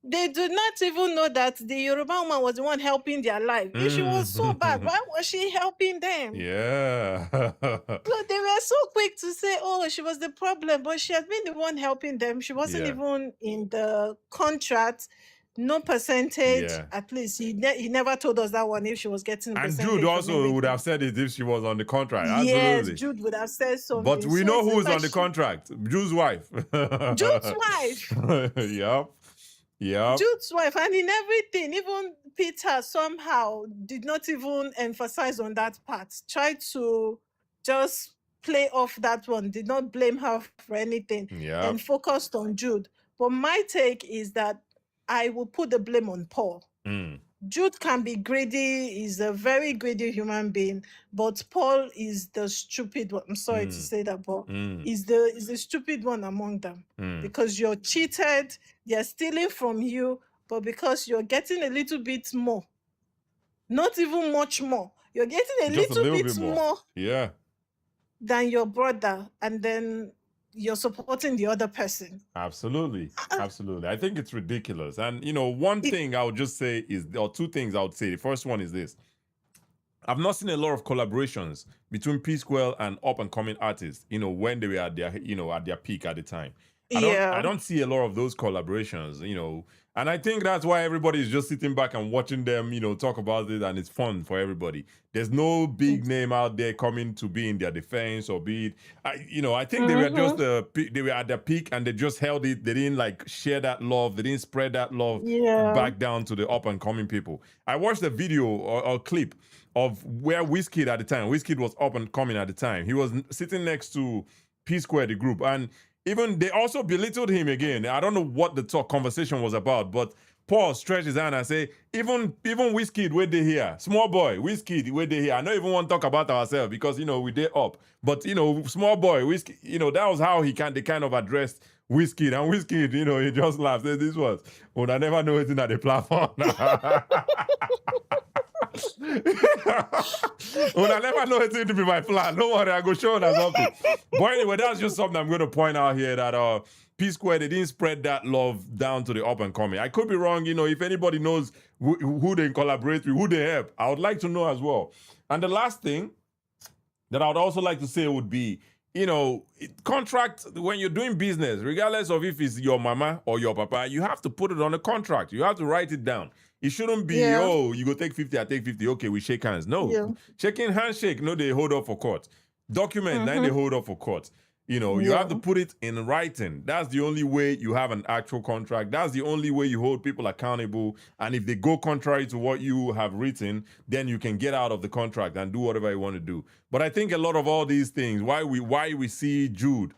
They do not even know that the Yoruba woman was the one helping their life. If she was so bad, why was she helping them? Yeah. So they were so quick to say, oh, she was the problem, but she has been the one helping them. She wasn't even in the contract, no percentage. At least he never told us that one if she was getting. And Jude also would have said it if she was on the contract. Yes, Jude would have said something. But we know who's on the contract. Jude's wife. Jude's wife. Yep. Yeah. Jude's wife, and in everything, even Peter somehow did not even emphasize on that part. Tried to just play off that one, did not blame her for anything, and focused on Jude. But my take is that I will put the blame on Paul. Jude can be greedy, he's a very greedy human being, but Paul is the stupid one. I'm sorry to say that, but he's the stupid one among them. Because you're cheated, they're stealing from you, but because you're getting a little bit more, not even much more, you're getting a little bit more than your brother, and then you're supporting the other person. Absolutely. Absolutely. I think it's ridiculous. And, one thing I would just say is, or two things I would say. The first one is this. I've not seen a lot of collaborations between P-Square and up-and-coming artists, when they were at their, at their peak at the time. I don't see a lot of those collaborations, and I think that's why everybody is just sitting back and watching them, talk about it, and it's fun for everybody. There's no big name out there coming to be in their defense or be it. I think they were just they were at their peak and they just held it. They didn't share that love. They didn't spread that love back down to the up-and-coming people. I watched a video or clip of where Wizkid at the time. Wizkid was up-and-coming at the time. He was sitting next to P-Square, the group, and even they also belittled him again. I don't know what the conversation was about, but Paul stretch his hand and say, even Whiskey where they here, small boy, Whiskey where they here. I don't even want to talk about ourselves because we did up. But small boy, Whiskey, that was how they kind of addressed Whiskey. And Whiskey, he just laughed. Said, this was, well, I never know anything at the platform. Well, I never know anything to be my plan. Don't worry, I go show that something. But anyway, that's just something I'm going to point out here that P Square, they didn't spread that love down to the up and coming. I could be wrong, if anybody knows who they collaborate with, who they help, I would like to know as well. And the last thing that I would also like to say would be, contract, when you're doing business, regardless of if it's your mama or your papa, you have to put it on a contract. You have to write it down. It shouldn't be, you go take 50, I take 50. Okay, we shake hands. No. Shaking handshake, no, they hold up for court. Document, then they hold up for court. You have to put it in writing. That's the only way you have an actual contract. That's the only way you hold people accountable. And if they go contrary to what you have written, then you can get out of the contract and do whatever you want to do. But I think a lot of all these things, why we see Jude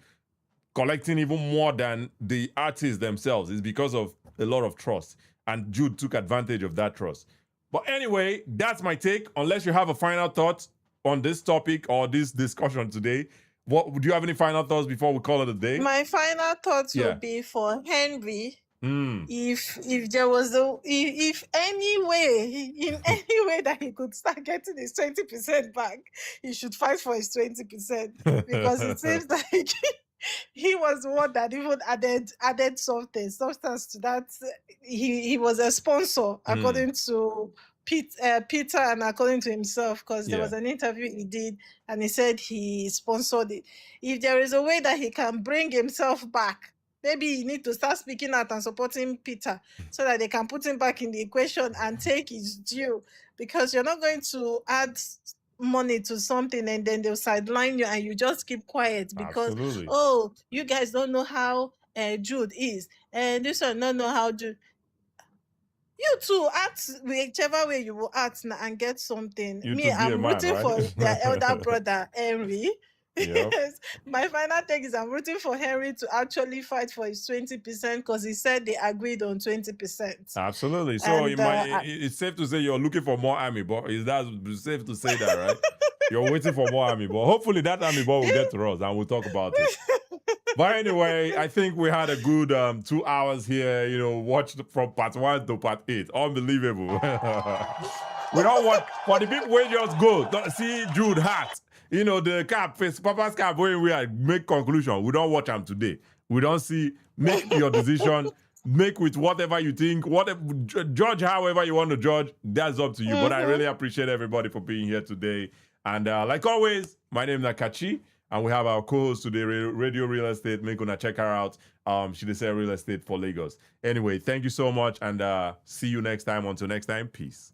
collecting even more than the artists themselves is because of a lot of trust. And Jude took advantage of that trust. But anyway, that's my take. Unless you have a final thought on this topic or this discussion today, do you have any final thoughts before we call it a day? My final thoughts would be for Henry. If there was if any way, in any way that he could start getting his 20% back, he should fight for his 20% because it seems like he was the one that even added substance to that. He was a sponsor according to Peter and according to himself, because there was an interview he did and he said he sponsored it. If there is a way that he can bring himself back, maybe you need to start speaking out and supporting Peter so that they can put him back in the equation and take his due, because you're not going to add money to something and then they'll sideline you and you just keep quiet because you guys don't know how Jude is and this one don't know how Jude. You too act whichever way you will act and get something. I'm rooting for their elder brother Henry. Yep. Yes. My final thing is I'm rooting for Henry to actually fight for his 20% because he said they agreed on 20%. Absolutely. So it's safe to say you're looking for more army, but is that safe to say that, right? You're waiting for more army, but hopefully that army ball will get to us and we'll talk about it. But anyway, I think we had a good 2 hours here, watched from part 1 to part 8. Unbelievable. We don't want, for the people where just go, see Jude hat. The cap, face, Papa's cap, when we make conclusion, we don't watch them today. We don't see, make your decision, make with whatever you think, judge however you want to judge, that's up to you. But I really appreciate everybody for being here today. And like always, my name is Nakachi, and we have our co-host today, Radio Real Estate. Make gonna check her out. She does Real Estate for Lagos. Anyway, thank you so much, and see you next time. Until next time, peace.